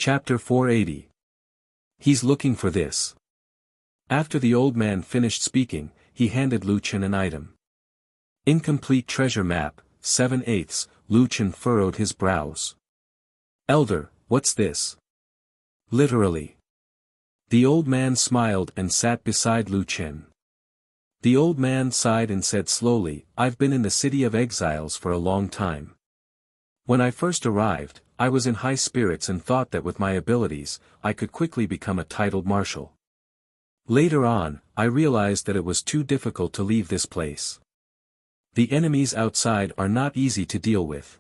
Chapter 480. He's looking for this. After the old man finished speaking, he handed Lu Chen an item. Incomplete treasure map, 7/8. Lu Chen furrowed his brows. Elder, what's this? Literally. The old man smiled and sat beside Lu Chen. The old man sighed and said slowly, I've been in the city of exiles for a long time. When I first arrived, I was in high spirits and thought that with my abilities, I could quickly become a titled marshal. Later on, I realized that it was too difficult to leave this place. The enemies outside are not easy to deal with.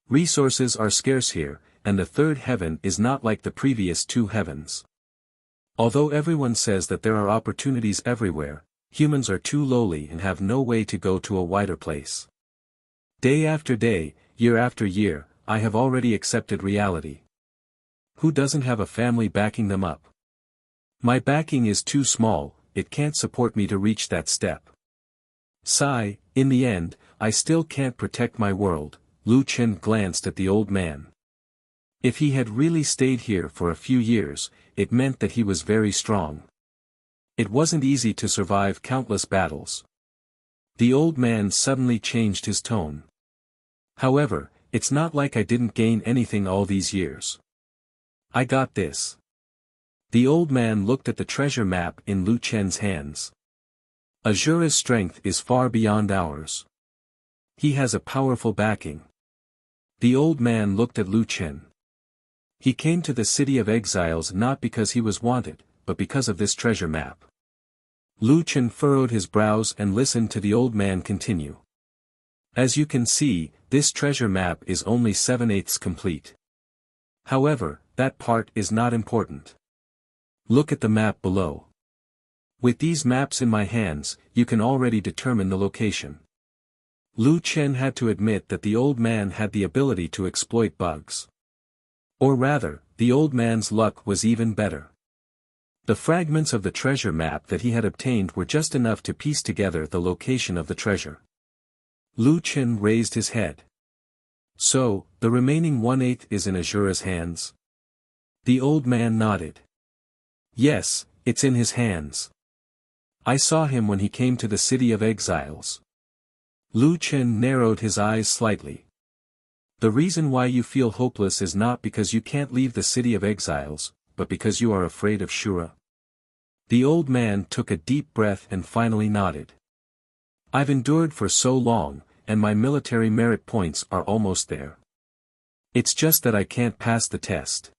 Resources are scarce here, and the third heaven is not like the previous two heavens. Although everyone says that there are opportunities everywhere, humans are too lowly and have no way to go to a wider place. Day after day, year after year, I have already accepted reality. Who doesn't have a family backing them up? My backing is too small, it can't support me to reach that step. Sigh, in the end, I still can't protect my world. Lu Chen glanced at the old man. If he had really stayed here for a few years, it meant that he was very strong. It wasn't easy to survive countless battles. The old man suddenly changed his tone. However, it's not like I didn't gain anything all these years. I got this. The old man looked at the treasure map in Lu Chen's hands. Azura's strength is far beyond ours. He has a powerful backing. The old man looked at Lu Chen. He came to the city of exiles not because he was wanted, but because of this treasure map. Lu Chen furrowed his brows and listened to the old man continue. As you can see, this treasure map is only 7/8 complete. However, that part is not important. Look at the map below. With these maps in my hands, you can already determine the location. Lu Chen had to admit that the old man had the ability to exploit bugs. Or rather, the old man's luck was even better. The fragments of the treasure map that he had obtained were just enough to piece together the location of the treasure. Lu Chen raised his head. So, the remaining 1/8 is in Azura's hands? The old man nodded. Yes, it's in his hands. I saw him when he came to the city of exiles. Lu Chen narrowed his eyes slightly. The reason why you feel hopeless is not because you can't leave the city of exiles, but because you are afraid of Shura. The old man took a deep breath and finally nodded. I've endured for so long, and my military merit points are almost there. It's just that I can't pass the test.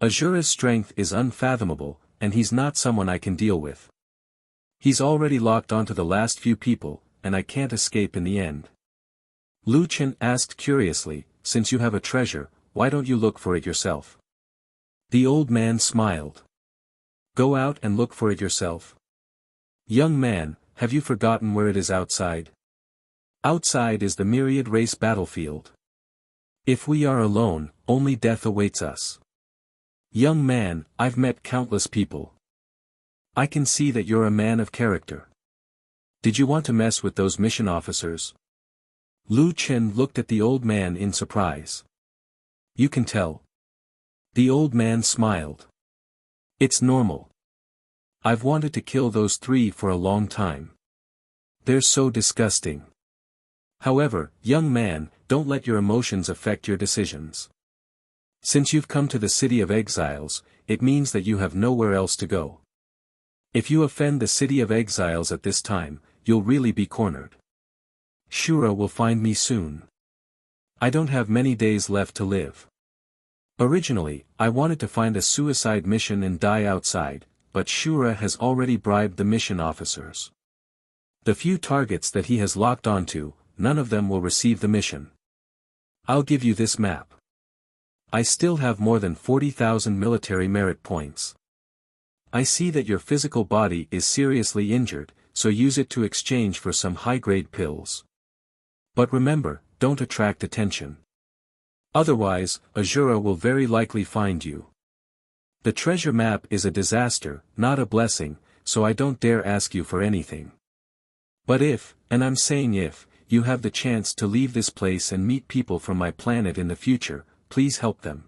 Azura's strength is unfathomable, and he's not someone I can deal with. He's already locked onto the last few people, and I can't escape in the end. Lu Chen asked curiously, since you have a treasure, why don't you look for it yourself? The old man smiled. Go out and look for it yourself. Young man, have you forgotten where it is outside? Outside is the myriad race battlefield. If we are alone, only death awaits us. Young man, I've met countless people. I can see that you're a man of character. Did you want to mess with those mission officers? Lu Chen looked at the old man in surprise. You can tell. The old man smiled. It's normal. I've wanted to kill those 3 for a long time. They're so disgusting. However, young man, don't let your emotions affect your decisions. Since you've come to the city of exiles, it means that you have nowhere else to go. If you offend the city of exiles at this time, you'll really be cornered. Shura will find me soon. I don't have many days left to live. Originally, I wanted to find a suicide mission and die outside, but Shura has already bribed the mission officers. The few targets that he has locked onto, none of them will receive the mission. I'll give you this map. I still have more than 40,000 military merit points. I see that your physical body is seriously injured, so use it to exchange for some high-grade pills. But remember, don't attract attention. Otherwise, Azura will very likely find you. The treasure map is a disaster, not a blessing, so I don't dare ask you for anything. But if, and I'm saying if, you have the chance to leave this place and meet people from my planet in the future, please help them.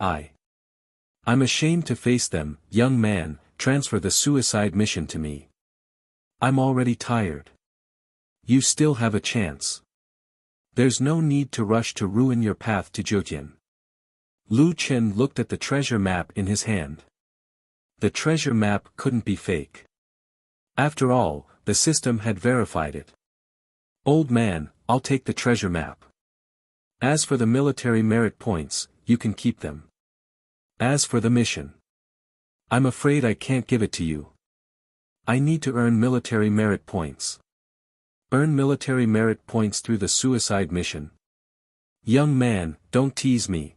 I'm ashamed to face them. Young man, transfer the suicide mission to me. I'm already tired. You still have a chance. There's no need to rush to ruin your path to Jyotian. Lu Chen looked at the treasure map in his hand. The treasure map couldn't be fake. After all, the system had verified it. Old man, I'll take the treasure map. As for the military merit points, you can keep them. As for the mission, I'm afraid I can't give it to you. I need to earn military merit points. Earn military merit points through the suicide mission. Young man, don't tease me.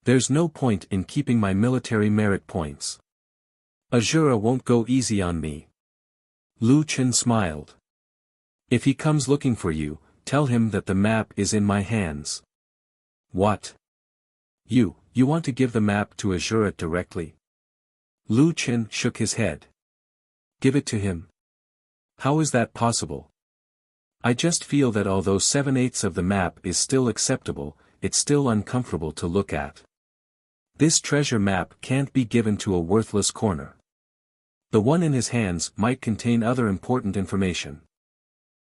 There's no point in keeping my military merit points. Azura won't go easy on me. Lu Chen smiled. If he comes looking for you, tell him that the map is in my hands. What? You want to give the map to Azura directly? Lu Chen shook his head. Give it to him? How is that possible? I just feel that although 7/8 of the map is still acceptable, it's still uncomfortable to look at. This treasure map can't be given to a worthless corner. The one in his hands might contain other important information.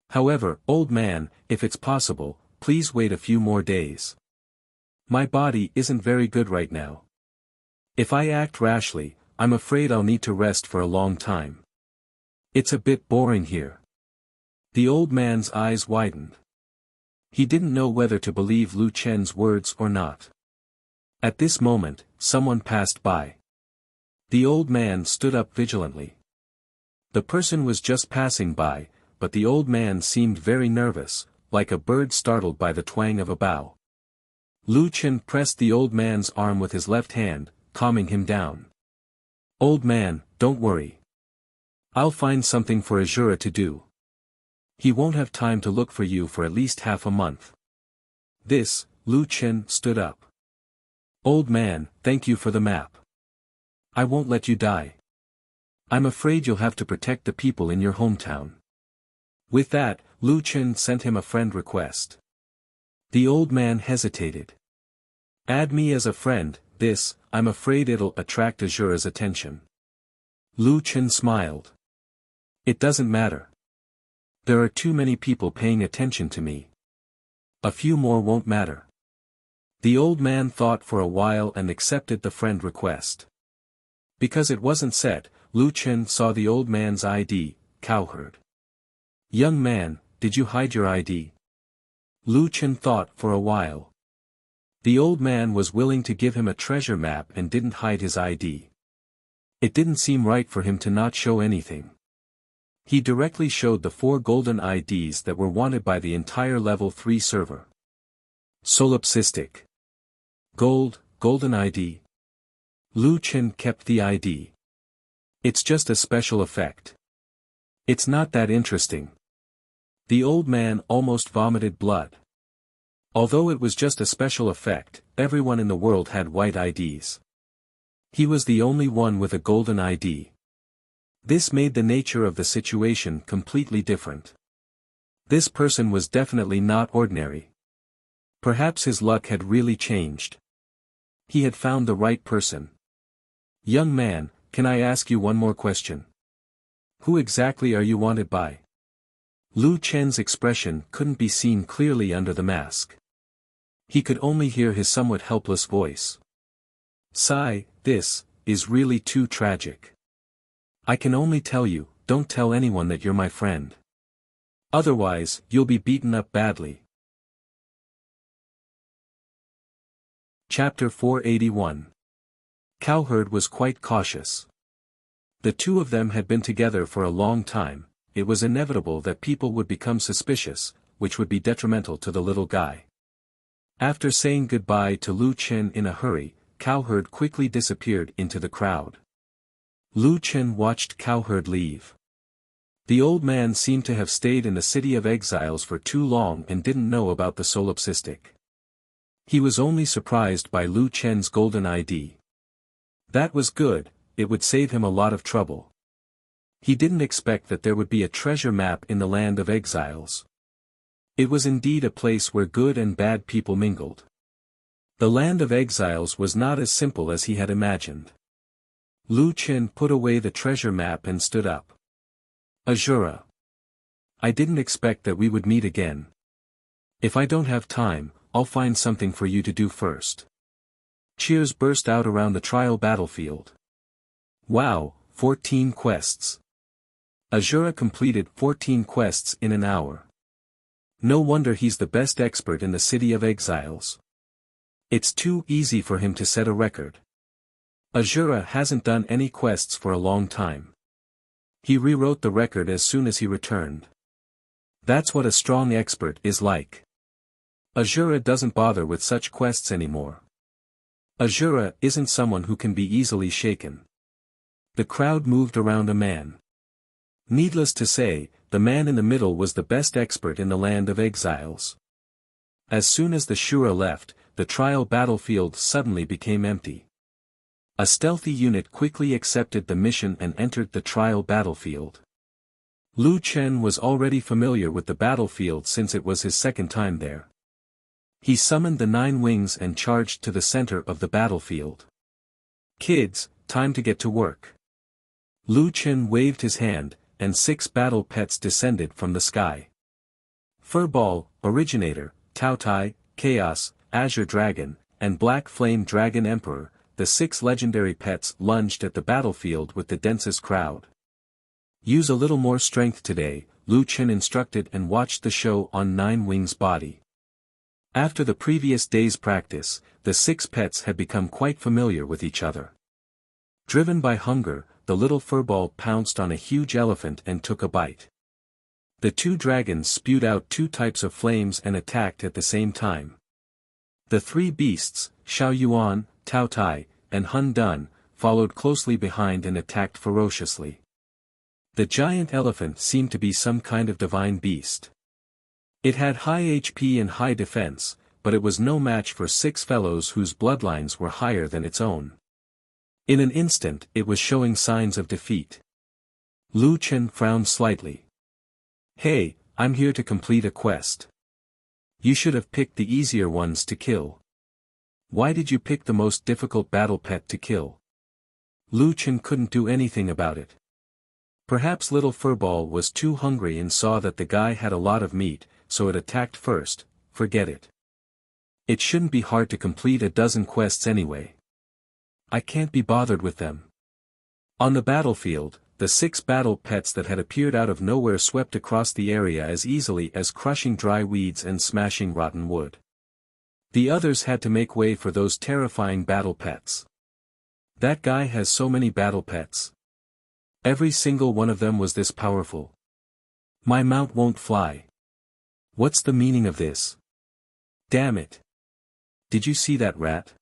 However, old man, if it's possible, please wait a few more days. My body isn't very good right now. If I act rashly, I'm afraid I'll need to rest for a long time. It's a bit boring here. The old man's eyes widened. He didn't know whether to believe Lu Chen's words or not. At this moment, someone passed by. The old man stood up vigilantly. The person was just passing by, but the old man seemed very nervous, like a bird startled by the twang of a bow. Lu Chen pressed the old man's arm with his left hand, calming him down. Old man, don't worry. I'll find something for Azura to do. He won't have time to look for you for at least half a month. Lu Chen stood up. Old man, thank you for the map. I won't let you die. I'm afraid you'll have to protect the people in your hometown. With that, Lu Chen sent him a friend request. The old man hesitated. Add me as a friend, I'm afraid it'll attract Azura's attention. Lu Chen smiled. It doesn't matter. There are too many people paying attention to me. A few more won't matter. The old man thought for a while and accepted the friend request. Because it wasn't set, Lu Chen saw the old man's ID, cowherd. Young man, did you hide your ID? Lu Chen thought for a while. The old man was willing to give him a treasure map and didn't hide his ID. It didn't seem right for him to not show anything. He directly showed the 4 golden IDs that were wanted by the entire level 3 server. Solipsistic. Golden ID. Lu Chen kept the ID. It's just a special effect. It's not that interesting. The old man almost vomited blood. Although it was just a special effect, everyone in the world had white IDs. He was the only one with a golden ID. This made the nature of the situation completely different. This person was definitely not ordinary. Perhaps his luck had really changed. He had found the right person. Young man, can I ask you one more question? Who exactly are you wanted by? Lu Chen's expression couldn't be seen clearly under the mask. He could only hear his somewhat helpless voice. Sigh, this is really too tragic. I can only tell you, don't tell anyone that you're my friend. Otherwise, you'll be beaten up badly. Chapter 481. Cowherd was quite cautious. The two of them had been together for a long time. It was inevitable that people would become suspicious, which would be detrimental to the little guy. After saying goodbye to Lu Chen in a hurry, Cowherd quickly disappeared into the crowd. Lu Chen watched Cowherd leave. The old man seemed to have stayed in the city of exiles for too long and didn't know about the solipsistic. He was only surprised by Lu Chen's golden ID. That was good, it would save him a lot of trouble. He didn't expect that there would be a treasure map in the land of exiles. It was indeed a place where good and bad people mingled. The land of exiles was not as simple as he had imagined. Lu Chen put away the treasure map and stood up. Azura. I didn't expect that we would meet again. If I don't have time, I'll find something for you to do first. Cheers burst out around the trial battlefield. Wow, 14 quests. Azura completed 14 quests in an hour. No wonder he's the best expert in the city of exiles. It's too easy for him to set a record. Azura hasn't done any quests for a long time. He rewrote the record as soon as he returned. That's what a strong expert is like. Azura doesn't bother with such quests anymore. Azura isn't someone who can be easily shaken. The crowd moved around a man. Needless to say, the man in the middle was the best expert in the land of exiles. As soon as the Shura left, the trial battlefield suddenly became empty. A stealthy unit quickly accepted the mission and entered the trial battlefield. Lu Chen was already familiar with the battlefield since it was his second time there. He summoned the 9 wings and charged to the center of the battlefield. Kids, time to get to work. Lu Chen waved his hand, and 6 battle pets descended from the sky. Furball, Originator, Taotai, Chaos, Azure Dragon, and Black Flame Dragon Emperor, the 6 legendary pets lunged at the battlefield with the densest crowd. Use a little more strength today, Lu Chen instructed and watched the show on 9 Wings' body. After the previous day's practice, the 6 pets had become quite familiar with each other. Driven by hunger, the little furball pounced on a huge elephant and took a bite. The 2 dragons spewed out 2 types of flames and attacked at the same time. The 3 beasts, Xiao Yuan, Tao Tai, and Hun Dun, followed closely behind and attacked ferociously. The giant elephant seemed to be some kind of divine beast. It had high HP and high defense, but it was no match for 6 fellows whose bloodlines were higher than its own. In an instant it was showing signs of defeat. Lu Chen frowned slightly. Hey, I'm here to complete a quest. You should have picked the easier ones to kill. Why did you pick the most difficult battle pet to kill? Lu Chen couldn't do anything about it. Perhaps little Furball was too hungry and saw that the guy had a lot of meat, so it attacked first. Forget it. It shouldn't be hard to complete a dozen quests anyway. I can't be bothered with them. On the battlefield, the 6 battle pets that had appeared out of nowhere swept across the area as easily as crushing dry weeds and smashing rotten wood. The others had to make way for those terrifying battle pets. That guy has so many battle pets. Every single one of them was this powerful. My mount won't fly. What's the meaning of this? Damn it. Did you see that rat?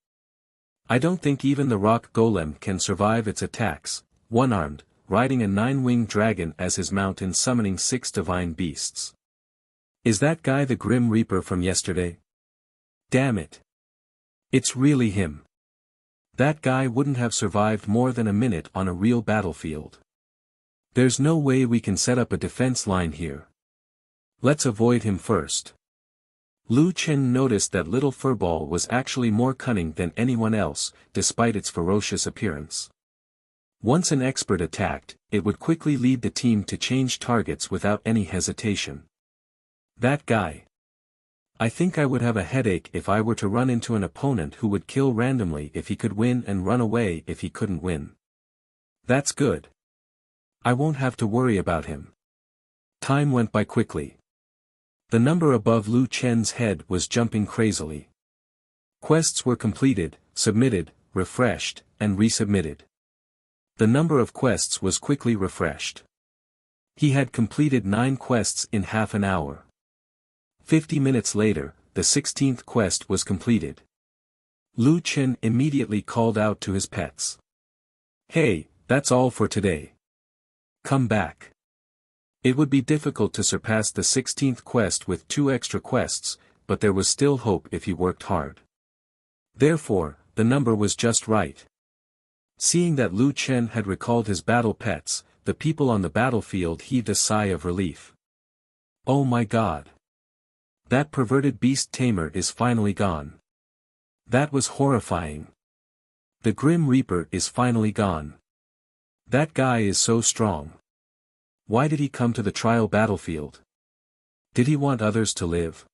I don't think even the rock golem can survive its attacks, one-armed, riding a 9-winged dragon as his mount and summoning 6 divine beasts. Is that guy the Grim Reaper from yesterday? Damn it. It's really him. That guy wouldn't have survived more than a minute on a real battlefield. There's no way we can set up a defense line here. Let's avoid him first. Lu Chen noticed that little Furball was actually more cunning than anyone else, despite its ferocious appearance. Once an expert attacked, it would quickly lead the team to change targets without any hesitation. That guy. I think I would have a headache if I were to run into an opponent who would kill randomly if he could win and run away if he couldn't win. That's good. I won't have to worry about him. Time went by quickly. The number above Lu Chen's head was jumping crazily. Quests were completed, submitted, refreshed, and resubmitted. The number of quests was quickly refreshed. He had completed 9 quests in half an hour. 50 minutes later, the 16th quest was completed. Lu Chen immediately called out to his pets. Hey, that's all for today. Come back. It would be difficult to surpass the 16th quest with 2 extra quests, but there was still hope if he worked hard. Therefore, the number was just right. Seeing that Lu Chen had recalled his battle pets, the people on the battlefield heaved a sigh of relief. Oh my God! That perverted beast tamer is finally gone. That was horrifying. The Grim Reaper is finally gone. That guy is so strong. Why did he come to the trial battlefield? Did he want others to live?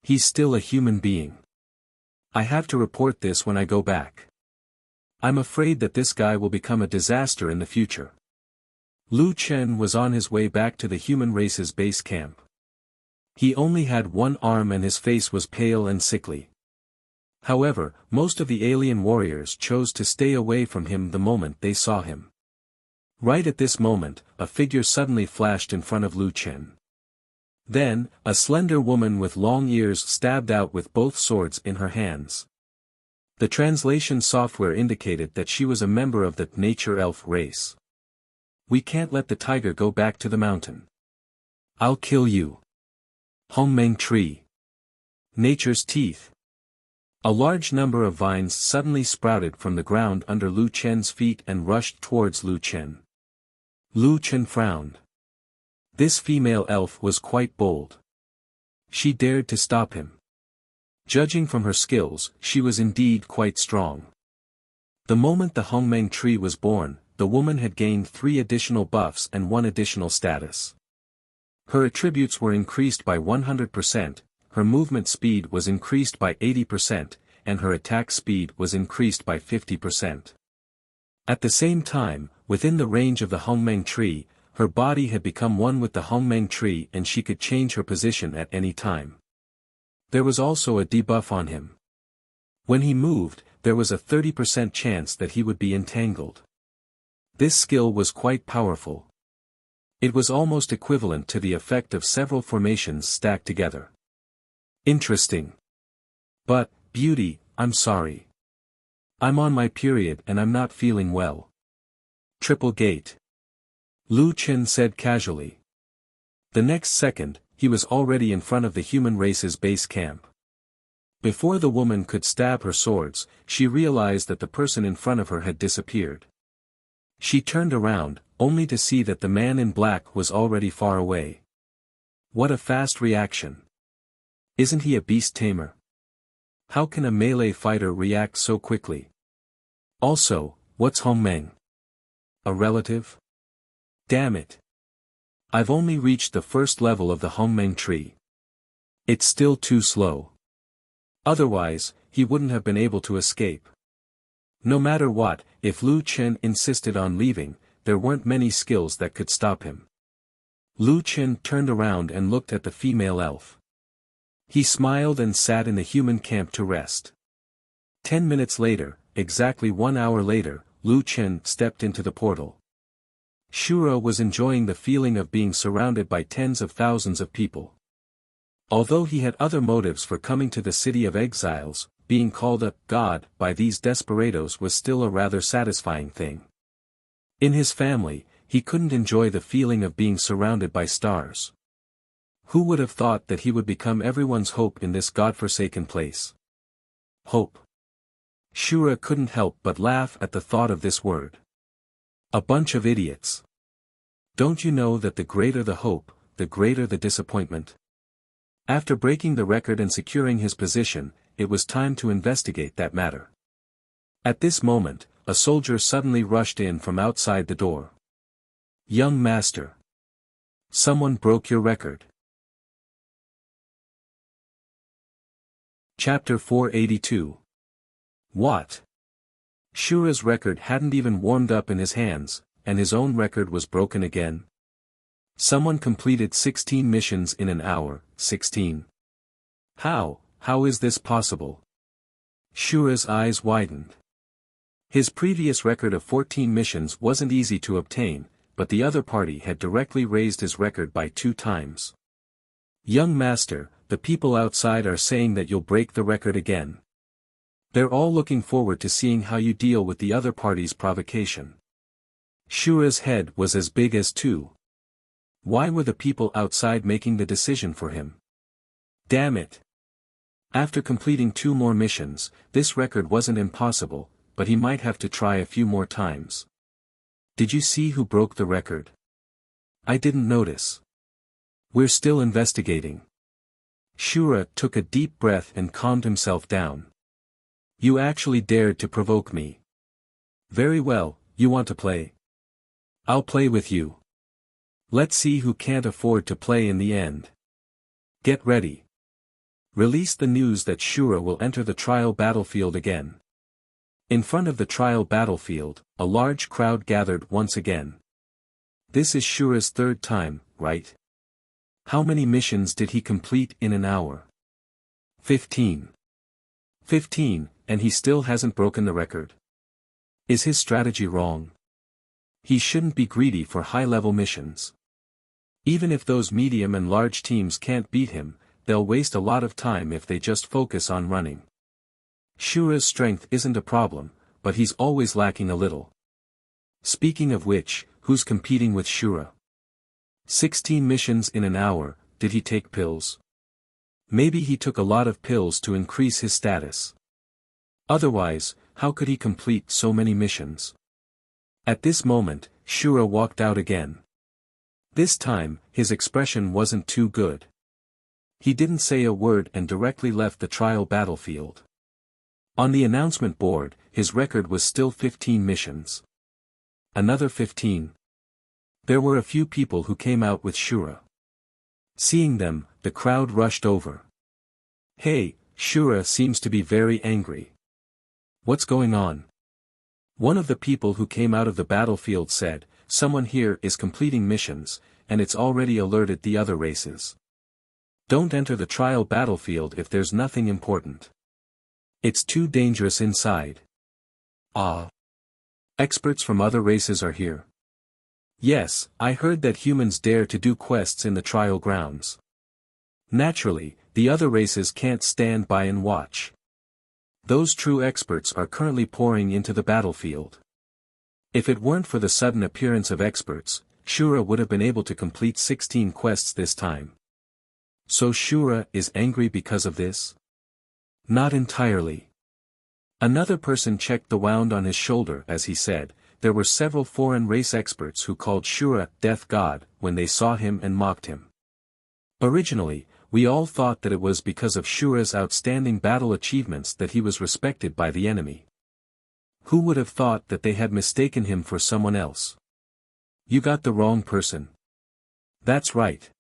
He's still a human being. I have to report this when I go back. I'm afraid that this guy will become a disaster in the future. Lu Chen was on his way back to the human race's base camp. He only had one arm and his face was pale and sickly. However, most of the alien warriors chose to stay away from him the moment they saw him. Right at this moment, a figure suddenly flashed in front of Lu Chen. Then, a slender woman with long ears stabbed out with both swords in her hands. The translation software indicated that she was a member of the nature elf race. We can't let the tiger go back to the mountain. I'll kill you. Hongmeng tree. Nature's teeth. A large number of vines suddenly sprouted from the ground under Lu Chen's feet and rushed towards Lu Chen. Lu Chen frowned. This female elf was quite bold. She dared to stop him. Judging from her skills, she was indeed quite strong. The moment the Hongmeng tree was born, the woman had gained 3 additional buffs and 1 additional status. Her attributes were increased by 100%, her movement speed was increased by 80%, and her attack speed was increased by 50%. At the same time, within the range of the Hongmeng tree, her body had become one with the Hongmeng tree and she could change her position at any time. There was also a debuff on him. When he moved, there was a 30% chance that he would be entangled. This skill was quite powerful. It was almost equivalent to the effect of several formations stacked together. Interesting. But, Beauty, I'm sorry. I'm on my period and I'm not feeling well. Triple gate. Lu Chen said casually. The next second, he was already in front of the human race's base camp. Before the woman could stab her swords, she realized that the person in front of her had disappeared. She turned around, only to see that the man in black was already far away. What a fast reaction. Isn't he a beast tamer? How can a melee fighter react so quickly? Also, what's Hongmeng? A relative? Damn it. I've only reached the first level of the Hongmeng tree. It's still too slow. Otherwise, he wouldn't have been able to escape. No matter what, if Lu Chen insisted on leaving, there weren't many skills that could stop him. Lu Chen turned around and looked at the female elf. He smiled and sat in the human camp to rest. 10 minutes later, exactly 1 hour later, Lu Chen stepped into the portal. Shura was enjoying the feeling of being surrounded by tens of thousands of people. Although he had other motives for coming to the city of exiles, being called a god by these desperados was still a rather satisfying thing. In his family, he couldn't enjoy the feeling of being surrounded by stars. Who would have thought that he would become everyone's hope in this godforsaken place? Hope. Shura couldn't help but laugh at the thought of this word. A bunch of idiots. Don't you know that the greater the hope, the greater the disappointment? After breaking the record and securing his position, it was time to investigate that matter. At this moment, a soldier suddenly rushed in from outside the door. Young master. Someone broke your record. Chapter 482. What? Shura's record hadn't even warmed up in his hands, and his own record was broken again. Someone completed 16 missions in an hour, 16. How is this possible? Shura's eyes widened. His previous record of 14 missions wasn't easy to obtain, but the other party had directly raised his record by 2 times. Young master, the people outside are saying that you'll break the record again. They're all looking forward to seeing how you deal with the other party's provocation. Shura's head was as big as 2. Why were the people outside making the decision for him? Damn it. After completing 2 more missions, this record wasn't impossible, but he might have to try a few more times. Did you see who broke the record? I didn't notice. We're still investigating. Shura took a deep breath and calmed himself down. You actually dared to provoke me. Very well, you want to play? I'll play with you. Let's see who can't afford to play in the end. Get ready. Release the news that Shura will enter the trial battlefield again. In front of the trial battlefield, a large crowd gathered once again. This is Shura's third time, right? How many missions did he complete in an hour? 15. 15, and he still hasn't broken the record. Is his strategy wrong? He shouldn't be greedy for high-level missions. Even if those medium and large teams can't beat him, they'll waste a lot of time if they just focus on running. Shura's strength isn't a problem, but he's always lacking a little. Speaking of which, who's competing with Shura? 16 missions in an hour. Did he take pills? Maybe he took a lot of pills to increase his status. Otherwise, how could he complete so many missions? At this moment, Shura walked out again. This time, his expression wasn't too good. He didn't say a word and directly left the trial battlefield. On the announcement board, his record was still 15 missions. Another 15. There were a few people who came out with Shura. Seeing them, the crowd rushed over. Hey, Shura seems to be very angry. What's going on? One of the people who came out of the battlefield said, someone here is completing missions, and it's already alerted the other races. Don't enter the trial battlefield if there's nothing important. It's too dangerous inside. Ah. Experts from other races are here. Yes, I heard that humans dare to do quests in the trial grounds. Naturally, the other races can't stand by and watch. Those true experts are currently pouring into the battlefield. If it weren't for the sudden appearance of experts, Shura would have been able to complete 16 quests this time. So Shura is angry because of this? Not entirely. Another person checked the wound on his shoulder as he said, there were several foreign race experts who called Shura Death God when they saw him and mocked him. Originally, we all thought that it was because of Shura's outstanding battle achievements that he was respected by the enemy. Who would have thought that they had mistaken him for someone else? You got the wrong person. That's right.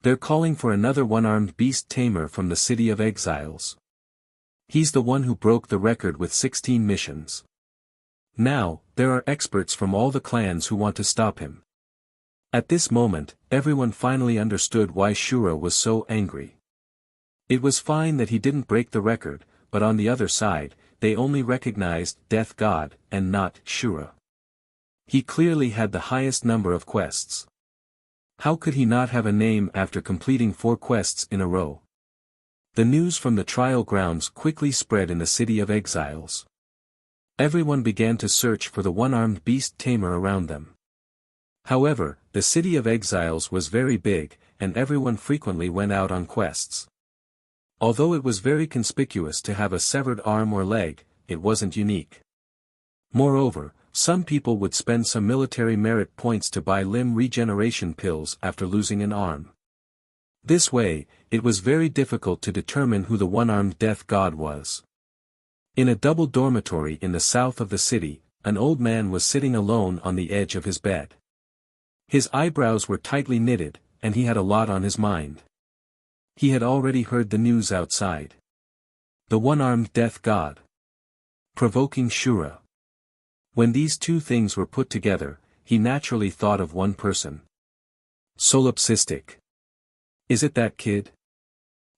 They're calling for another one-armed beast tamer from the City of Exiles. He's the one who broke the record with 16 missions. Now, there are experts from all the clans who want to stop him. At this moment, everyone finally understood why Shura was so angry. It was fine that he didn't break the record, but on the other side, they only recognized Death God, and not Shura. He clearly had the highest number of quests. How could he not have a name after completing 4 quests in a row? The news from the trial grounds quickly spread in the City of Exiles. Everyone began to search for the one-armed beast tamer around them. However, the City of Exiles was very big, and everyone frequently went out on quests. Although it was very conspicuous to have a severed arm or leg, it wasn't unique. Moreover, some people would spend some military merit points to buy limb regeneration pills after losing an arm. This way, it was very difficult to determine who the one-armed death god was. In a double dormitory in the south of the city, an old man was sitting alone on the edge of his bed. His eyebrows were tightly knitted, and he had a lot on his mind. He had already heard the news outside. The one-armed death god. Provoking Shura. When these two things were put together, he naturally thought of one person. Solipsistic. Is it that kid?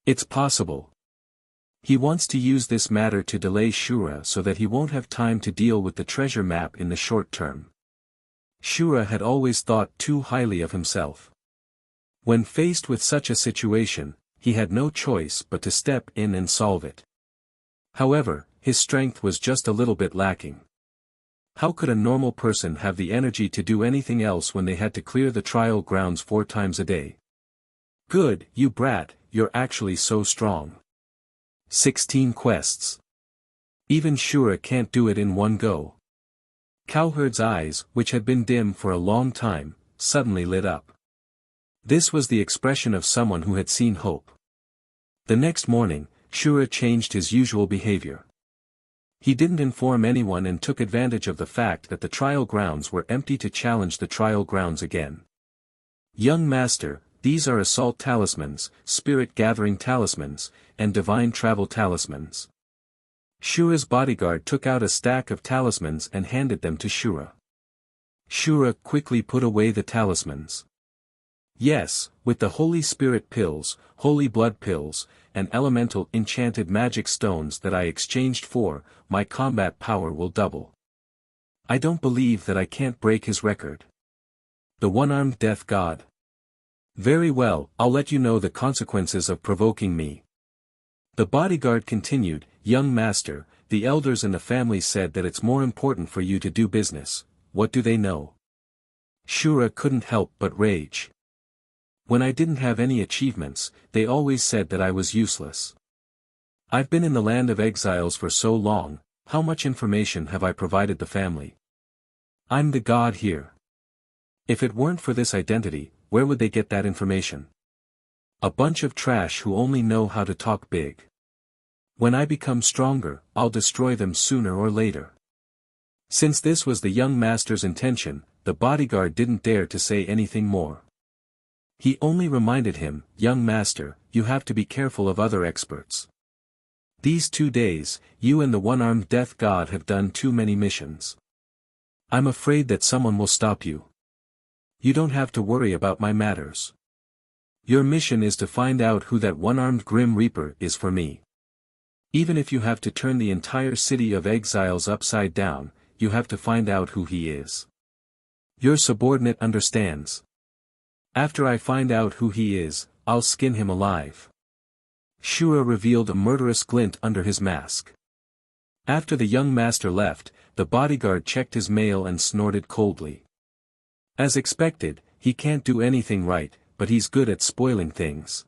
It's possible. He wants to use this matter to delay Shura so that he won't have time to deal with the treasure map in the short term. Shura had always thought too highly of himself. When faced with such a situation, he had no choice but to step in and solve it. However, his strength was just a little bit lacking. How could a normal person have the energy to do anything else when they had to clear the trial grounds 4 times a day? Good, you brat, you're actually so strong. 16 quests. Even Shura can't do it in one go. Cowherd's eyes, which had been dim for a long time, suddenly lit up. This was the expression of someone who had seen hope. The next morning, Shura changed his usual behavior. He didn't inform anyone and took advantage of the fact that the trial grounds were empty to challenge the trial grounds again. Young master, these are assault talismans, spirit-gathering talismans, and divine travel talismans. Shura's bodyguard took out a stack of talismans and handed them to Shura. Shura quickly put away the talismans. Yes, with the Holy Spirit pills, Holy Blood pills, and elemental enchanted magic stones that I exchanged for, my combat power will double. I don't believe that I can't break his record. The one-armed death god. Very well, I'll let you know the consequences of provoking me. The bodyguard continued, young master, the elders in the family said that it's more important for you to do business. What do they know? Shura couldn't help but rage. When I didn't have any achievements, they always said that I was useless. I've been in the land of exiles for so long, how much information have I provided the family? I'm the god here. If it weren't for this identity, where would they get that information? A bunch of trash who only know how to talk big. When I become stronger, I'll destroy them sooner or later. Since this was the young master's intention, the bodyguard didn't dare to say anything more. He only reminded him, young master, you have to be careful of other experts. These 2 days, you and the one-armed death god have done too many missions. I'm afraid that someone will stop you. You don't have to worry about my matters. Your mission is to find out who that one-armed Grim Reaper is for me. Even if you have to turn the entire city of exiles upside down, you have to find out who he is. Your subordinate understands. After I find out who he is, I'll skin him alive. Shura revealed a murderous glint under his mask. After the young master left, the bodyguard checked his mail and snorted coldly. As expected, he can't do anything right, but he's good at spoiling things.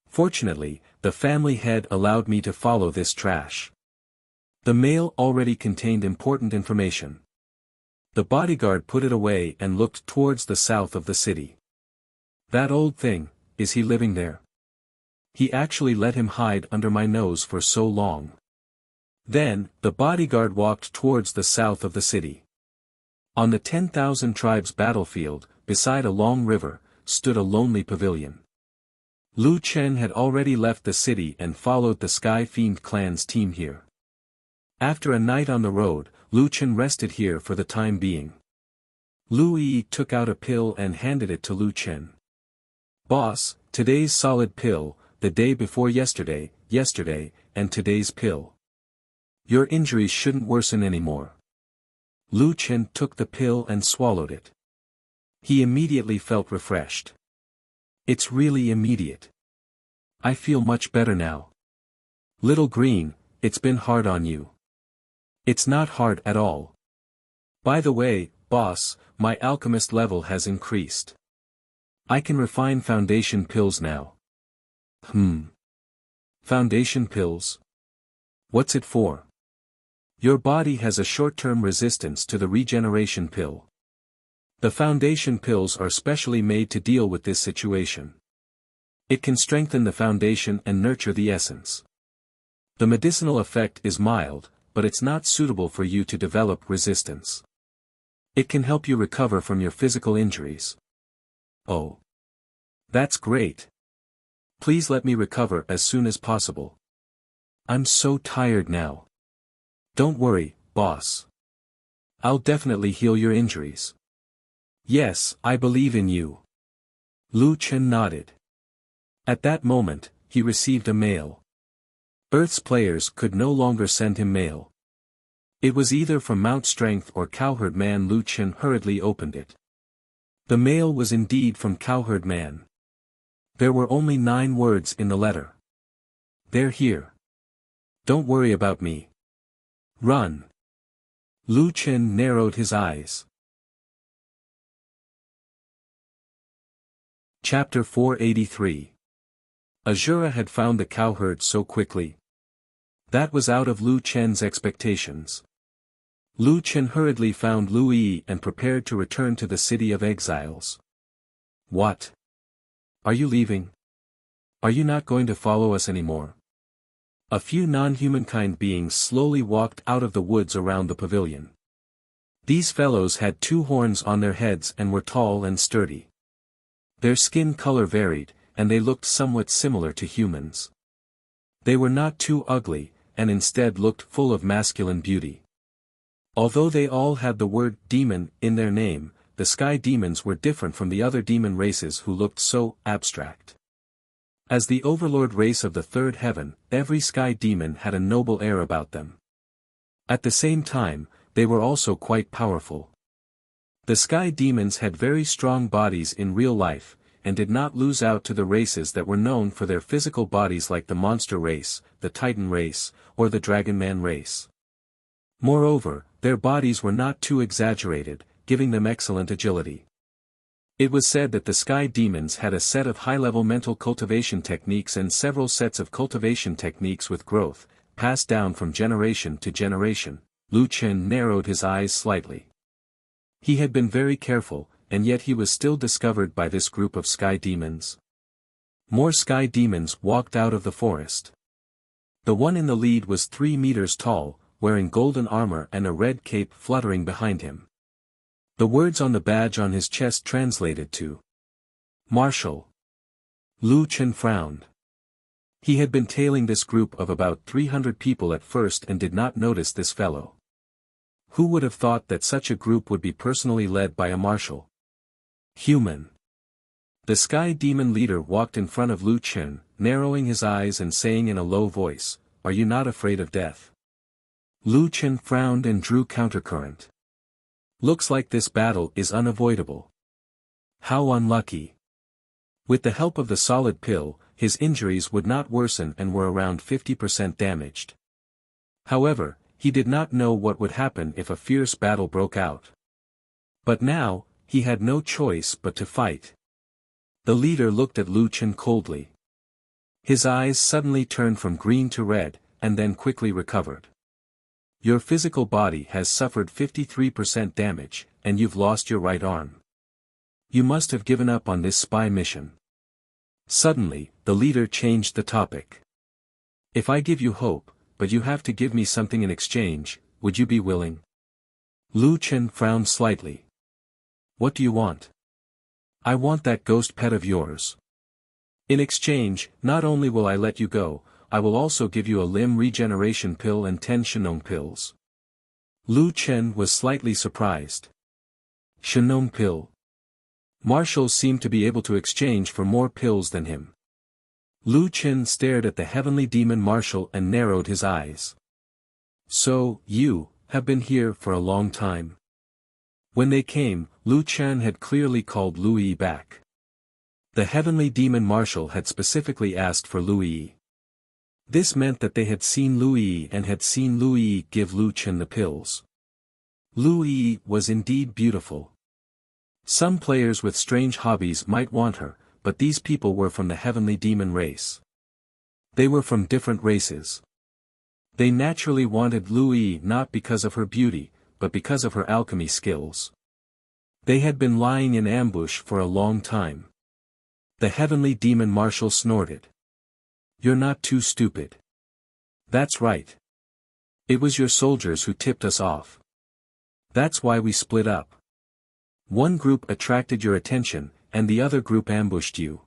Fortunately, the family head allowed me to follow this trash. The mail already contained important information. The bodyguard put it away and looked towards the south of the city. That old thing, is he living there? He actually let him hide under my nose for so long. Then, the bodyguard walked towards the south of the city. On the 10,000 tribes battlefield, beside a long river, stood a lonely pavilion. Lu Chen had already left the city and followed the Sky Fiend clan's team here. After a night on the road, Lu Chen rested here for the time being. Lu Yi took out a pill and handed it to Lu Chen. Boss, today's solid pill, the day before yesterday, and today's pill. Your injuries shouldn't worsen anymore. Lu Chen took the pill and swallowed it. He immediately felt refreshed. It's really immediate. I feel much better now. Little Green, it's been hard on you. It's not hard at all. By the way, boss, my alchemist level has increased. I can refine foundation pills now. Foundation pills? What's it for? Your body has a short-term resistance to the regeneration pill. The foundation pills are specially made to deal with this situation. It can strengthen the foundation and nurture the essence. The medicinal effect is mild, but it's not suitable for you to develop resistance. It can help you recover from your physical injuries. Oh. That's great. Please let me recover as soon as possible. I'm so tired now. Don't worry, boss. I'll definitely heal your injuries. Yes, I believe in you. Lu Chen nodded. At that moment, he received a mail. Earth's players could no longer send him mail. It was either from Mount Strength or Cowherd Man. Lu Chen hurriedly opened it. The mail was indeed from Cowherd Man. There were only 9 words in the letter. They're here. Don't worry about me. Run. Lu Chen narrowed his eyes. Chapter 483. Azura had found the cowherd so quickly. That was out of Lu Chen's expectations. Lu Chen hurriedly found Lu Yi and prepared to return to the city of exiles. What? Are you leaving? Are you not going to follow us anymore? A few non-humankind beings slowly walked out of the woods around the pavilion. These fellows had 2 horns on their heads and were tall and sturdy. Their skin color varied, and they looked somewhat similar to humans. They were not too ugly, and instead looked full of masculine beauty. Although they all had the word demon in their name, the sky demons were different from the other demon races who looked so abstract. As the overlord race of the third heaven, every sky demon had a noble air about them. At the same time, they were also quite powerful. The sky demons had very strong bodies in real life, and did not lose out to the races that were known for their physical bodies like the monster race, the titan race, or the dragon man race. Moreover, their bodies were not too exaggerated, giving them excellent agility. It was said that the sky demons had a set of high-level mental cultivation techniques and several sets of cultivation techniques with growth, passed down from generation to generation. Lu Chen narrowed his eyes slightly. He had been very careful, and yet he was still discovered by this group of sky demons. More sky demons walked out of the forest. The one in the lead was 3 meters tall, wearing golden armor and a red cape fluttering behind him. The words on the badge on his chest translated to Marshal. Lu Chen frowned. He had been tailing this group of about 300 people at first and did not notice this fellow. Who would have thought that such a group would be personally led by a marshal? Human. The sky demon leader walked in front of Lu Chen, narrowing his eyes and saying in a low voice, "Are you not afraid of death?" Lu Chen frowned and drew countercurrent. Looks like this battle is unavoidable. How unlucky. With the help of the solid pill, his injuries would not worsen and were around 50% damaged. However, he did not know what would happen if a fierce battle broke out. But now, he had no choice but to fight. The leader looked at Lu Chen coldly. His eyes suddenly turned from green to red, and then quickly recovered. Your physical body has suffered 53% damage, and you've lost your right arm. You must have given up on this spy mission. Suddenly, the leader changed the topic. If I give you hope, but you have to give me something in exchange, would you be willing? Lu Chen frowned slightly. What do you want? I want that ghost pet of yours. In exchange, not only will I let you go, I will also give you a limb regeneration pill and 10 Shenong pills. Lu Chen was slightly surprised. Shenong pill. Marshals seemed to be able to exchange for more pills than him. Lu Chen stared at the heavenly demon marshal and narrowed his eyes. So, you have been here for a long time. When they came, Lu Chen had clearly called Lu Yi back. The heavenly demon marshal had specifically asked for Lu Yi. This meant that they had seen Lu Yi and had seen Lu Yi give Lu Chen the pills. Lu Yi was indeed beautiful. Some players with strange hobbies might want her, but these people were from the heavenly demon race. They were from different races. They naturally wanted Lu Yi not because of her beauty, but because of her alchemy skills. They had been lying in ambush for a long time. The heavenly demon marshal snorted. You're not too stupid. That's right. It was your soldiers who tipped us off. That's why we split up. One group attracted your attention, and the other group ambushed you.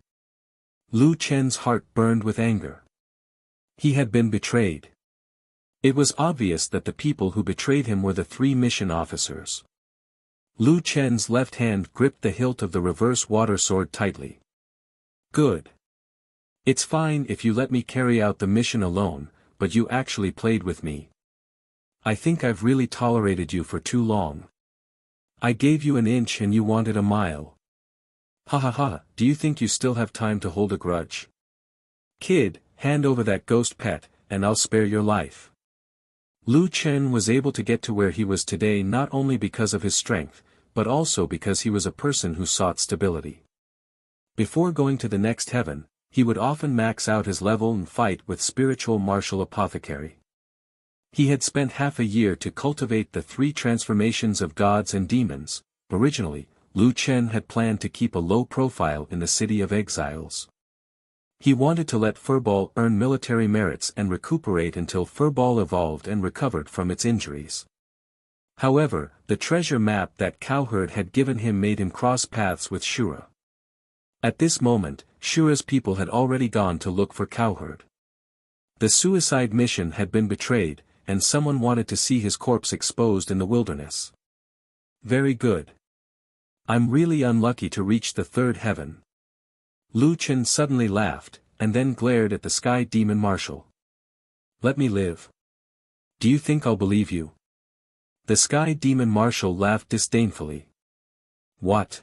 Lu Chen's heart burned with anger. He had been betrayed. It was obvious that the people who betrayed him were the 3 mission officers. Lu Chen's left hand gripped the hilt of the reverse water sword tightly. Good. It's fine if you let me carry out the mission alone, but you actually played with me. I think I've really tolerated you for too long. I gave you an inch and you wanted a mile. Ha ha ha, do you think you still have time to hold a grudge? Kid, hand over that ghost pet, and I'll spare your life. Lu Chen was able to get to where he was today not only because of his strength, but also because he was a person who sought stability. Before going to the next heaven, he would often max out his level and fight with spiritual martial apothecary. He had spent half a year to cultivate the 3 transformations of gods and demons. Originally, Lu Chen had planned to keep a low profile in the City of Exiles. He wanted to let Furball earn military merits and recuperate until Furball evolved and recovered from its injuries. However, the treasure map that Cowherd had given him made him cross paths with Shura. At this moment, Shura's people had already gone to look for Cowherd. The suicide mission had been betrayed, and someone wanted to see his corpse exposed in the wilderness. Very good. I'm really unlucky to reach the third heaven. Lu Chen suddenly laughed, and then glared at the Sky Demon Marshal. Let me live. Do you think I'll believe you? The Sky Demon Marshal laughed disdainfully. What?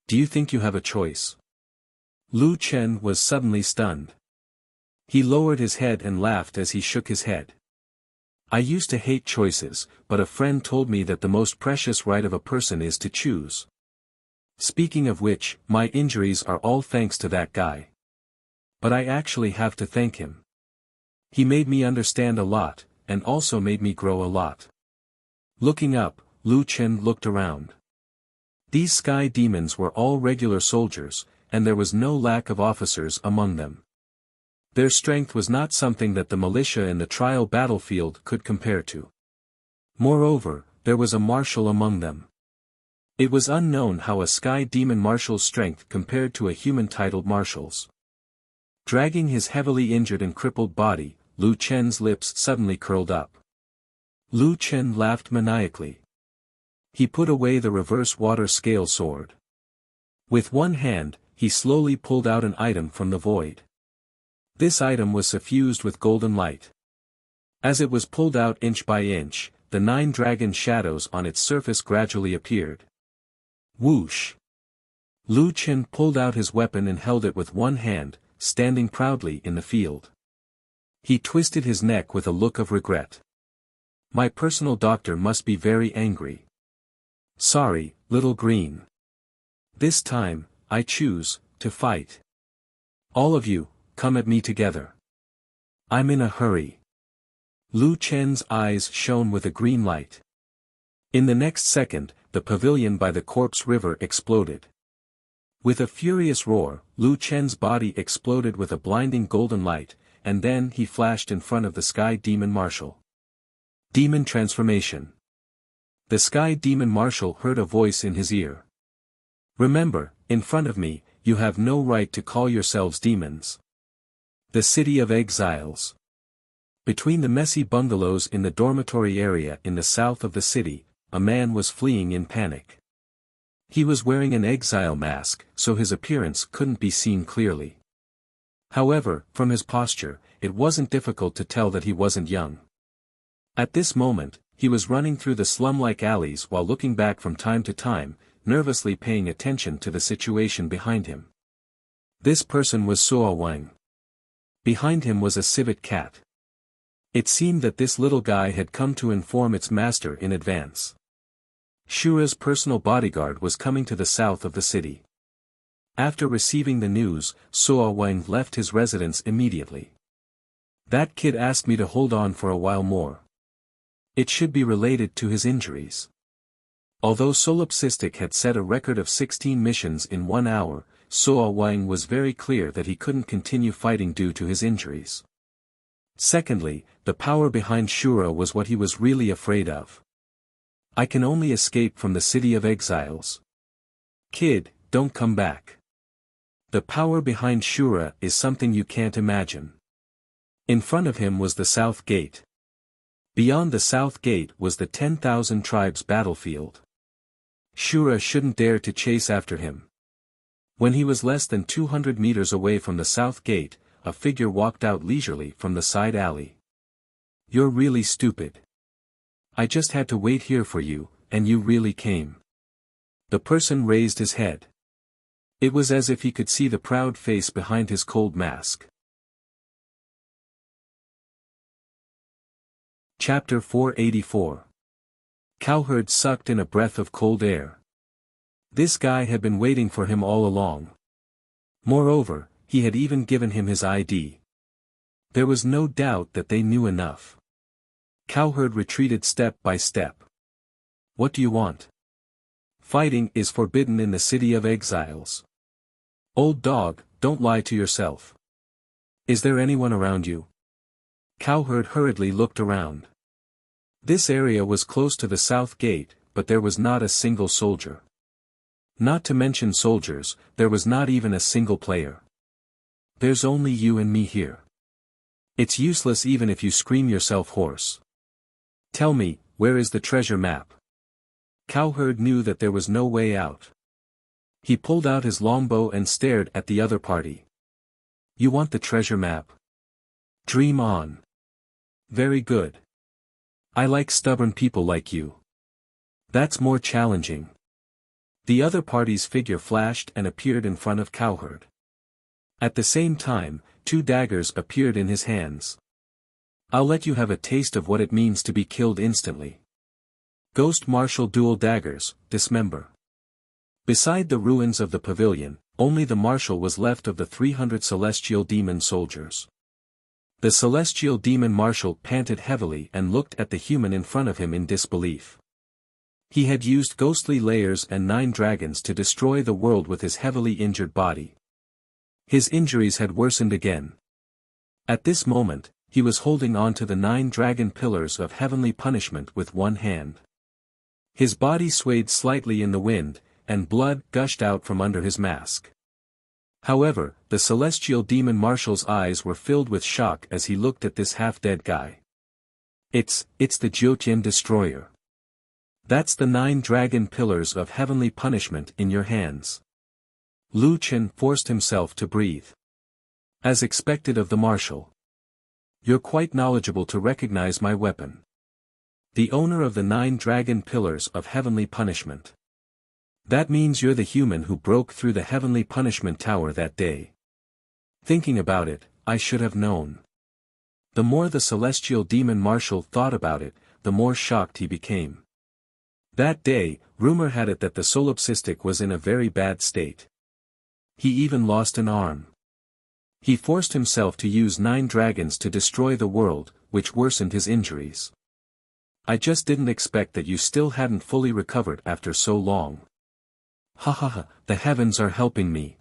Do you think you have a choice? Lu Chen was suddenly stunned. He lowered his head and laughed as he shook his head. I used to hate choices, but a friend told me that the most precious right of a person is to choose. Speaking of which, my injuries are all thanks to that guy. But I actually have to thank him. He made me understand a lot, and also made me grow a lot. Looking up, Lu Chen looked around. These sky demons were all regular soldiers, and there was no lack of officers among them. Their strength was not something that the militia in the trial battlefield could compare to. Moreover, there was a marshal among them. It was unknown how a sky demon marshal's strength compared to a human titled marshal's. Dragging his heavily injured and crippled body, Lu Chen's lips suddenly curled up. Lu Chen laughed maniacally. He put away the reverse water scale sword. With one hand, he slowly pulled out an item from the void. This item was suffused with golden light. As it was pulled out inch by inch, the 9 dragon shadows on its surface gradually appeared. Whoosh! Lu Chen pulled out his weapon and held it with one hand, standing proudly in the field. He twisted his neck with a look of regret. My personal doctor must be very angry. Sorry, little green. This time, I choose to fight. All of you, come at me together. I'm in a hurry. Lu Chen's eyes shone with a green light. In the next second, the pavilion by the corpse river exploded. With a furious roar, Lu Chen's body exploded with a blinding golden light, and then he flashed in front of the Sky Demon Marshal. Demon transformation. The Sky Demon Marshal heard a voice in his ear. Remember, in front of me, you have no right to call yourselves demons. The City of Exiles. Between the messy bungalows in the dormitory area in the south of the city, a man was fleeing in panic. He was wearing an exile mask, so his appearance couldn't be seen clearly. However, from his posture, it wasn't difficult to tell that he wasn't young. At this moment, he was running through the slum-like alleys while looking back from time to time, nervously paying attention to the situation behind him. This person was Suo Wang. Behind him was a civet cat. It seemed that this little guy had come to inform its master in advance. Shura's personal bodyguard was coming to the south of the city. After receiving the news, Suo Wang left his residence immediately. That kid asked me to hold on for a while more. It should be related to his injuries. Although Solipsistic had set a record of 16 missions in 1 hour, Suo Wang was very clear that he couldn't continue fighting due to his injuries. Secondly, the power behind Shura was what he was really afraid of. I can only escape from the City of Exiles. Kid, don't come back. The power behind Shura is something you can't imagine. In front of him was the South Gate. Beyond the South Gate was the 10,000 tribes battlefield. Shura shouldn't dare to chase after him. When he was less than 200 meters away from the South Gate, a figure walked out leisurely from the side alley. You're really stupid. I just had to wait here for you, and you really came. The person raised his head. It was as if he could see the proud face behind his cold mask. Chapter 484. Cowherd sucked in a breath of cold air. This guy had been waiting for him all along. Moreover, he had even given him his ID. There was no doubt that they knew enough. Cowherd retreated step by step. What do you want? Fighting is forbidden in the City of Exiles. Old dog, don't lie to yourself. Is there anyone around you? Cowherd hurriedly looked around. This area was close to the south gate, but there was not a single soldier. Not to mention soldiers, there was not even a single player. There's only you and me here. It's useless even if you scream yourself hoarse. Tell me, where is the treasure map? Cowherd knew that there was no way out. He pulled out his longbow and stared at the other party. You want the treasure map? Dream on. Very good. I like stubborn people like you. That's more challenging. The other party's figure flashed and appeared in front of Cowherd. At the same time, 2 daggers appeared in his hands. I'll let you have a taste of what it means to be killed instantly. Ghost Martial Dual Daggers, Dismember. Beside the ruins of the pavilion, only the marshal was left of the 300 celestial demon soldiers. The celestial demon marshal panted heavily and looked at the human in front of him in disbelief. He had used ghostly layers and 9 dragons to destroy the world with his heavily injured body. His injuries had worsened again. At this moment, he was holding on to the 9 dragon pillars of heavenly punishment with one hand. His body swayed slightly in the wind, and blood gushed out from under his mask. However, the celestial demon marshal's eyes were filled with shock as he looked at this half-dead guy. It's the Jiutian Destroyer. That's the 9 dragon pillars of heavenly punishment in your hands. Lu Chen forced himself to breathe. As expected of the marshal. You're quite knowledgeable to recognize my weapon. The owner of the 9 dragon pillars of heavenly punishment. That means you're the human who broke through the heavenly punishment tower that day. Thinking about it, I should have known. The more the celestial demon marshal thought about it, the more shocked he became. That day, rumor had it that the solipsistic was in a very bad state. He even lost an arm. He forced himself to use 9 dragons to destroy the world, which worsened his injuries. I just didn't expect that you still hadn't fully recovered after so long. Ha ha ha, the heavens are helping me.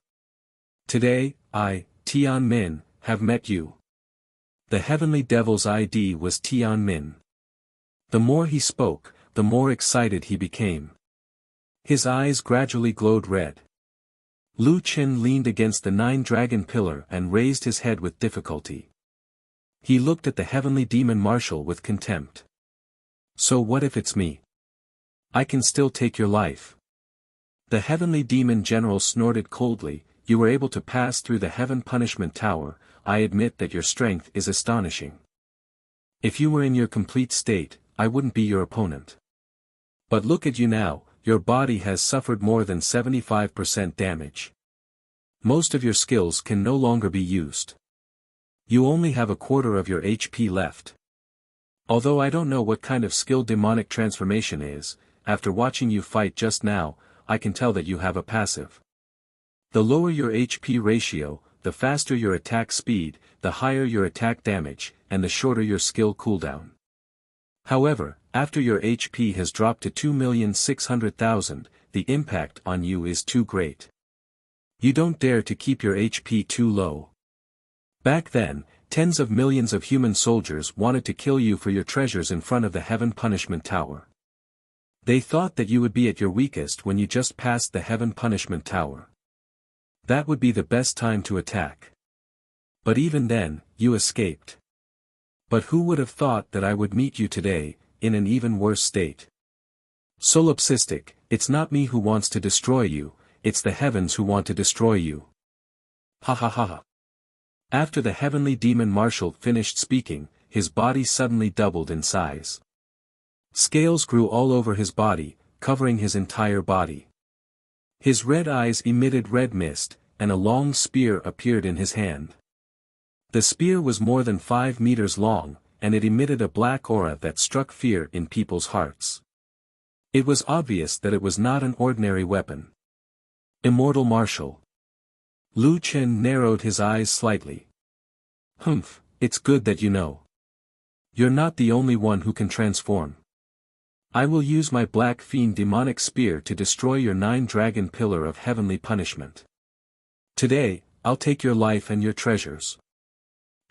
Today, I, Tian Min, have met you. The heavenly devil's ID was Tian Min. The more he spoke, the more excited he became. His eyes gradually glowed red. Lu Chen leaned against the 9 dragon pillar and raised his head with difficulty. He looked at the heavenly demon marshal with contempt. So what if it's me? I can still take your life. The heavenly demon general snorted coldly. You were able to pass through the heaven punishment tower. I admit that your strength is astonishing. If you were in your complete state, I wouldn't be your opponent. But look at you now, your body has suffered more than 75% damage. Most of your skills can no longer be used. You only have a quarter of your HP left. Although I don't know what kind of skill demonic transformation is, after watching you fight just now, I can tell that you have a passive. The lower your HP ratio, the faster your attack speed, the higher your attack damage, and the shorter your skill cooldown. However, after your HP has dropped to 2,600,000, the impact on you is too great. You don't dare to keep your HP too low. Back then, tens of millions of human soldiers wanted to kill you for your treasures in front of the Heaven Punishment Tower. They thought that you would be at your weakest when you just passed the Heaven Punishment Tower. That would be the best time to attack. But even then, you escaped. But who would have thought that I would meet you today, in an even worse state? Solipsistic, it's not me who wants to destroy you, it's the heavens who want to destroy you. Ha ha ha ha. After the heavenly demon marshal finished speaking, his body suddenly doubled in size. Scales grew all over his body, covering his entire body. His red eyes emitted red mist, and a long spear appeared in his hand. The spear was more than 5 meters long, and it emitted a black aura that struck fear in people's hearts. It was obvious that it was not an ordinary weapon. Immortal Marshal. Lu Chen narrowed his eyes slightly. Humph, it's good that you know. You're not the only one who can transform. I will use my Black Fiend demonic spear to destroy your 9-dragon pillar of heavenly punishment. Today, I'll take your life and your treasures.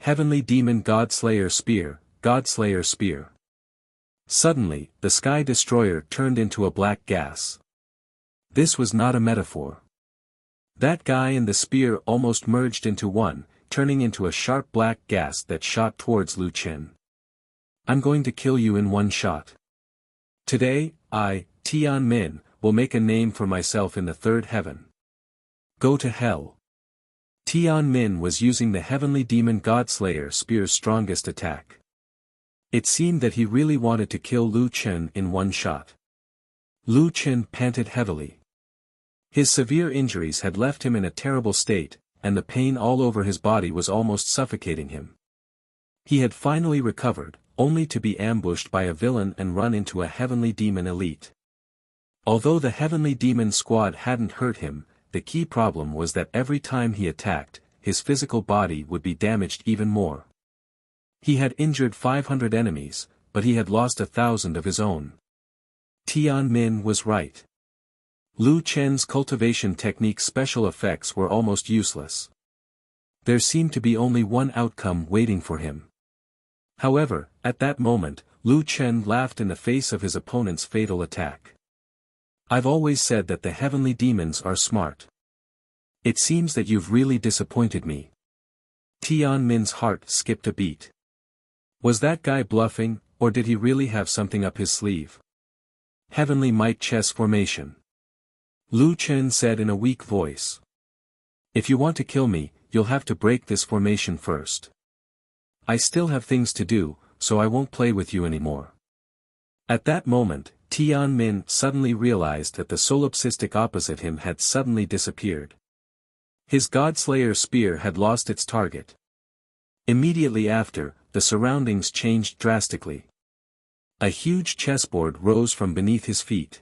Heavenly Demon Godslayer Spear, Godslayer Spear. Suddenly, the Sky Destroyer turned into a black gas. This was not a metaphor. That guy and the spear almost merged into one, turning into a sharp black gas that shot towards Lu Qin. I'm going to kill you in one shot. Today, I, Tian Min, will make a name for myself in the third heaven. Go to hell. Tian Min was using the Heavenly Demon Godslayer Spear's strongest attack. It seemed that he really wanted to kill Lu Qin in one shot. Lu Qin panted heavily. His severe injuries had left him in a terrible state, and the pain all over his body was almost suffocating him. He had finally recovered, only to be ambushed by a villain and run into a Heavenly Demon elite. Although the Heavenly Demon squad hadn't hurt him, the key problem was that every time he attacked, his physical body would be damaged even more. He had injured 500 enemies, but he had lost 1,000 of his own. Tian Min was right. Lu Chen's cultivation technique's special effects were almost useless. There seemed to be only one outcome waiting for him. However, at that moment, Lu Chen laughed in the face of his opponent's fatal attack. I've always said that the heavenly demons are smart. It seems that you've really disappointed me. Tian Min's heart skipped a beat. Was that guy bluffing, or did he really have something up his sleeve? Heavenly Might Chess Formation. Lu Chen said in a weak voice. If you want to kill me, you'll have to break this formation first. I still have things to do, so I won't play with you anymore. At that moment, Tian Min suddenly realized that the solipsistic opposite him had suddenly disappeared. His Godslayer spear had lost its target. Immediately after, the surroundings changed drastically. A huge chessboard rose from beneath his feet.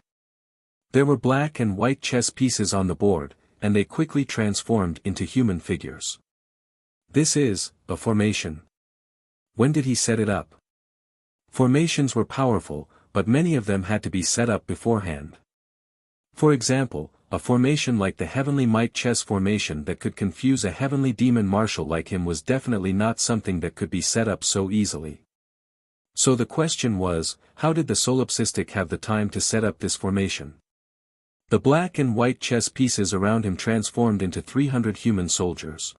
There were black and white chess pieces on the board, and they quickly transformed into human figures. This is a formation. When did he set it up? Formations were powerful, but many of them had to be set up beforehand. For example, a formation like the Heavenly Might Chess Formation that could confuse a Heavenly Demon Marshal like him was definitely not something that could be set up so easily. So the question was, how did the solipsistic have the time to set up this formation? The black and white chess pieces around him transformed into 300 human soldiers.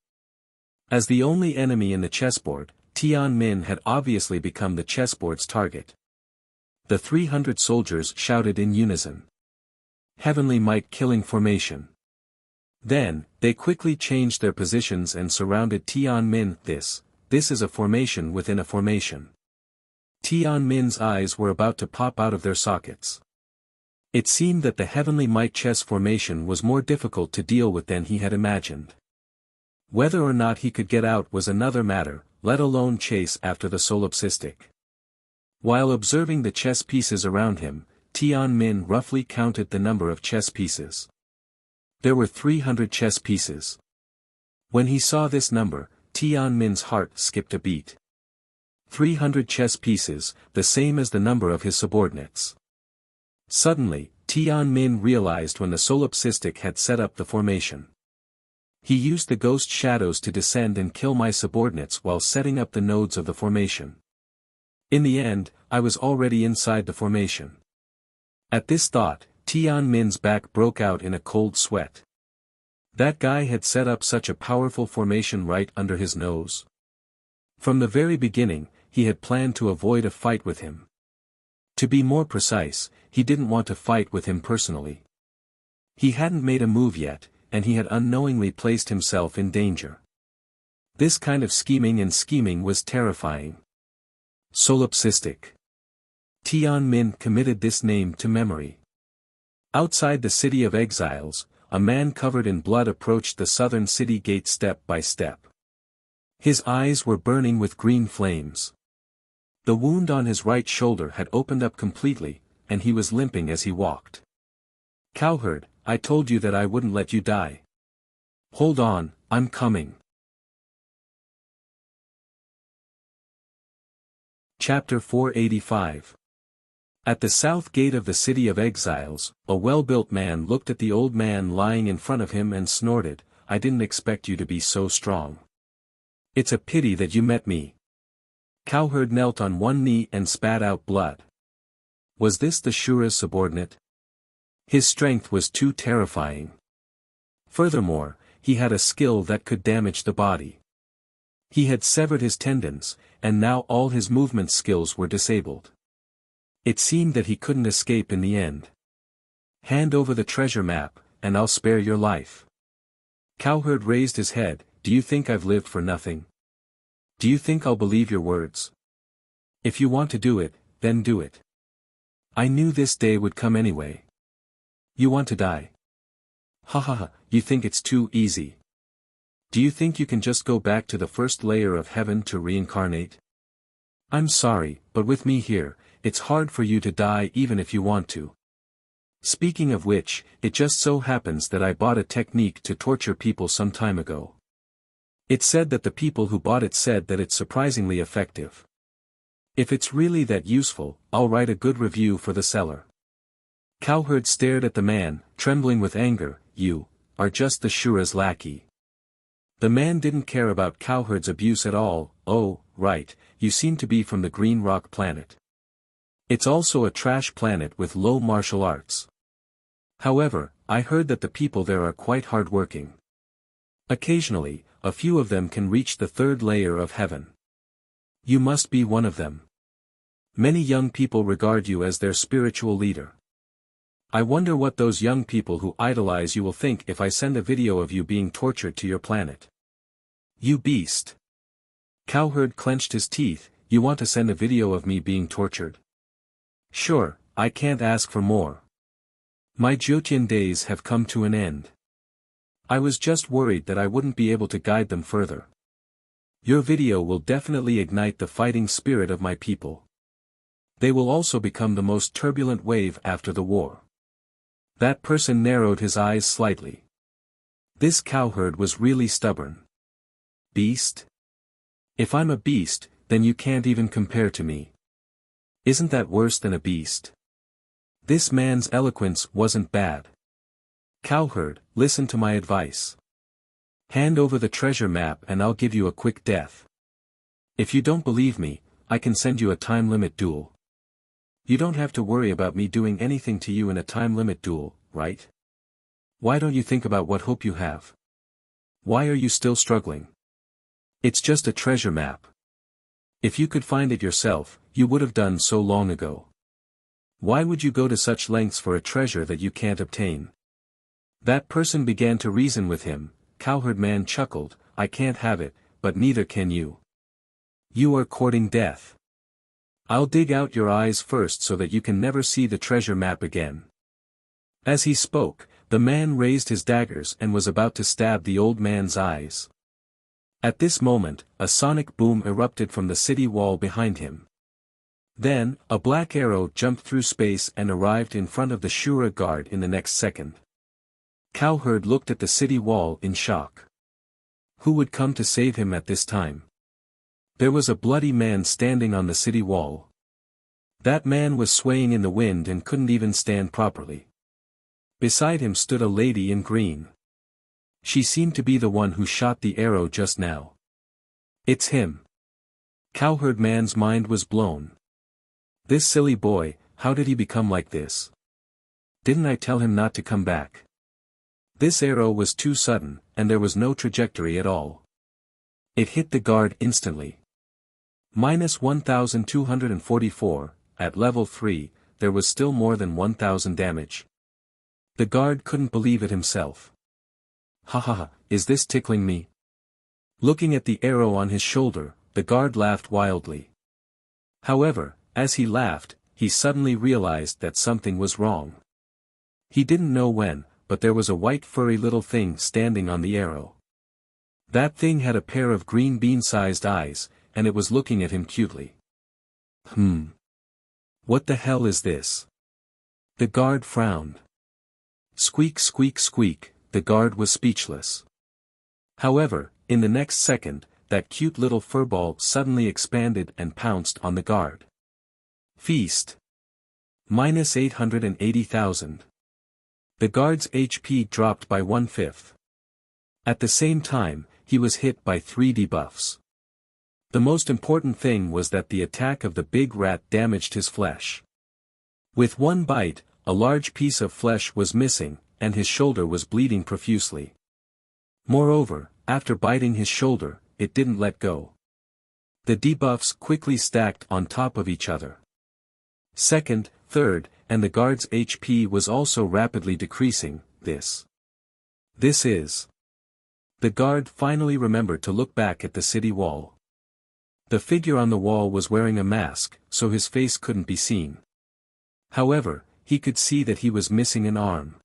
As the only enemy in the chessboard, Tian Min had obviously become the chessboard's target. The 300 soldiers shouted in unison. Heavenly Might Killing Formation. Then, they quickly changed their positions and surrounded Tian Min. This is a formation within a formation. Tian Min's eyes were about to pop out of their sockets. It seemed that the Heavenly Might Chess Formation was more difficult to deal with than he had imagined. Whether or not he could get out was another matter, let alone chase after the solipsistic. While observing the chess pieces around him, Tian Min roughly counted the number of chess pieces. There were 300 chess pieces. When he saw this number, Tian Min's heart skipped a beat. 300 chess pieces, the same as the number of his subordinates. Suddenly, Tian Min realized when the solipsistic had set up the formation. He used the ghost shadows to descend and kill my subordinates while setting up the nodes of the formation. In the end, I was already inside the formation. At this thought, Tian Min's back broke out in a cold sweat. That guy had set up such a powerful formation right under his nose. From the very beginning, he had planned to avoid a fight with him. To be more precise, he didn't want to fight with him personally. He hadn't made a move yet, and he had unknowingly placed himself in danger. This kind of scheming was terrifying. Solipsistic. Tian Min committed this name to memory. Outside the city of exiles, a man covered in blood approached the southern city gate step by step. His eyes were burning with green flames. The wound on his right shoulder had opened up completely, and he was limping as he walked. Cowherd, I told you that I wouldn't let you die. Hold on, I'm coming. Chapter 485. At the south gate of the city of exiles, a well-built man looked at the old man lying in front of him and snorted, I didn't expect you to be so strong. It's a pity that you met me. Cowherd knelt on one knee and spat out blood. Was this the Shura's subordinate? His strength was too terrifying. Furthermore, he had a skill that could damage the body. He had severed his tendons, and now all his movement skills were disabled. It seemed that he couldn't escape in the end. Hand over the treasure map, and I'll spare your life. Cowherd raised his head. Do you think I've lived for nothing? Do you think I'll believe your words? If you want to do it, then do it. I knew this day would come anyway. You want to die? Ha ha ha, you think it's too easy. Do you think you can just go back to the first layer of heaven to reincarnate? I'm sorry, but with me here, it's hard for you to die even if you want to. Speaking of which, it just so happens that I bought a technique to torture people some time ago. It said that the people who bought it said that it's surprisingly effective. If it's really that useful, I'll write a good review for the seller. Cowherd stared at the man, trembling with anger. You are just the Shura's lackey. The man didn't care about Cowherd's abuse at all. Oh, right, you seem to be from the Green Rock planet. It's also a trash planet with low martial arts. However, I heard that the people there are quite hardworking. Occasionally, a few of them can reach the third layer of heaven. You must be one of them. Many young people regard you as their spiritual leader. I wonder what those young people who idolize you will think if I send a video of you being tortured to your planet. You beast. Cowherd clenched his teeth. You want to send a video of me being tortured? Sure, I can't ask for more. My Jyotian days have come to an end. I was just worried that I wouldn't be able to guide them further. Your video will definitely ignite the fighting spirit of my people. They will also become the most turbulent wave after the war. That person narrowed his eyes slightly. This Cowherd was really stubborn. Beast? If I'm a beast, then you can't even compare to me. Isn't that worse than a beast? This man's eloquence wasn't bad. Cowherd, listen to my advice. Hand over the treasure map and I'll give you a quick death. If you don't believe me, I can send you a time limit duel. You don't have to worry about me doing anything to you in a time limit duel, right? Why don't you think about what hope you have? Why are you still struggling? It's just a treasure map. If you could find it yourself, you would have done so long ago. Why would you go to such lengths for a treasure that you can't obtain? That person began to reason with him. Cowherd man chuckled. I can't have it, but neither can you. You are courting death. I'll dig out your eyes first so that you can never see the treasure map again. As he spoke, the man raised his daggers and was about to stab the old man's eyes. At this moment, a sonic boom erupted from the city wall behind him. Then, a black arrow jumped through space and arrived in front of the Shura guard in the next second. Cowherd looked at the city wall in shock. Who would come to save him at this time? There was a bloody man standing on the city wall. That man was swaying in the wind and couldn't even stand properly. Beside him stood a lady in green. She seemed to be the one who shot the arrow just now. It's him. Cowherd man's mind was blown. This silly boy, how did he become like this? Didn't I tell him not to come back? This arrow was too sudden, and there was no trajectory at all. It hit the guard instantly. Minus 1244, at level 3, there was still more than 1000 damage. The guard couldn't believe it himself. Ha ha ha, is this tickling me? Looking at the arrow on his shoulder, the guard laughed wildly. However, as he laughed, he suddenly realized that something was wrong. He didn't know when, but there was a white furry little thing standing on the arrow. That thing had a pair of green bean-sized eyes, and it was looking at him cutely. What the hell is this? The guard frowned. Squeak squeak squeak, the guard was speechless. However, in the next second, that cute little furball suddenly expanded and pounced on the guard. Feast. Minus 880,000. The guard's HP dropped by 1/5. At the same time, he was hit by 3 debuffs. The most important thing was that the attack of the big rat damaged his flesh. With one bite, a large piece of flesh was missing, and his shoulder was bleeding profusely. Moreover, after biting his shoulder, it didn't let go. The debuffs quickly stacked on top of each other. Second, third, and the guard's HP was also rapidly decreasing. This is. The guard finally remembered to look back at the city wall. The figure on the wall was wearing a mask, so his face couldn't be seen. However, he could see that he was missing an arm.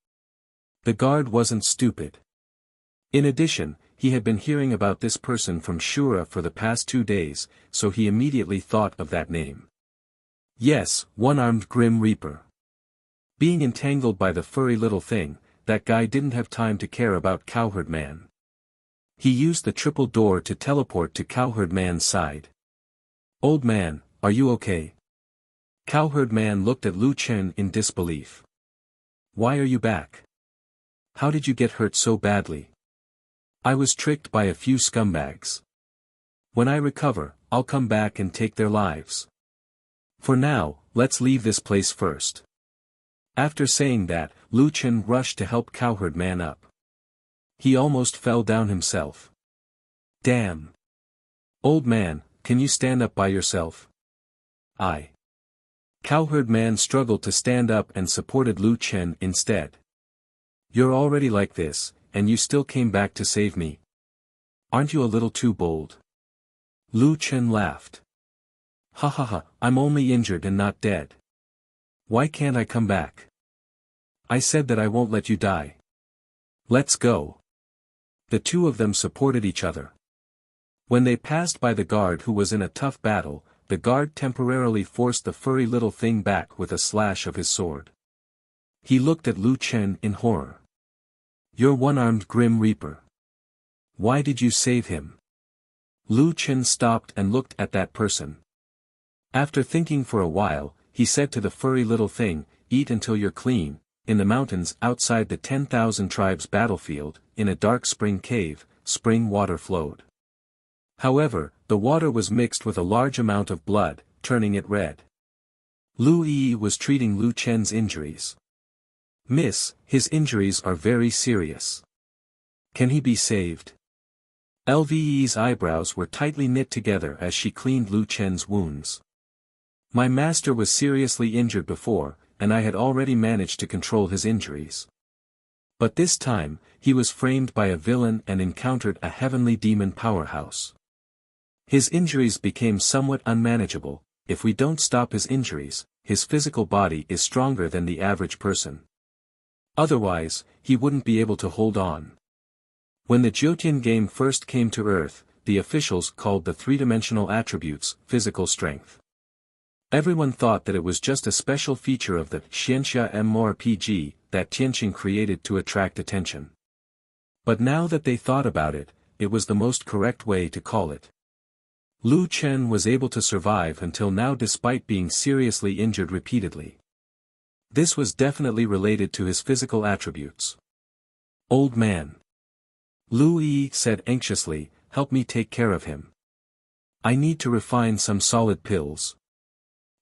The guard wasn't stupid. In addition, he had been hearing about this person from Shura for the past 2 days, so he immediately thought of that name. Yes, one-armed Grim Reaper. Being entangled by the furry little thing, that guy didn't have time to care about Cowherd Man. He used the triple door to teleport to Cowherd Man's side. "Old man, are you okay?" Cowherd Man looked at Lu Chen in disbelief. "Why are you back? How did you get hurt so badly?" "I was tricked by a few scumbags. When I recover, I'll come back and take their lives. For now, let's leave this place first." After saying that, Lu Chen rushed to help Cowherd Man up. He almost fell down himself. "Damn. Old man, can you stand up by yourself?" Cowherd Man struggled to stand up and supported Lu Chen instead. "You're already like this, and you still came back to save me. Aren't you a little too bold?" Lu Chen laughed. "Ha ha ha, I'm only injured and not dead. Why can't I come back? I said that I won't let you die. Let's go." The two of them supported each other. When they passed by the guard who was in a tough battle, the guard temporarily forced the furry little thing back with a slash of his sword. He looked at Lu Chen in horror. "You're one-armed Grim Reaper. Why did you save him?" Lu Chen stopped and looked at that person. After thinking for a while, he said to the furry little thing, "Eat until you're clean." In the mountains outside the 10,000 tribes battlefield, in a dark spring cave, spring water flowed. However, the water was mixed with a large amount of blood, turning it red. Lu Yi was treating Lu Chen's injuries. "Miss, his injuries are very serious. Can he be saved?" Lve's eyebrows were tightly knit together as she cleaned Lu Chen's wounds. "My master was seriously injured before, and I had already managed to control his injuries. But this time, he was framed by a villain and encountered a heavenly demon powerhouse. His injuries became somewhat unmanageable. If we don't stop his injuries, his physical body is stronger than the average person. Otherwise, he wouldn't be able to hold on." When the Jyotian game first came to Earth, the officials called the three-dimensional attributes physical strength. Everyone thought that it was just a special feature of the Xianxia MMORPG that Tianqing created to attract attention. But now that they thought about it, it was the most correct way to call it. Lu Chen was able to survive until now despite being seriously injured repeatedly. This was definitely related to his physical attributes. "Old man," Lu Yi said anxiously, "help me take care of him. I need to refine some solid pills.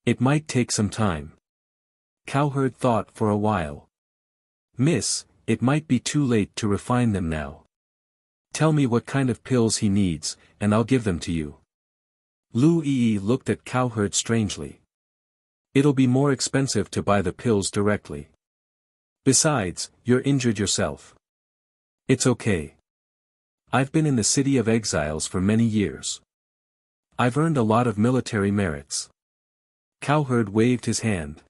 It might take some time." Cowherd thought for a while. "Miss, it might be too late to refine them now. Tell me what kind of pills he needs, and I'll give them to you." Lu Yi looked at Cowherd strangely. "It'll be more expensive to buy the pills directly. Besides, you're injured yourself. It's okay. I've been in the City of Exiles for many years. I've earned a lot of military merits." Cowherd waved his hand.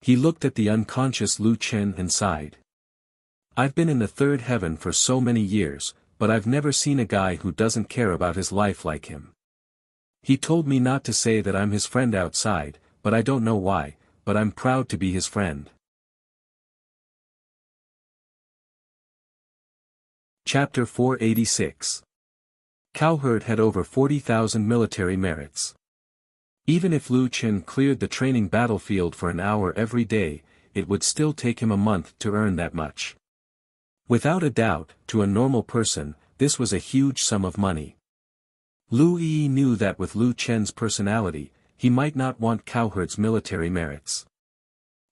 He looked at the unconscious Lu Chen and sighed. "I've been in the third heaven for so many years, but I've never seen a guy who doesn't care about his life like him. He told me not to say that I'm his friend outside, but I don't know why, but I'm proud to be his friend." Chapter 486. Cowherd had over 40,000 military merits. Even if Lu Chen cleared the training battlefield for an hour every day, it would still take him a month to earn that much. Without a doubt, to a normal person, this was a huge sum of money. Lu Yi knew that with Lu Chen's personality, he might not want Cowherd's military merits.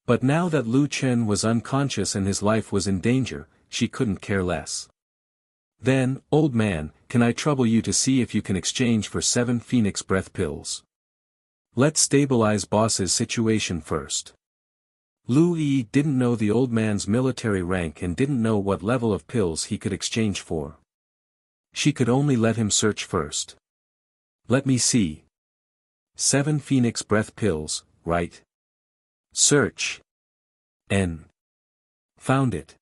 But now that Lu Chen was unconscious and his life was in danger, she couldn't care less. Then, old man, can I trouble you to see if you can exchange for 7 Phoenix Breath pills? Let's stabilize boss's situation first. Lu Yi didn't know the old man's military rank and didn't know what level of pills he could exchange for. She could only let him search first. Let me see. 7 Phoenix Breath pills, right? Search. N. Found it.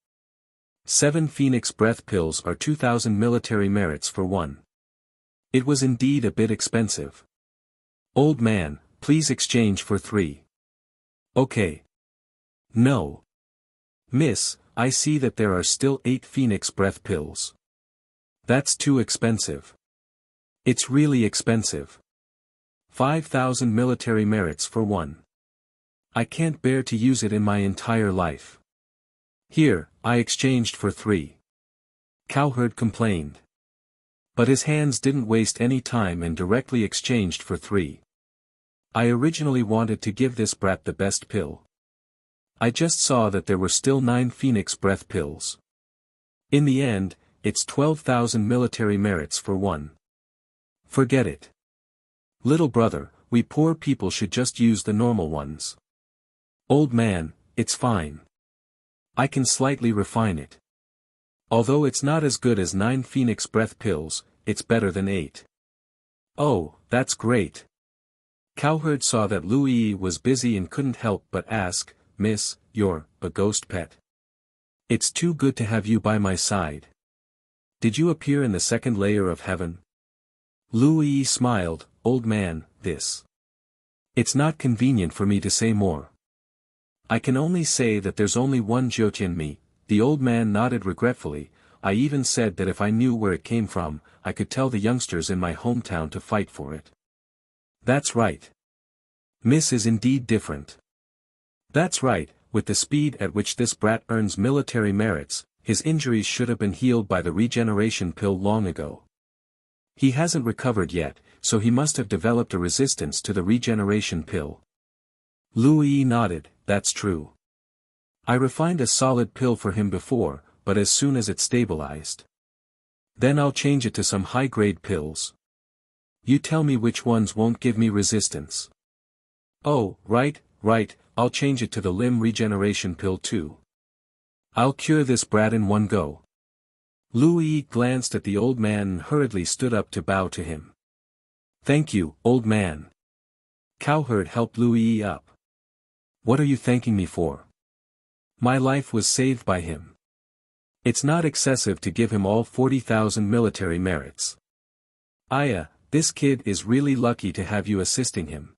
7 Phoenix Breath pills are 2,000 military merits for one. It was indeed a bit expensive. Old man, please exchange for 3. Okay. No. Miss, I see that there are still 8 Phoenix Breath pills. That's too expensive. It's really expensive. 5,000 military merits for one. I can't bear to use it in my entire life. Here, I exchanged for 3. Cowherd complained. But his hands didn't waste any time and directly exchanged for 3. I originally wanted to give this brat the best pill. I just saw that there were still 9 Phoenix Breath pills. In the end, it's 12,000 military merits for one. Forget it. Little brother, we poor people should just use the normal ones. Old man, it's fine. I can slightly refine it. Although it's not as good as 9 Phoenix Breath pills, it's better than 8. Oh, that's great. Cowherd saw that Lu Yi was busy and couldn't help but ask, Miss, you're a ghost pet. It's too good to have you by my side. Did you appear in the second layer of heaven? Lu Yi smiled, old man, this. It's not convenient for me to say more. I can only say that there's only one Jiutian me. The old man nodded regretfully. I even said that if I knew where it came from, I could tell the youngsters in my hometown to fight for it. That's right. Miss is indeed different. That's right, with the speed at which this brat earns military merits, his injuries should have been healed by the regeneration pill long ago. He hasn't recovered yet, so he must have developed a resistance to the regeneration pill. Lu Yi nodded, that's true. I refined a solid pill for him before, but as soon as it stabilized. Then I'll change it to some high-grade pills. You tell me which ones won't give me resistance. Oh, right, I'll change it to the limb regeneration pill too. I'll cure this brat in one go. Lu Yi glanced at the old man and hurriedly stood up to bow to him. Thank you, old man. Cowherd helped Lu Yi up. What are you thanking me for? My life was saved by him. It's not excessive to give him all 40,000 military merits. Aya, this kid is really lucky to have you assisting him.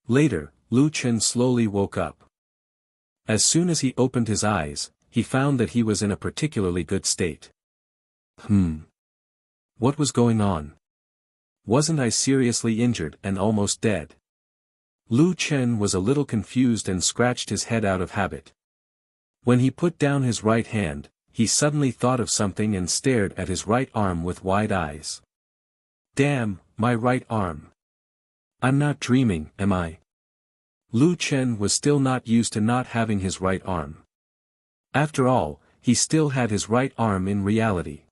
Later, Lu Chen slowly woke up. As soon as he opened his eyes, he found that he was in a particularly good state. What was going on? Wasn't I seriously injured and almost dead? Lu Chen was a little confused and scratched his head out of habit. When he put down his right hand, he suddenly thought of something and stared at his right arm with wide eyes. Damn, my right arm. I'm not dreaming, am I? Lu Chen was still not used to not having his right arm. After all, he still had his right arm in reality.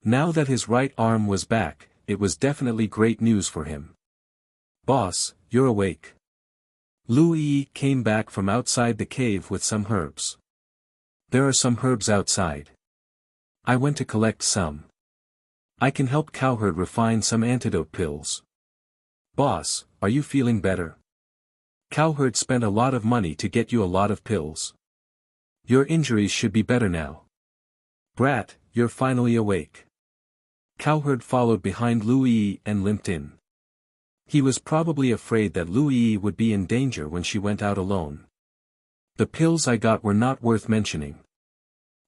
Now that his right arm was back, it was definitely great news for him. Boss, you're awake. Lu Yi came back from outside the cave with some herbs. There are some herbs outside. I went to collect some. I can help Cowherd refine some antidote pills. Boss, are you feeling better? Cowherd spent a lot of money to get you a lot of pills. Your injuries should be better now. Brat, you're finally awake. Cowherd followed behind Lu Yi and limped in. He was probably afraid that Lu Yi would be in danger when she went out alone. The pills I got were not worth mentioning.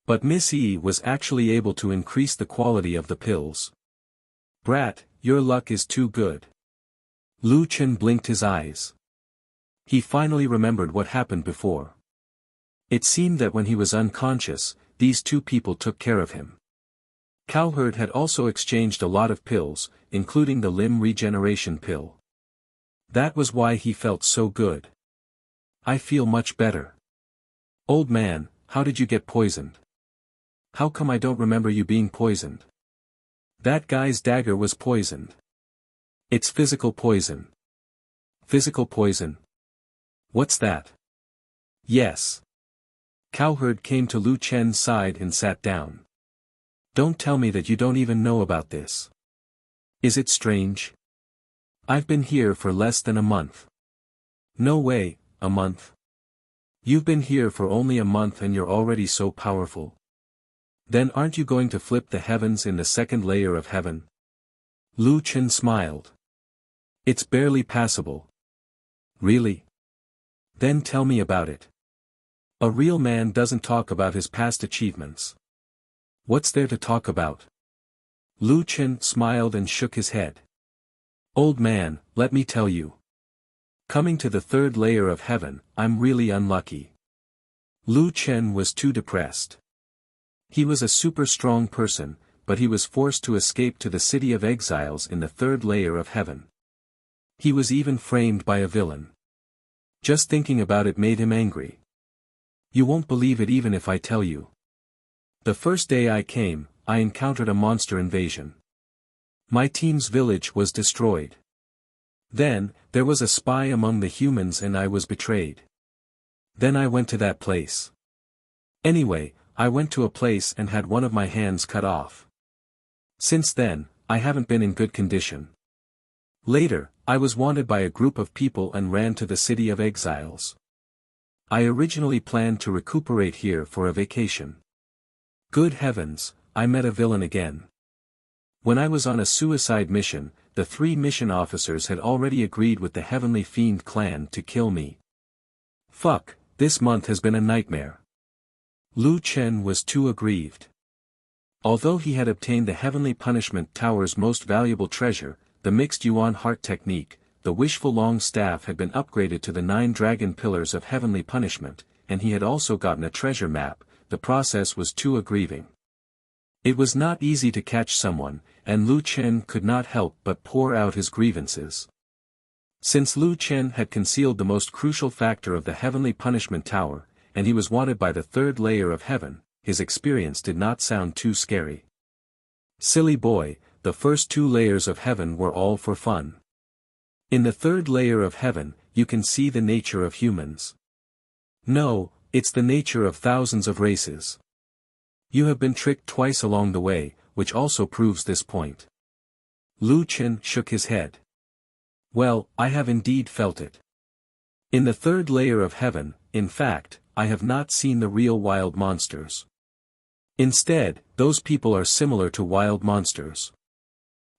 But Miss Yi was actually able to increase the quality of the pills. Brat, your luck is too good. Lu Chen blinked his eyes. He finally remembered what happened before. It seemed that when he was unconscious, these two people took care of him. Cowherd had also exchanged a lot of pills, including the limb regeneration pill. That was why he felt so good. I feel much better. Old man, how did you get poisoned? How come I don't remember you being poisoned? That guy's dagger was poisoned. It's physical poison. Physical poison? What's that? Yes. Cowherd came to Lu Chen's side and sat down. Don't tell me that you don't even know about this. Is it strange? I've been here for less than a month. No way, a month. You've been here for only a month and you're already so powerful. Then aren't you going to flip the heavens in the second layer of heaven? Lu Chen smiled. It's barely passable. Really? Then tell me about it. A real man doesn't talk about his past achievements. What's there to talk about? Lu Chen smiled and shook his head. Old man, let me tell you. Coming to the third layer of heaven, I'm really unlucky. Lu Chen was too depressed. He was a super strong person, but he was forced to escape to the city of exiles in the third layer of heaven. He was even framed by a villain. Just thinking about it made him angry. You won't believe it even if I tell you. The first day I came, I encountered a monster invasion. My team's village was destroyed. Then, there was a spy among the humans and I was betrayed. Then I went to that place. Anyway, I went to a place and had one of my hands cut off. Since then, I haven't been in good condition. Later, I was wanted by a group of people and ran to the city of exiles. I originally planned to recuperate here for a vacation. Good heavens, I met a villain again. When I was on a suicide mission, the 3 mission officers had already agreed with the Heavenly Fiend clan to kill me. Fuck, this month has been a nightmare. Lu Chen was too aggrieved. Although he had obtained the Heavenly Punishment Tower's most valuable treasure, the mixed Yuan heart technique, the wishful long staff had been upgraded to the 9 dragon pillars of heavenly punishment, and he had also gotten a treasure map. The process was too aggrieving. It was not easy to catch someone, and Lu Chen could not help but pour out his grievances. Since Lu Chen had concealed the most crucial factor of the Heavenly Punishment Tower, and he was wanted by the third layer of heaven, his experience did not sound too scary. Silly boy, the first 2 layers of heaven were all for fun. In the third layer of heaven, you can see the nature of humans. No, it's the nature of thousands of races. You have been tricked twice along the way, which also proves this point. Lu Chen shook his head. Well, I have indeed felt it. In the third layer of heaven, in fact, I have not seen the real wild monsters. Instead, those people are similar to wild monsters.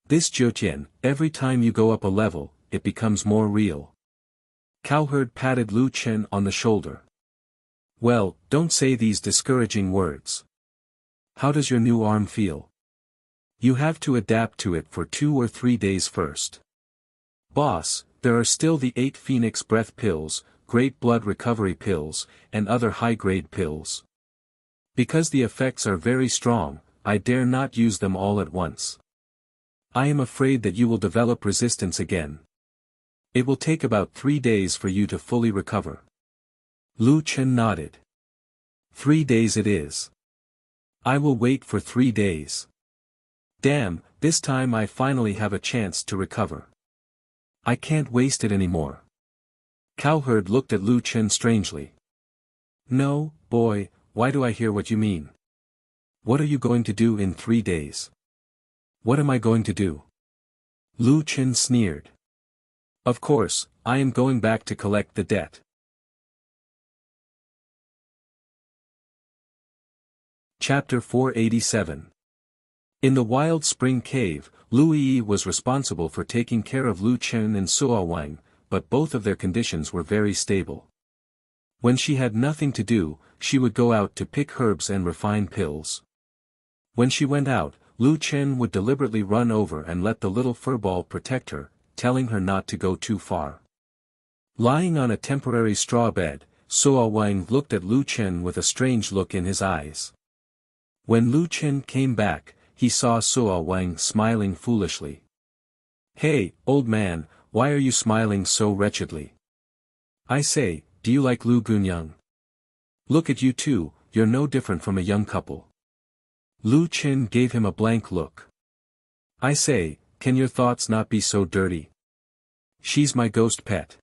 This Jiutian, every time you go up a level, it becomes more real. Cowherd patted Lu Chen on the shoulder. Well, don't say these discouraging words. How does your new arm feel? You have to adapt to it for 2 or 3 days first. Boss, there are still the 8 Phoenix Breath pills, Great Blood Recovery pills, and other high-grade pills. Because the effects are very strong, I dare not use them all at once. I am afraid that you will develop resistance again. It will take about 3 days for you to fully recover. Lu Chen nodded. 3 days it is. I will wait for 3 days. Damn, this time I finally have a chance to recover. I can't waste it anymore. Cowherd looked at Lu Chen strangely. No, boy, why do I hear what you mean? What are you going to do in 3 days? What am I going to do? Lu Chen sneered. Of course, I am going back to collect the debt. Chapter 487. In the Wild Spring Cave, Lu Yi was responsible for taking care of Lu Chen and Suo Wang, but both of their conditions were very stable. When she had nothing to do, she would go out to pick herbs and refine pills. When she went out, Lu Chen would deliberately run over and let the little furball protect her, telling her not to go too far. Lying on a temporary straw bed, Suo Wang looked at Lu Chen with a strange look in his eyes. When Lu Chen came back, he saw Suo Wang smiling foolishly. "Hey, old man, why are you smiling so wretchedly? I say, do you like Lu Gunyang? Look at you two, you're no different from a young couple." Lu Qin gave him a blank look. "I say, can your thoughts not be so dirty? She's my ghost pet.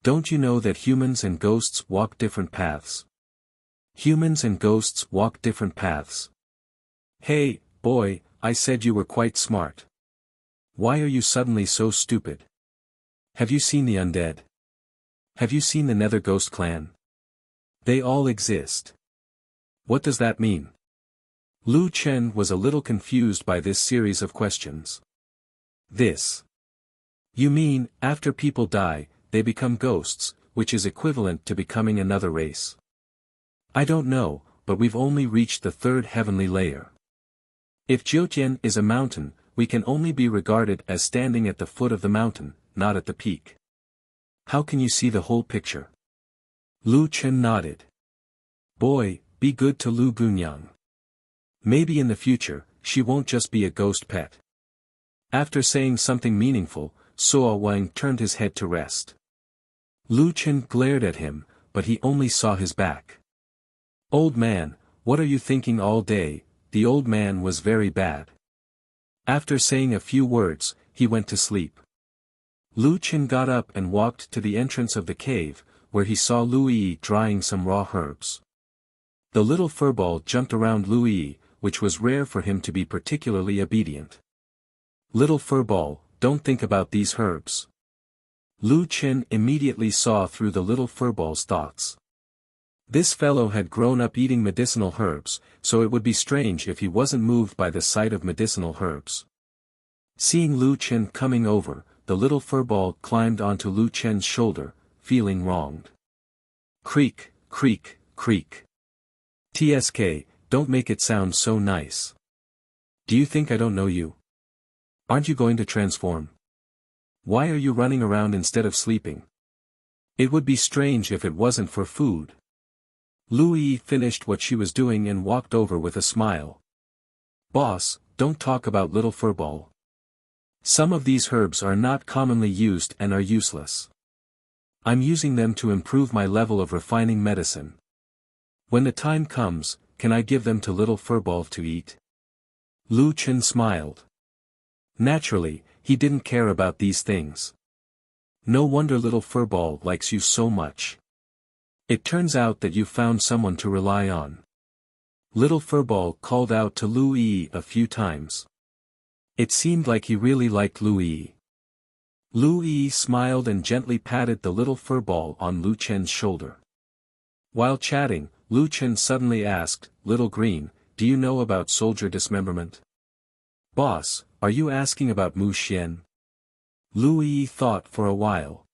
Don't you know that humans and ghosts walk different paths? Humans and ghosts walk different paths. Hey, boy, I said you were quite smart. Why are you suddenly so stupid? Have you seen the undead? Have you seen the Nether Ghost clan? They all exist. What does that mean?" Lu Chen was a little confused by this series of questions. "This. You mean, after people die, they become ghosts, which is equivalent to becoming another race?" "I don't know, but we've only reached the third heavenly layer. If Jiutian is a mountain, we can only be regarded as standing at the foot of the mountain, not at the peak. How can you see the whole picture?" Lu Chen nodded. "Boy, be good to Lu Gunyang. Maybe in the future, she won't just be a ghost pet." After saying something meaningful, Suo Wang turned his head to rest. Lu Chen glared at him, but he only saw his back. "Old man, what are you thinking all day?" The old man was very bad. After saying a few words, he went to sleep. Lu Chen got up and walked to the entrance of the cave, where he saw Lu Yi drying some raw herbs. The little furball jumped around Lu Yi, which was rare for him to be particularly obedient. "Little furball, don't think about these herbs." Lu Chen immediately saw through the little furball's thoughts. This fellow had grown up eating medicinal herbs, so it would be strange if he wasn't moved by the sight of medicinal herbs. Seeing Lu Chen coming over, the little furball climbed onto Lu Chen's shoulder, feeling wronged. "Creak, creak, creak. TSK, don't make it sound so nice. Do you think I don't know you? Aren't you going to transform? Why are you running around instead of sleeping? It would be strange if it wasn't for food." Lu Yi finished what she was doing and walked over with a smile. "Boss, don't talk about little furball. Some of these herbs are not commonly used and are useless. I'm using them to improve my level of refining medicine. When the time comes, can I give them to little furball to eat?" Lu Chen smiled. Naturally, he didn't care about these things. No wonder little furball likes you so much. It turns out that you found someone to rely on. Little furball called out to Lu Yi a few times. It seemed like he really liked Lu Yi. Lu Yi smiled and gently patted the little furball on Lu Chen's shoulder. While chatting, Lu Chen suddenly asked, "Little Green, do you know about soldier dismemberment?" "Boss, are you asking about Mu Xian?" Lu Yi thought for a while.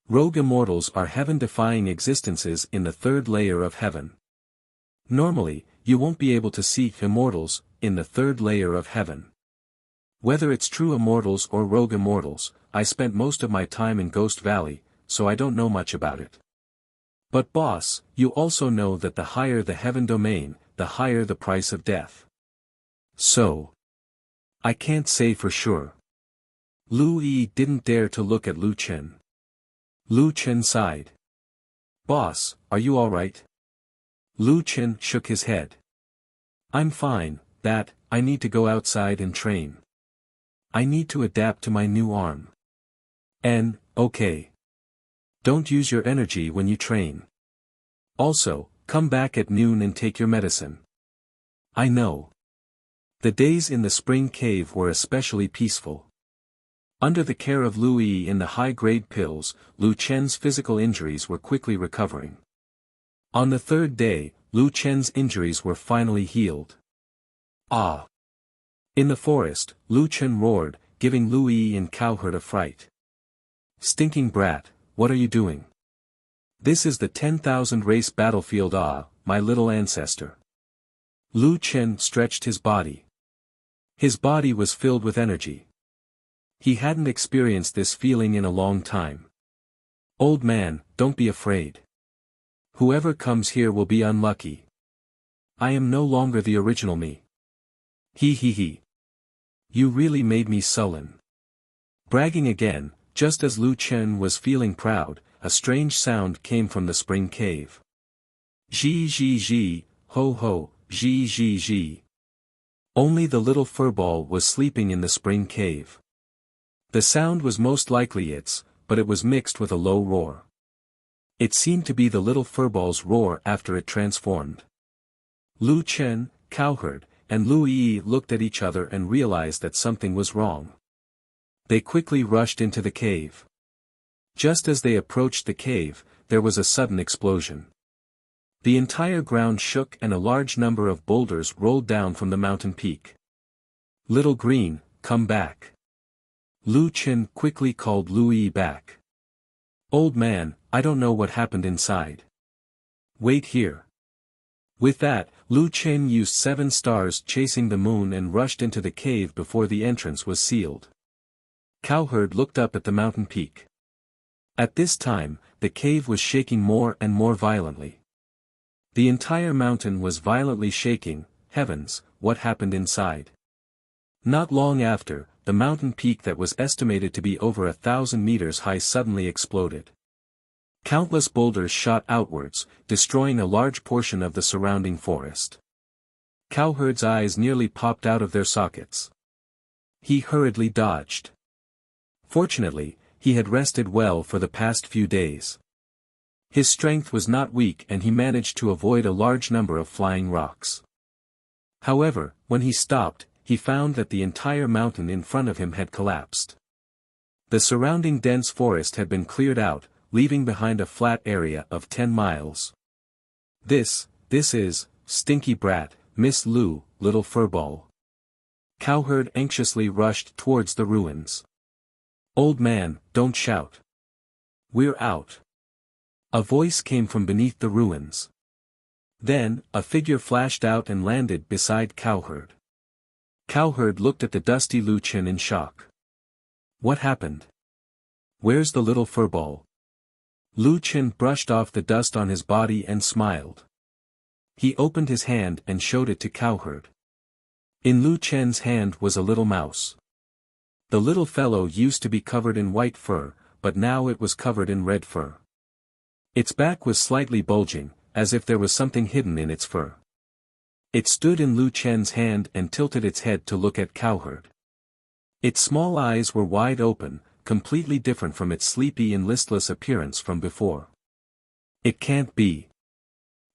Rogue immortals are heaven-defying existences in the third layer of heaven. Normally, you won't be able to see immortals in the third layer of heaven. Whether it's true immortals or rogue immortals, I spent most of my time in Ghost Valley, so I don't know much about it. But boss, you also know that the higher the heaven domain, the higher the price of death. So, I can't say for sure. Lu Yi didn't dare to look at Lu Chen. Lu Chen sighed. "Boss, are you all right?" Lu Chen shook his head. "I'm fine, I need to go outside and train. I need to adapt to my new arm. Okay. Don't use your energy when you train. Also, come back at noon and take your medicine." "I know." The days in the spring cave were especially peaceful. Under the care of Lu Yi in the high-grade pills, Lu Chen's physical injuries were quickly recovering. On the third day, Lu Chen's injuries were finally healed. "Ah!" In the forest, Lu Chen roared, giving Lu Yi and Cowherd a fright. "Stinking brat, what are you doing? This is the 10,000 race battlefield, my little ancestor." Lu Chen stretched his body. His body was filled with energy. He hadn't experienced this feeling in a long time. "Old man, don't be afraid. Whoever comes here will be unlucky. I am no longer the original me." He he he. You really made me sullen. Bragging again, just as Lu Chen was feeling proud, a strange sound came from the spring cave. Zhi zhi zhi, ho ho, zhi zhi zhi. Only the little furball was sleeping in the spring cave. The sound was most likely its, but it was mixed with a low roar. It seemed to be the little furball's roar after it transformed. Lu Chen, Cowherd, and Lu Yi looked at each other and realized that something was wrong. They quickly rushed into the cave. Just as they approached the cave, there was a sudden explosion. The entire ground shook and a large number of boulders rolled down from the mountain peak. Little Green, come back. Lu Chen quickly called Lu Yi back. Old man, I don't know what happened inside. Wait here. With that, Lu Chen used 7 stars chasing the moon and rushed into the cave before the entrance was sealed. Cowherd looked up at the mountain peak. At this time, the cave was shaking more and more violently. The entire mountain was violently shaking. Heavens, what happened inside? Not long after, the mountain peak that was estimated to be over 1,000 meters high suddenly exploded. Countless boulders shot outwards, destroying a large portion of the surrounding forest. Cowherd's eyes nearly popped out of their sockets. He hurriedly dodged. Fortunately, he had rested well for the past few days. His strength was not weak and he managed to avoid a large number of flying rocks. However, when he stopped, he found that the entire mountain in front of him had collapsed. The surrounding dense forest had been cleared out, leaving behind a flat area of 10 miles. This is, stinky brat, Miss Lu, little furball. Cowherd anxiously rushed towards the ruins. Old man, don't shout. We're out. A voice came from beneath the ruins. Then, a figure flashed out and landed beside Cowherd. Cowherd looked at the dusty Lu Chen in shock. What happened? Where's the little furball? Lu Chen brushed off the dust on his body and smiled. He opened his hand and showed it to Cowherd. In Lu Chen's hand was a little mouse. The little fellow used to be covered in white fur, but now it was covered in red fur. Its back was slightly bulging, as if there was something hidden in its fur. It stood in Lu Chen's hand and tilted its head to look at Cowherd. Its small eyes were wide open, completely different from its sleepy and listless appearance from before. It can't be.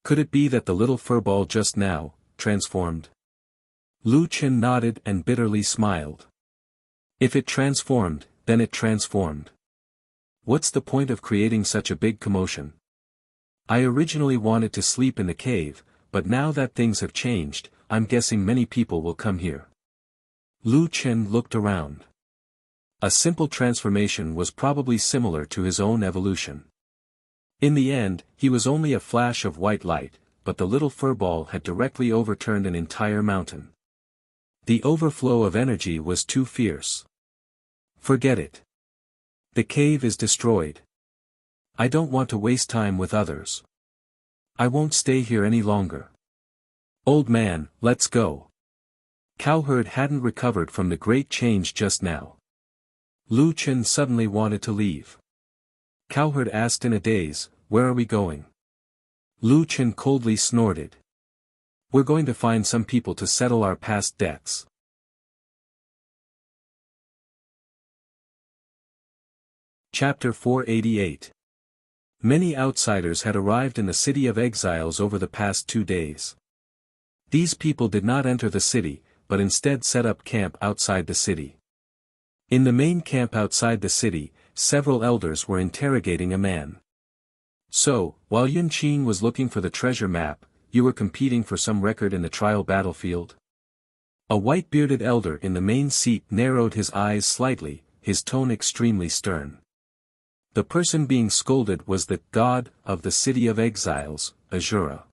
Could it be that the little furball just now, transformed? Lu Chen nodded and bitterly smiled. If it transformed, then it transformed. What's the point of creating such a big commotion? I originally wanted to sleep in the cave, but now that things have changed, I'm guessing many people will come here. Lu Chen looked around. A simple transformation was probably similar to his own evolution. In the end, he was only a flash of white light, but the little furball had directly overturned an entire mountain. The overflow of energy was too fierce. Forget it. The cave is destroyed. I don't want to waste time with others. I won't stay here any longer. Old man, let's go. Cowherd hadn't recovered from the great change just now. Lu Chen suddenly wanted to leave. Cowherd asked in a daze, where are we going? Lu Chen coldly snorted. We're going to find some people to settle our past debts. Chapter 488. Many outsiders had arrived in the city of exiles over the past 2 days. These people did not enter the city, but instead set up camp outside the city. In the main camp outside the city, several elders were interrogating a man. So, while Yun Qin was looking for the treasure map, you were competing for some record in the trial battlefield? A white-bearded elder in the main seat narrowed his eyes slightly, his tone extremely stern. The person being scolded was the god of the city of exiles, Azura.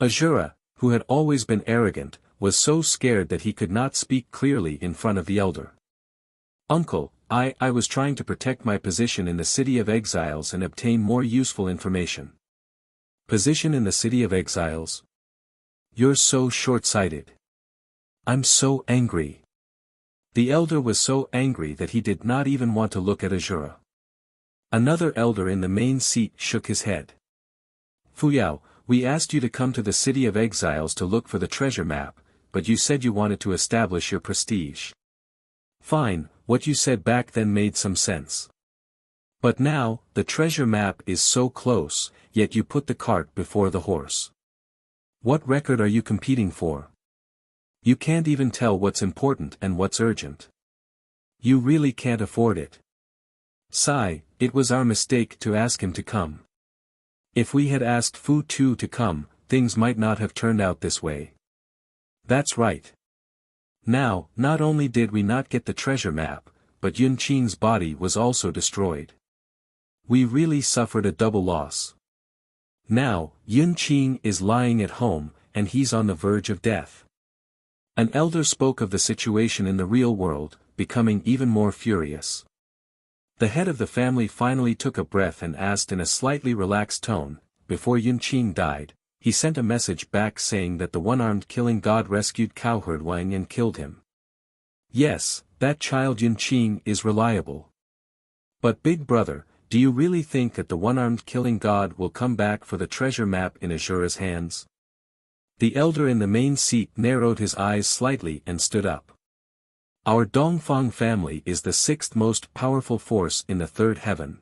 Azura, who had always been arrogant, was so scared that he could not speak clearly in front of the elder. Uncle, I was trying to protect my position in the city of exiles and obtain more useful information. Position in the city of exiles? You're so short-sighted. I'm so angry. The elder was so angry that he did not even want to look at Azura. Another elder in the main seat shook his head. Fuyao, we asked you to come to the City of Exiles to look for the treasure map, but you said you wanted to establish your prestige. Fine, what you said back then made some sense. But now, the treasure map is so close, yet you put the cart before the horse. What record are you competing for? You can't even tell what's important and what's urgent. You really can't afford it. Sigh, it was our mistake to ask him to come. If we had asked Fu Tu to come, things might not have turned out this way. That's right. Now, not only did we not get the treasure map, but Yun Qing's body was also destroyed. We really suffered a double loss. Now, Yun Qing is lying at home, and he's on the verge of death. An elder spoke of the situation in the real world, becoming even more furious. The head of the family finally took a breath and asked in a slightly relaxed tone, before Yun Qing died, he sent a message back saying that the one-armed killing god rescued cowherd Wang and killed him. Yes, that child Yun Qing is reliable. But big brother, do you really think that the one-armed killing god will come back for the treasure map in Azura's hands? The elder in the main seat narrowed his eyes slightly and stood up. Our Dongfang family is the sixth most powerful force in the third heaven.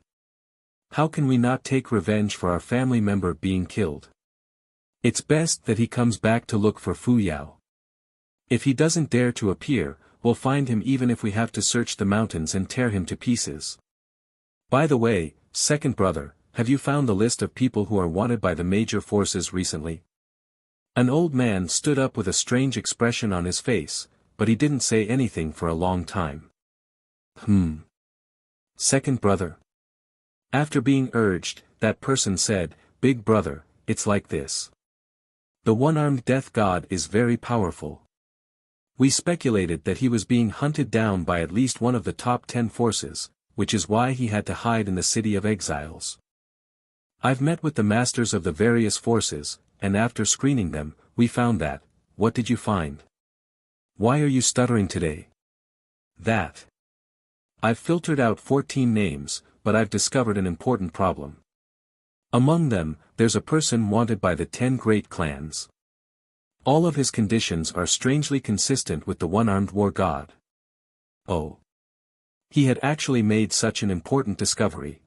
How can we not take revenge for our family member being killed? It's best that he comes back to look for Fu Yao. If he doesn't dare to appear, we'll find him even if we have to search the mountains and tear him to pieces. By the way, second brother, have you found the list of people who are wanted by the major forces recently? An old man stood up with a strange expression on his face, but he didn't say anything for a long time. Second brother. After being urged, that person said, Big brother, it's like this. The one-armed death god is very powerful. We speculated that he was being hunted down by at least one of the top 10 forces, which is why he had to hide in the City of Exiles. I've met with the masters of the various forces, and after screening them, we found that. What did you find? Why are you stuttering today? That. I've filtered out 14 names, but I've discovered an important problem. Among them, there's a person wanted by the 10 great clans. All of his conditions are strangely consistent with the one-armed war god. Oh. He had actually made such an important discovery.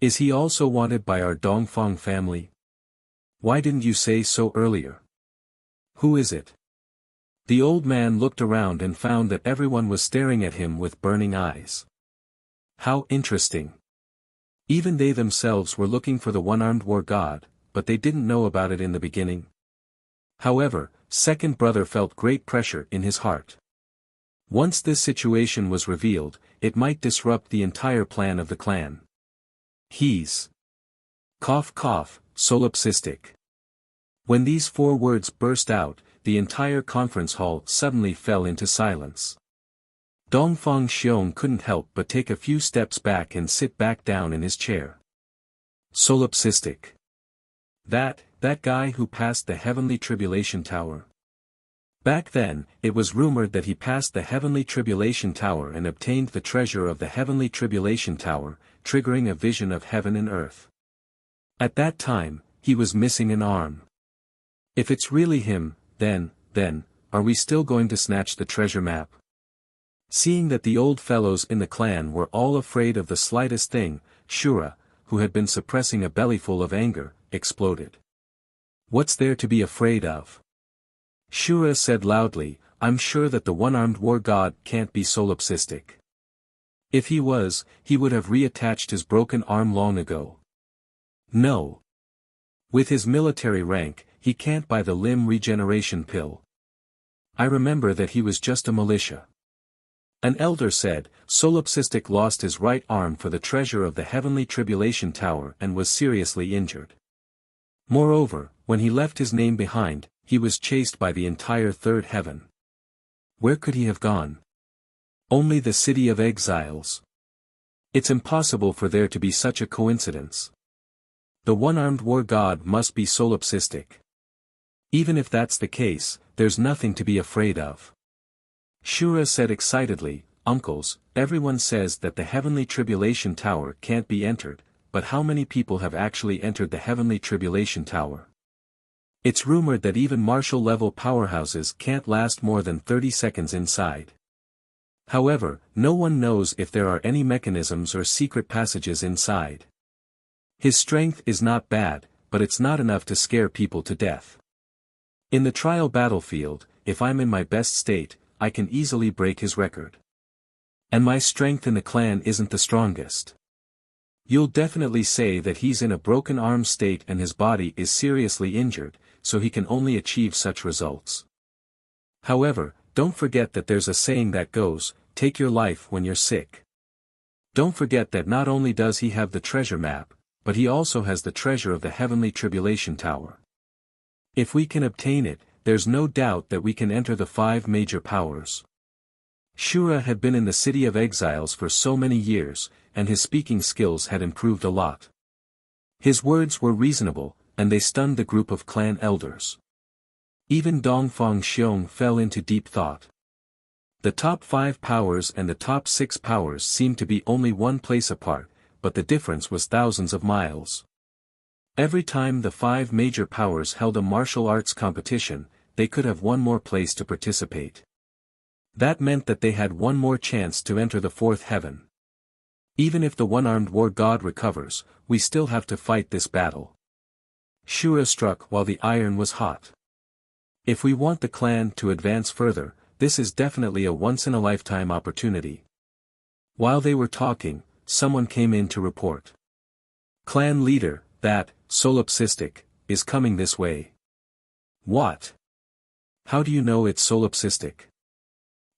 Is he also wanted by our Dongfang family? Why didn't you say so earlier? Who is it? The old man looked around and found that everyone was staring at him with burning eyes. How interesting. Even they themselves were looking for the one-armed war god, but they didn't know about it in the beginning. However, second brother felt great pressure in his heart. Once this situation was revealed, it might disrupt the entire plan of the clan. He's cough cough, solipsistic. When these 4 words burst out, the entire conference hall suddenly fell into silence. Dongfang Xiong couldn't help but take a few steps back and sit back down in his chair. Solipsistic. That guy who passed the Heavenly Tribulation Tower. Back then, it was rumored that he passed the Heavenly Tribulation Tower and obtained the treasure of the Heavenly Tribulation Tower, triggering a vision of heaven and earth. At that time, he was missing an arm. If it's really him, then, are we still going to snatch the treasure map? Seeing that the old fellows in the clan were all afraid of the slightest thing, Shura, who had been suppressing a bellyful of anger, exploded. What's there to be afraid of? Shura said loudly, I'm sure that the one-armed war god can't be solipsistic. If he was, he would have reattached his broken arm long ago. No. With his military rank, he can't buy the limb regeneration pill. I remember that he was just a militia. An elder said, Solipsistic lost his right arm for the treasure of the Heavenly Tribulation Tower and was seriously injured. Moreover, when he left his name behind, he was chased by the entire third heaven. Where could he have gone? Only the City of Exiles. It's impossible for there to be such a coincidence. The one-armed war god must be solipsistic. Even if that's the case, there's nothing to be afraid of. Shura said excitedly, "Uncles, everyone says that the heavenly tribulation tower can't be entered, but how many people have actually entered the heavenly tribulation tower? It's rumored that even Marshall-level powerhouses can't last more than 30 seconds inside. However, no one knows if there are any mechanisms or secret passages inside. His strength is not bad, but it's not enough to scare people to death. In the trial battlefield, if I'm in my best state, I can easily break his record. And my strength in the clan isn't the strongest. You'll definitely say that he's in a broken arm state and his body is seriously injured, so he can only achieve such results. However, don't forget that there's a saying that goes, take your life when you're sick. Don't forget that not only does he have the treasure map, but he also has the treasure of the heavenly tribulation tower. If we can obtain it, there's no doubt that we can enter the 5 major powers." Shura had been in the City of Exiles for so many years, and his speaking skills had improved a lot. His words were reasonable, and they stunned the group of clan elders. Even Dongfang Xiong fell into deep thought. The top 5 powers and the top 6 powers seemed to be only one place apart, but the difference was thousands of miles. Every time the 5 major powers held a martial arts competition, they could have one more place to participate. That meant that they had one more chance to enter the 4th heaven. Even if the one-armed war god recovers, we still have to fight this battle. Shura struck while the iron was hot. If we want the clan to advance further, this is definitely a once-in-a-lifetime opportunity. While they were talking, someone came in to report. "Clan leader, that, solipsistic, is coming this way." "What? How do you know it's solipsistic?"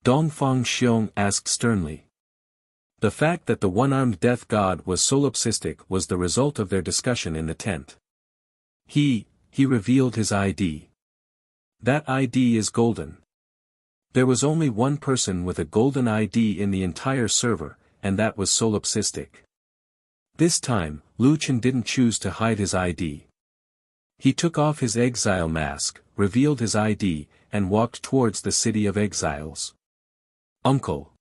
Dongfang Xiong asked sternly. The fact that the one-armed death god was solipsistic was the result of their discussion in the tent. He revealed his ID. That ID is golden. There was only one person with a golden ID in the entire server, and that was solipsistic. This time, Lu Chen didn't choose to hide his ID. He took off his exile mask, revealed his ID, and walked towards the City of Exiles. "Uncle."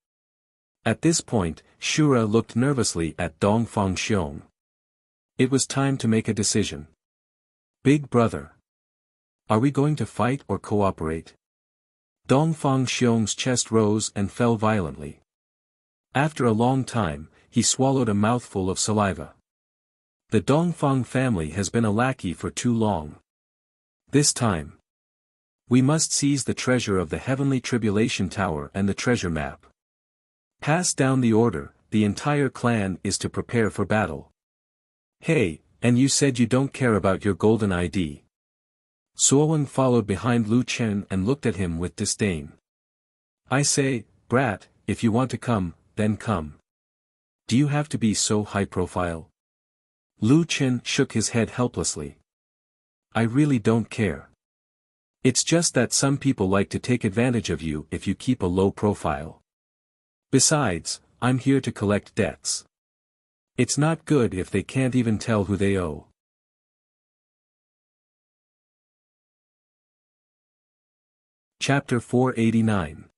At this point, Shura looked nervously at Dongfang Xiong. It was time to make a decision. "Big brother. Are we going to fight or cooperate?" Dongfang Xiong's chest rose and fell violently. After a long time, he swallowed a mouthful of saliva. The Dongfang family has been a lackey for too long. This time, we must seize the treasure of the heavenly tribulation tower and the treasure map. Pass down the order, the entire clan is to prepare for battle. "Hey, and you said you don't care about your golden ID." Suowang followed behind Lu Chen and looked at him with disdain. "I say, brat, if you want to come, then come. Do you have to be so high profile?" Lu Chen shook his head helplessly. "I really don't care. It's just that some people like to take advantage of you if you keep a low profile. Besides, I'm here to collect debts. It's not good if they can't even tell who they owe." Chapter 489.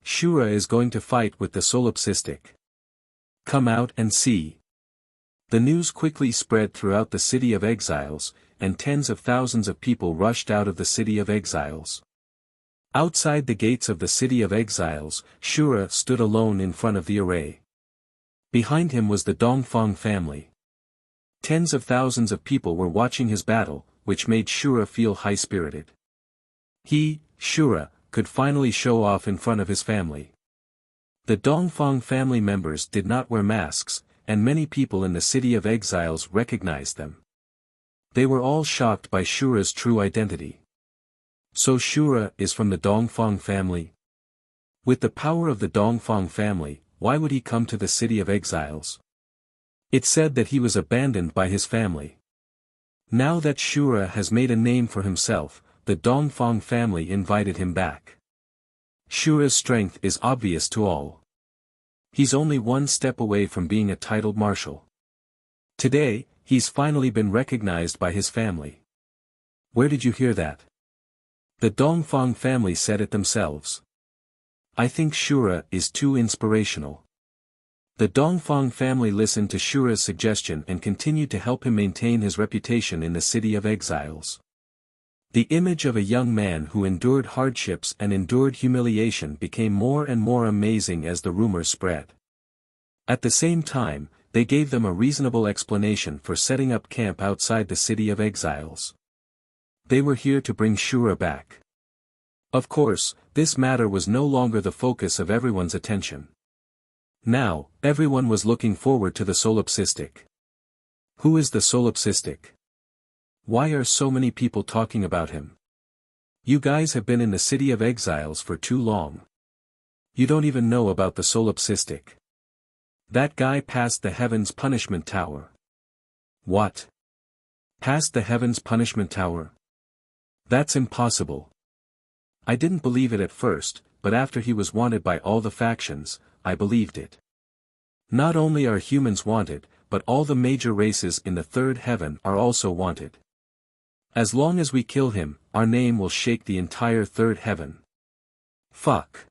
Shura is going to fight with the solipsistic. Come out and see. The news quickly spread throughout the City of Exiles, and tens of thousands of people rushed out of the City of Exiles. Outside the gates of the City of Exiles, Shura stood alone in front of the array. Behind him was the Dongfang family. Tens of thousands of people were watching his battle, which made Shura feel high-spirited. He, Shura, could finally show off in front of his family. The Dongfang family members did not wear masks, and many people in the City of Exiles recognized them. They were all shocked by Shura's true identity. So Shura is from the Dongfang family? With the power of the Dongfang family, why would he come to the City of Exiles? It said that he was abandoned by his family. Now that Shura has made a name for himself, the Dongfang family invited him back. Shura's strength is obvious to all. He's only one step away from being a titled marshal. Today, he's finally been recognized by his family. Where did you hear that? The Dongfang family said it themselves. I think Shura is too inspirational. The Dongfang family listened to Shura's suggestion and continued to help him maintain his reputation in the city of exiles. The image of a young man who endured hardships and endured humiliation became more and more amazing as the rumors spread. At the same time, they gave them a reasonable explanation for setting up camp outside the city of exiles. They were here to bring Shura back. Of course, this matter was no longer the focus of everyone's attention. Now, everyone was looking forward to the solipsistic. Who is the solipsistic? Why are so many people talking about him? You guys have been in the city of exiles for too long. You don't even know about the solipsistic. That guy passed the Heaven's Punishment Tower. What? Passed the Heaven's Punishment Tower? That's impossible. I didn't believe it at first, but after he was wanted by all the factions, I believed it. Not only are humans wanted, but all the major races in the third heaven are also wanted. As long as we kill him, our name will shake the entire third heaven. Fuck.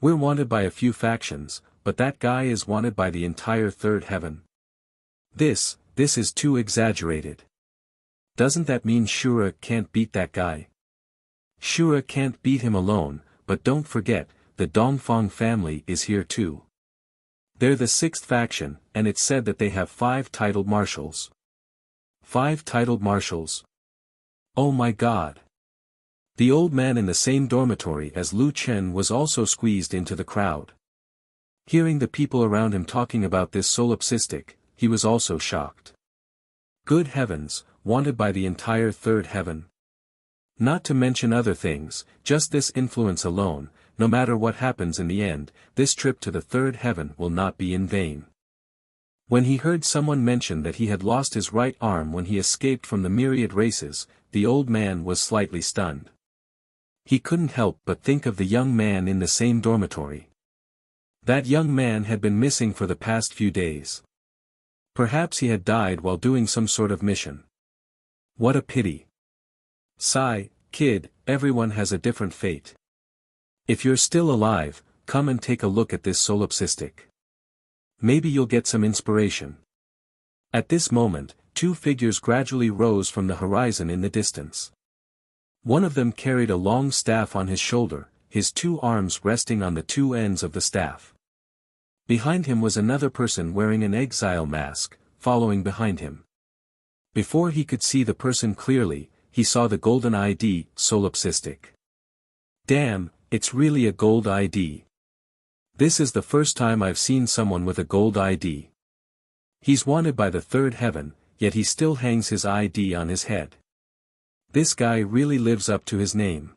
We're wanted by a few factions, but that guy is wanted by the entire third heaven. This is too exaggerated. Doesn't that mean Shura can't beat that guy? Shura can't beat him alone, but don't forget, the Dongfang family is here too. They're the sixth faction, and it's said that they have 5 titled marshals. 5 titled marshals? Oh my god. The old man in the same dormitory as Lu Chen was also squeezed into the crowd. Hearing the people around him talking about this solipsistic, he was also shocked. Good heavens, wanted by the entire third heaven. Not to mention other things, just this influence alone, no matter what happens in the end, this trip to the third heaven will not be in vain. When he heard someone mention that he had lost his right arm when he escaped from the myriad races, the old man was slightly stunned. He couldn't help but think of the young man in the same dormitory. That young man had been missing for the past few days. Perhaps he had died while doing some sort of mission. What a pity. Sigh, kid, everyone has a different fate. If you're still alive, come and take a look at this solipsistic. Maybe you'll get some inspiration. At this moment, 2 figures gradually rose from the horizon in the distance. One of them carried a long staff on his shoulder, his 2 arms resting on the 2 ends of the staff. Behind him was another person wearing an exile mask, following behind him. Before he could see the person clearly, he saw the golden ID, solipsistic. Damn, it's really a gold ID. This is the first time I've seen someone with a gold ID. He's wanted by the third heaven, yet he still hangs his ID on his head. This guy really lives up to his name.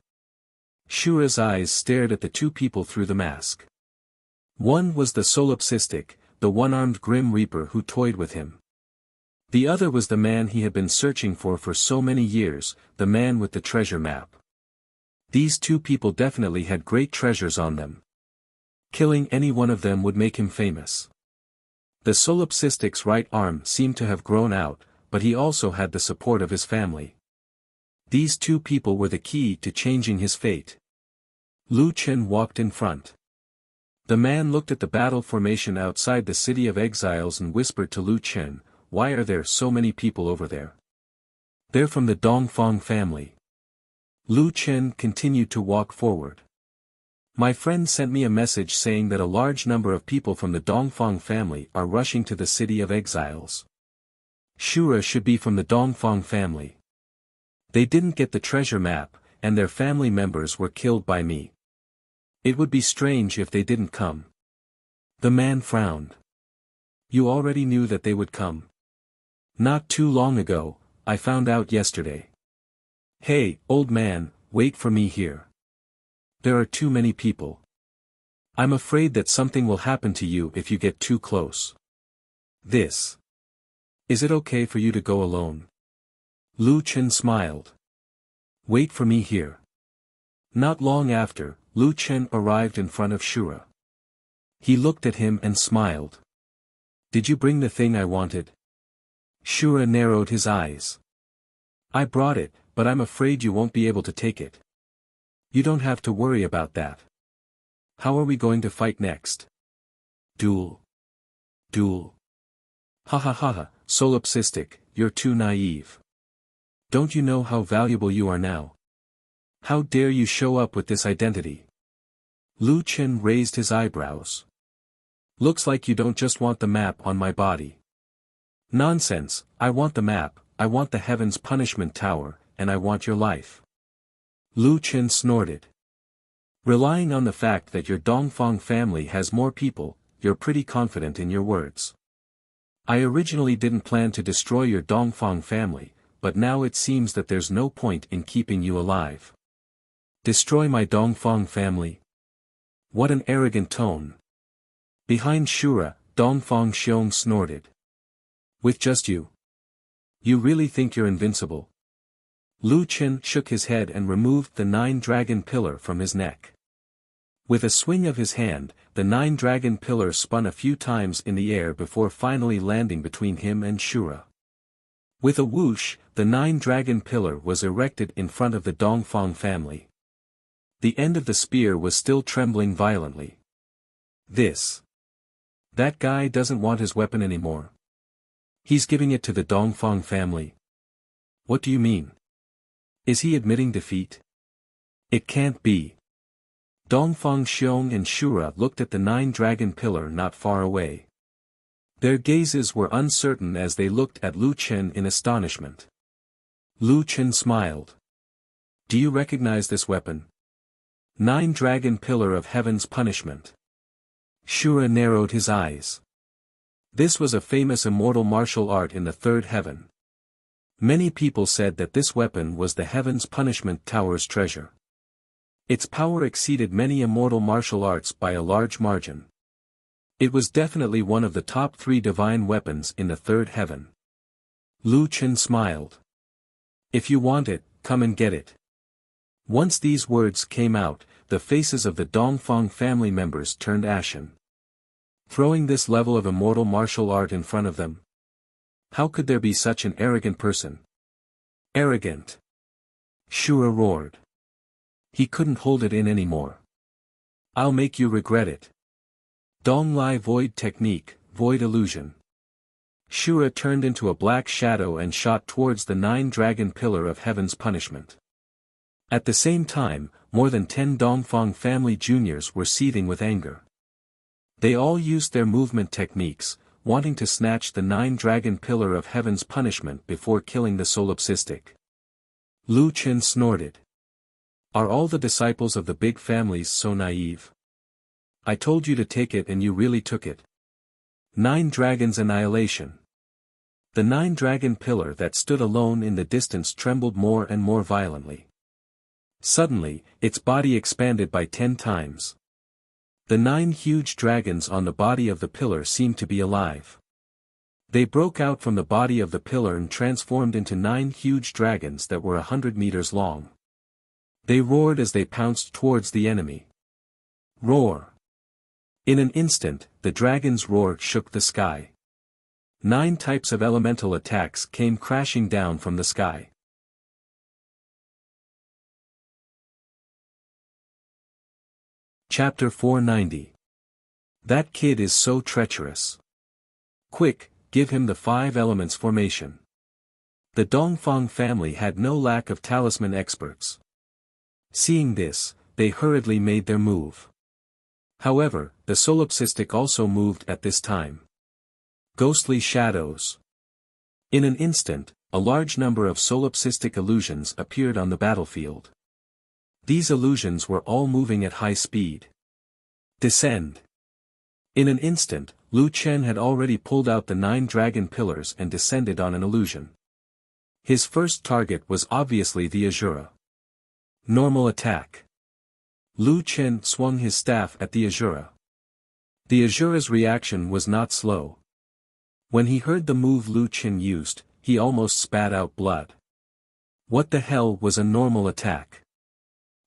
Shura's eyes stared at the 2 people through the mask. One was the solipsistic, the one-armed Grim Reaper who toyed with him. The other was the man he had been searching for so many years, the man with the treasure map. These 2 people definitely had great treasures on them. Killing any one of them would make him famous. The solipsistic's right arm seemed to have grown out, but he also had the support of his family. These 2 people were the key to changing his fate. Lu Chen walked in front. The man looked at the battle formation outside the city of exiles and whispered to Lu Chen, "Why are there so many people over there?" "They're from the Dongfang family." Lu Chen continued to walk forward. "My friend sent me a message saying that a large number of people from the Dongfang family are rushing to the city of exiles. Shura should be from the Dongfang family. They didn't get the treasure map, and their family members were killed by me. It would be strange if they didn't come." The man frowned. "You already knew that they would come?" "Not too long ago, I found out yesterday." "Hey, old man, wait for me here. There are too many people. I'm afraid that something will happen to you if you get too close." "This. Is it okay for you to go alone?" Lu Chen smiled. "Wait for me here." Not long after, Lu Chen arrived in front of Shura. He looked at him and smiled. "Did you bring the thing I wanted?" Shura narrowed his eyes. "I brought it, but I'm afraid you won't be able to take it." You don't have to worry about that. How are we going to fight next? Duel. Duel. Ha ha ha ha, solipsistic, you're too naive. Don't you know how valuable you are now? How dare you show up with this identity? Lu Chen raised his eyebrows. Looks like you don't just want the map on my body. Nonsense, I want the map, I want the Heaven's Punishment Tower, and I want your life. Lu Chen snorted. Relying on the fact that your Dongfang family has more people, you're pretty confident in your words. I originally didn't plan to destroy your Dongfang family, but now it seems that there's no point in keeping you alive. Destroy my Dongfang family? What an arrogant tone. Behind Shura, Dongfang Xiong snorted. With just you? You really think you're invincible? Lu Chen shook his head and removed the 9-dragon pillar from his neck. With a swing of his hand, the 9-dragon pillar spun a few times in the air before finally landing between him and Shura. With a whoosh, the 9-dragon pillar was erected in front of the Dongfang family. The end of the spear was still trembling violently. That guy doesn't want his weapon anymore. He's giving it to the Dongfang family. What do you mean? Is he admitting defeat? It can't be. Dongfang Xiong and Shura looked at the 9-dragon pillar not far away. Their gazes were uncertain as they looked at Lu Chen in astonishment. Lu Chen smiled. Do you recognize this weapon? 9-dragon pillar of Heaven's Punishment. Shura narrowed his eyes. This was a famous immortal martial art in the third heaven. Many people said that this weapon was the Heaven's Punishment Tower's treasure. Its power exceeded many immortal martial arts by a large margin. It was definitely one of the top 3 divine weapons in the third heaven. Lu Chen smiled. If you want it, come and get it. Once these words came out, the faces of the Dongfang family members turned ashen. Throwing this level of immortal martial art in front of them? How could there be such an arrogant person? Arrogant! Shura roared. He couldn't hold it in anymore. I'll make you regret it. Dong Lai Void Technique, Void Illusion. Shura turned into a black shadow and shot towards the 9-dragon pillar of Heaven's Punishment. At the same time, more than 10 Dongfang family juniors were seething with anger. They all used their movement techniques, wanting to snatch the 9-dragon pillar of Heaven's Punishment before killing the solipsistic. Lu Chen snorted. Are all the disciples of the big families so naive? I told you to take it and you really took it. 9 dragons annihilation. The 9-dragon pillar that stood alone in the distance trembled more and more violently. Suddenly, its body expanded by 10 times. The 9 huge dragons on the body of the pillar seemed to be alive. They broke out from the body of the pillar and transformed into 9 huge dragons that were 100 meters long. They roared as they pounced towards the enemy. Roar! In an instant, the dragon's roar shook the sky. 9 types of elemental attacks came crashing down from the sky. Chapter 490. That kid is so treacherous. Quick, give him the 5 elements formation. The Dongfang family had no lack of talisman experts. Seeing this, they hurriedly made their move. However, the solipsistic also moved at this time. Ghostly shadows. In an instant, a large number of solipsistic illusions appeared on the battlefield. These illusions were all moving at high speed. Descend. In an instant, Lu Chen had already pulled out the 9 dragon pillars and descended on an illusion. His first target was obviously the Azura. Normal attack. Lu Chen swung his staff at the Azura. The Azura's reaction was not slow. When he heard the move Lu Chen used, he almost spat out blood. What the hell was a normal attack?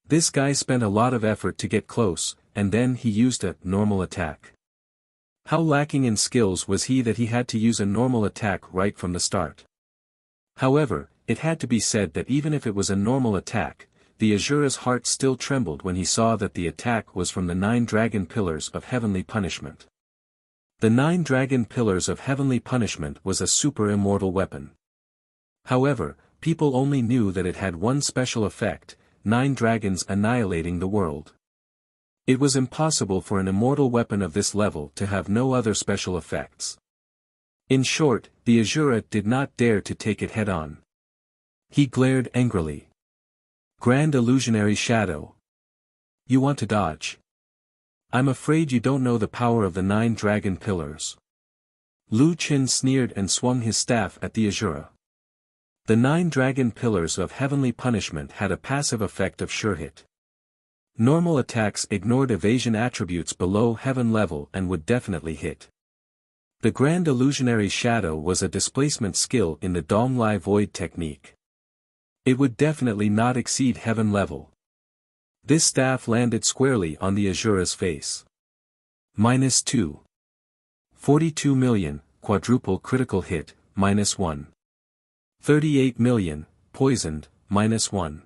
This guy spent a lot of effort to get close, and then he used a normal attack. How lacking in skills was he that he had to use a normal attack right from the start? However, it had to be said that even if it was a normal attack, the Asura's heart still trembled when he saw that the attack was from the 9 dragon pillars of heavenly punishment. The 9 dragon pillars of heavenly punishment was a super-immortal weapon. However, people only knew that it had one special effect: 9 dragons annihilating the world. It was impossible for an immortal weapon of this level to have no other special effects. In short, the Asura did not dare to take it head-on. He glared angrily. Grand illusionary shadow. You want to dodge? I'm afraid you don't know the power of the 9 dragon pillars. Lu Qin sneered and swung his staff at the Asura. The 9 dragon pillars of heavenly punishment had a passive effect of sure hit. Normal attacks ignored evasion attributes below heaven level and would definitely hit. The Grand Illusionary Shadow was a displacement skill in the Donglai Void technique. It would definitely not exceed heaven level. This staff landed squarely on the Asura's face. -2. 42 million, quadruple critical hit, -1. 38 million, poisoned, -1.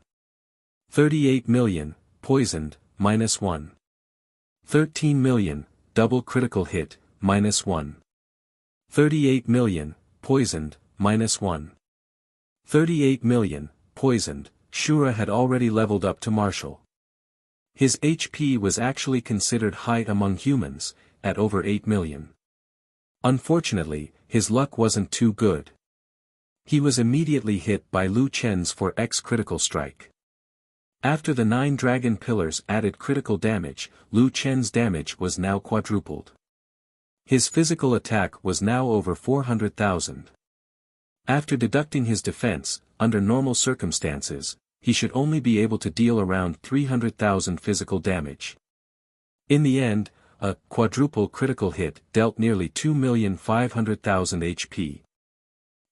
38 million, poisoned, -1. 13 million, double critical hit, -1. 38 million, poisoned, -1. 38 million, poisoned. Shura had already leveled up to martial. His HP was actually considered high among humans, at over 8 million. Unfortunately, his luck wasn't too good. He was immediately hit by Lu Chen's 4x critical strike. After the 9 dragon pillars added critical damage, Lu Chen's damage was now quadrupled. His physical attack was now over 400,000. After deducting his defense, under normal circumstances, he should only be able to deal around 300,000 physical damage. In the end, a quadruple critical hit dealt nearly 2,500,000 HP.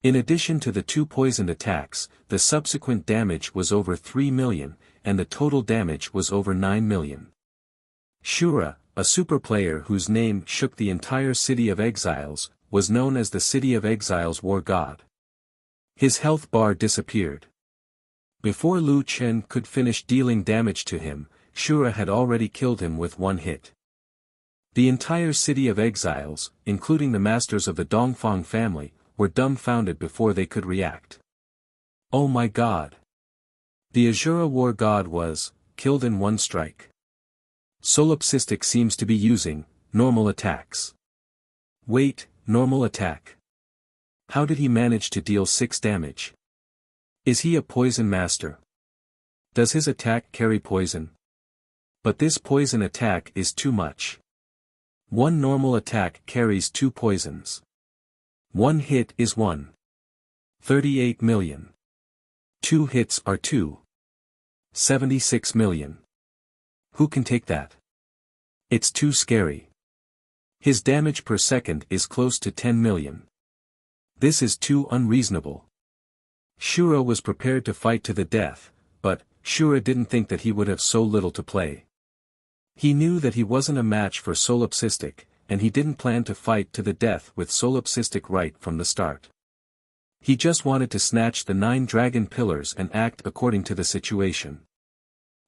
In addition to the 2 poisoned attacks, the subsequent damage was over 3 million, and the total damage was over 9 million. Shura, a super player whose name shook the entire City of Exiles, was known as the City of Exiles War God. His health bar disappeared. Before Lu Chen could finish dealing damage to him, Shura had already killed him with 1 hit. The entire City of Exiles, including the masters of the Dongfang family, were dumbfounded before they could react. Oh my god! The Asura War God was killed in 1 strike. Solipsistic seems to be using normal attacks. Wait, normal attack. How did he manage to deal 6 damage? Is he a poison master? Does his attack carry poison? But this poison attack is too much. 1 normal attack carries 2 poisons. 1 hit is 1. 38 million. 2 hits are 2. 76 million. Who can take that? It's too scary. His damage per second is close to 10 million. This is too unreasonable. Shura was prepared to fight to the death, but Shura didn't think that he would have so little to play. He knew that he wasn't a match for Solipsistic, and he didn't plan to fight to the death with Solipsistic right from the start. He just wanted to snatch the 9 dragon pillars and act according to the situation.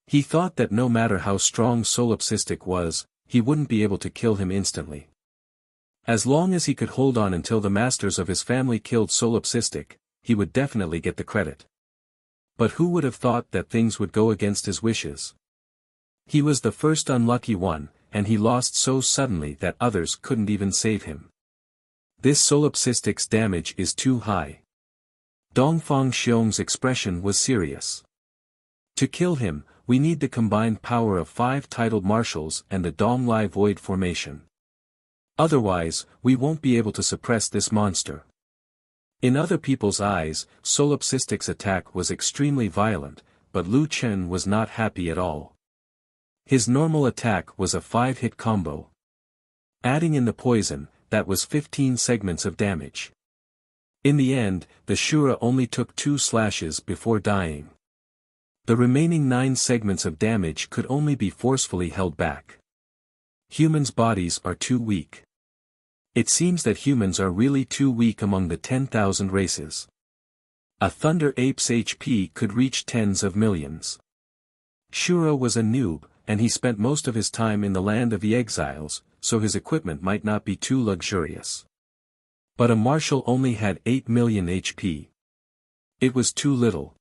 He thought that no matter how strong Solipsistic was, he wouldn't be able to kill him instantly. As long as he could hold on until the masters of his family killed Solipsistic, he would definitely get the credit. But who would have thought that things would go against his wishes? He was the first unlucky one, and he lost so suddenly that others couldn't even save him. This Solipsistic's damage is too high. Dongfang Xiong's expression was serious. To kill him, we need the combined power of 5 titled marshals and the Donglai Void formation. Otherwise, we won't be able to suppress this monster. In other people's eyes, Solipsistic's attack was extremely violent, but Lu Chen was not happy at all. His normal attack was a 5-hit combo. Adding in the poison, that was 15 segments of damage. In the end, the Shura only took 2 slashes before dying. The remaining 9 segments of damage could only be forcefully held back. Humans' bodies are too weak. It seems that humans are really too weak among the 10,000 races. A Thunder Ape's HP could reach tens of millions. Shura was a noob, and he spent most of his time in the land of the exiles, so his equipment might not be too luxurious. But a marshal only had 8 million HP. It was too little.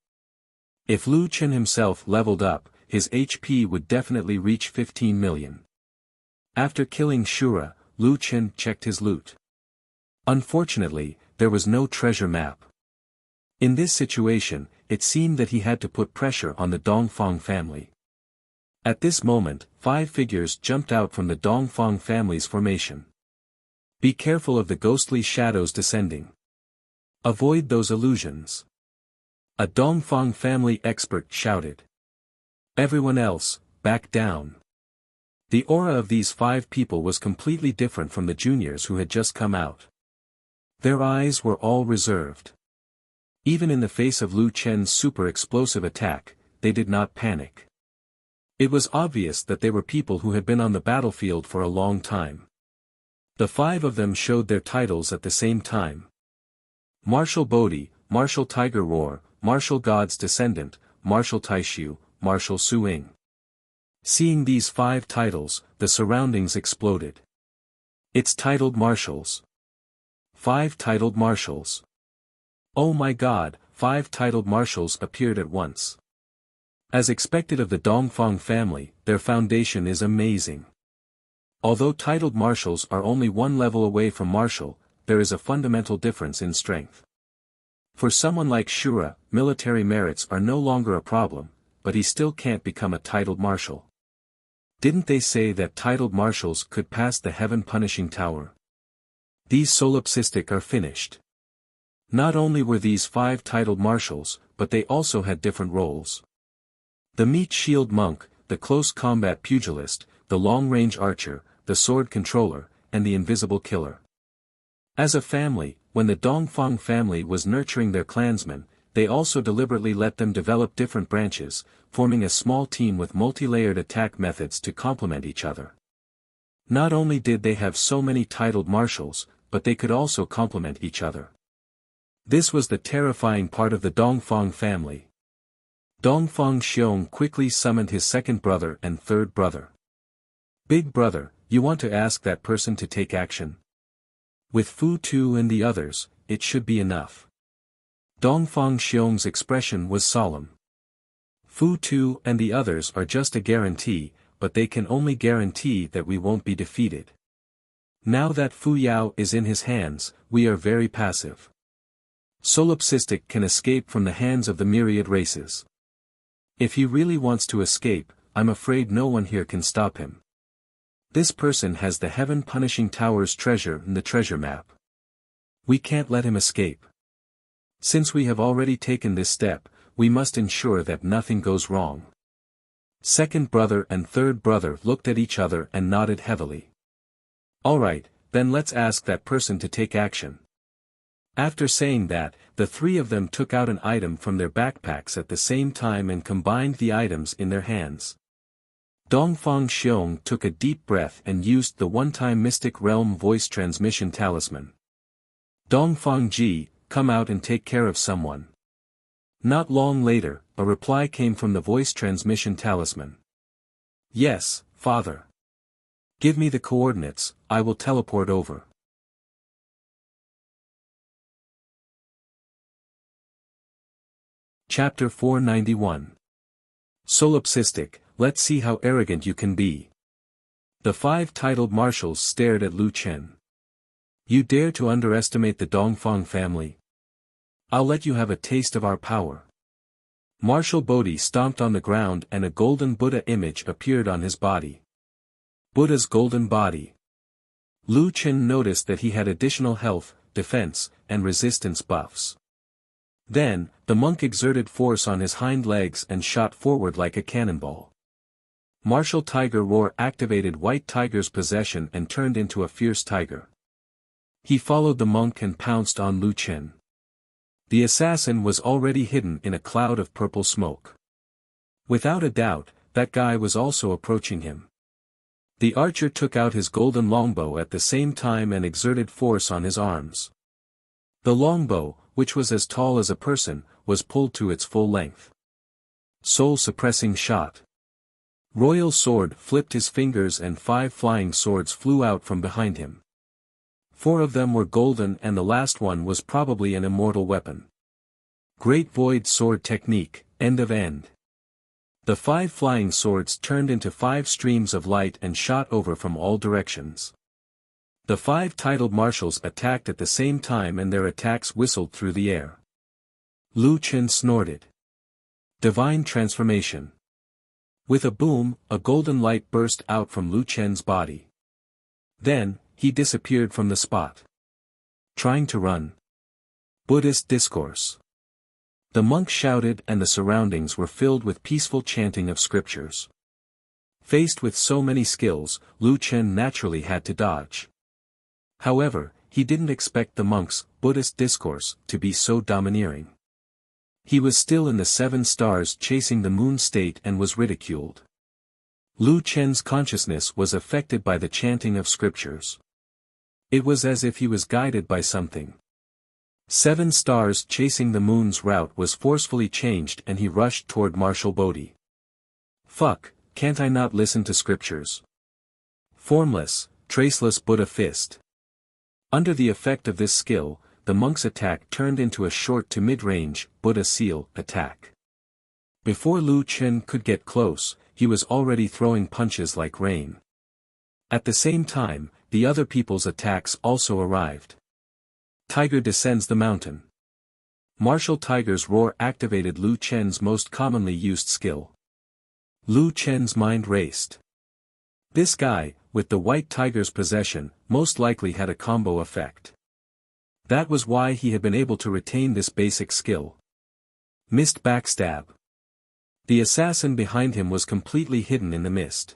If Lu Chen himself leveled up, his HP would definitely reach 15 million. After killing Shura, Lu Chen checked his loot. Unfortunately, there was no treasure map. In this situation, it seemed that he had to put pressure on the Dongfang family. At this moment, 5 figures jumped out from the Dongfang family's formation. Be careful of the ghostly shadows descending. Avoid those illusions. A Dongfang family expert shouted. Everyone else, back down. The aura of these 5 people was completely different from the juniors who had just come out. Their eyes were all reserved. Even in the face of Lu Chen's super explosive attack, they did not panic. It was obvious that they were people who had been on the battlefield for a long time. The 5 of them showed their titles at the same time. Marshal Bodhi, Marshal Tiger Roar, Marshal God's Descendant, Marshal Taishu, Marshal Suing. Seeing these 5 titles, the surroundings exploded. It's titled marshals. 5 titled marshals. Oh my god, 5 titled marshals appeared at once. As expected of the Dongfang family, their foundation is amazing. Although titled marshals are only one level away from marshal, there is a fundamental difference in strength. For someone like Shura, military merits are no longer a problem, but he still can't become a titled marshal. Didn't they say that titled marshals could pass the heaven punishing tower? These solipsistic are finished. Not only were these 5 titled marshals, but they also had different roles. The meat shield monk, the close combat pugilist, the long-range archer, the sword controller, and the invisible killer. As a family, when the Dongfang family was nurturing their clansmen, they also deliberately let them develop different branches, forming a small team with multi-layered attack methods to complement each other. Not only did they have so many titled marshals, but they could also complement each other. This was the terrifying part of the Dongfang family. Dongfang Xiong quickly summoned his second brother and third brother. Big brother, you want to ask that person to take action? With Fu Tu and the others, it should be enough. Dongfang Xiong's expression was solemn. Fu Tu and the others are just a guarantee, but they can only guarantee that we won't be defeated. Now that Fu Yao is in his hands, we are very passive. Solipsistic can escape from the hands of the myriad races. If he really wants to escape, I'm afraid no one here can stop him. This person has the Heaven Punishing Tower's treasure in the treasure map. We can't let him escape. Since we have already taken this step, we must ensure that nothing goes wrong. Second brother and third brother looked at each other and nodded heavily. Alright, then let's ask that person to take action. After saying that, the 3 of them took out an item from their backpacks at the same time and combined the items in their hands. Dongfang Xiong took a deep breath and used the one-time Mystic Realm voice transmission talisman. Dongfang Ji, come out and take care of someone. Not long later, a reply came from the voice transmission talisman. Yes, father. Give me the coordinates, I will teleport over. Chapter 491. Solipsistic, let's see how arrogant you can be. The 5 titled marshals stared at Lu Chen. You dare to underestimate the Dongfang family? I'll let you have a taste of our power. Marshal Bodhi stomped on the ground and a golden Buddha image appeared on his body. Buddha's golden body. Lu Chen noticed that he had additional health, defense, and resistance buffs. Then, the monk exerted force on his hind legs and shot forward like a cannonball. Marshal Tiger Roar activated White Tiger's possession and turned into a fierce tiger. He followed the monk and pounced on Lu Chen. The assassin was already hidden in a cloud of purple smoke. Without a doubt, that guy was also approaching him. The archer took out his golden longbow at the same time and exerted force on his arms. The longbow, which was as tall as a person, was pulled to its full length. Soul-suppressing shot. Royal Sword flipped his fingers and 5 flying swords flew out from behind him. 4 of them were golden and the last one was probably an immortal weapon. Great Void Sword Technique, End of End. The 5 flying swords turned into 5 streams of light and shot over from all directions. The 5 titled marshals attacked at the same time and their attacks whistled through the air. Lu Chen snorted. Divine Transformation. With a boom, a golden light burst out from Lu Chen's body. Then, he disappeared from the spot. Trying to run. Buddhist Discourse. The monk shouted and the surroundings were filled with peaceful chanting of scriptures. Faced with so many skills, Lu Chen naturally had to dodge. However, he didn't expect the monk's Buddhist discourse to be so domineering. He was still in the 7 stars chasing the moon state and was ridiculed. Lu Chen's consciousness was affected by the chanting of scriptures. It was as if he was guided by something. 7 stars chasing the moon's route was forcefully changed and he rushed toward Marshal Bodhi. Fuck, can't I not listen to scriptures? Formless, traceless Buddha fist. Under the effect of this skill, the monk's attack turned into a short to mid-range, Buddha seal, attack. Before Lu Chen could get close, he was already throwing punches like rain. At the same time, the other people's attacks also arrived. Tiger descends the mountain. Martial Tiger's roar activated Lu Chen's most commonly used skill. Lu Chen's mind raced. This guy, with the White Tiger's possession, most likely had a combo effect. That was why he had been able to retain this basic skill. Mist backstab. The assassin behind him was completely hidden in the mist.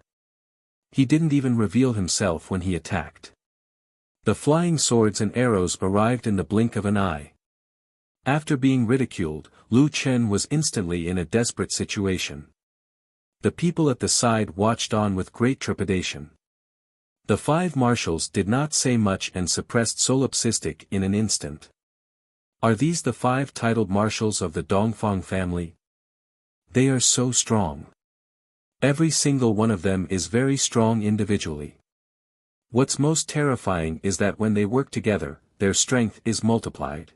He didn't even reveal himself when he attacked. The flying swords and arrows arrived in the blink of an eye. After being ridiculed, Lu Chen was instantly in a desperate situation. The people at the side watched on with great trepidation. The 5 marshals did not say much and suppressed solipsistic in an instant. Are these the 5 titled marshals of the Dongfang family? They are so strong. Every single one of them is very strong individually. What's most terrifying is that when they work together, their strength is multiplied.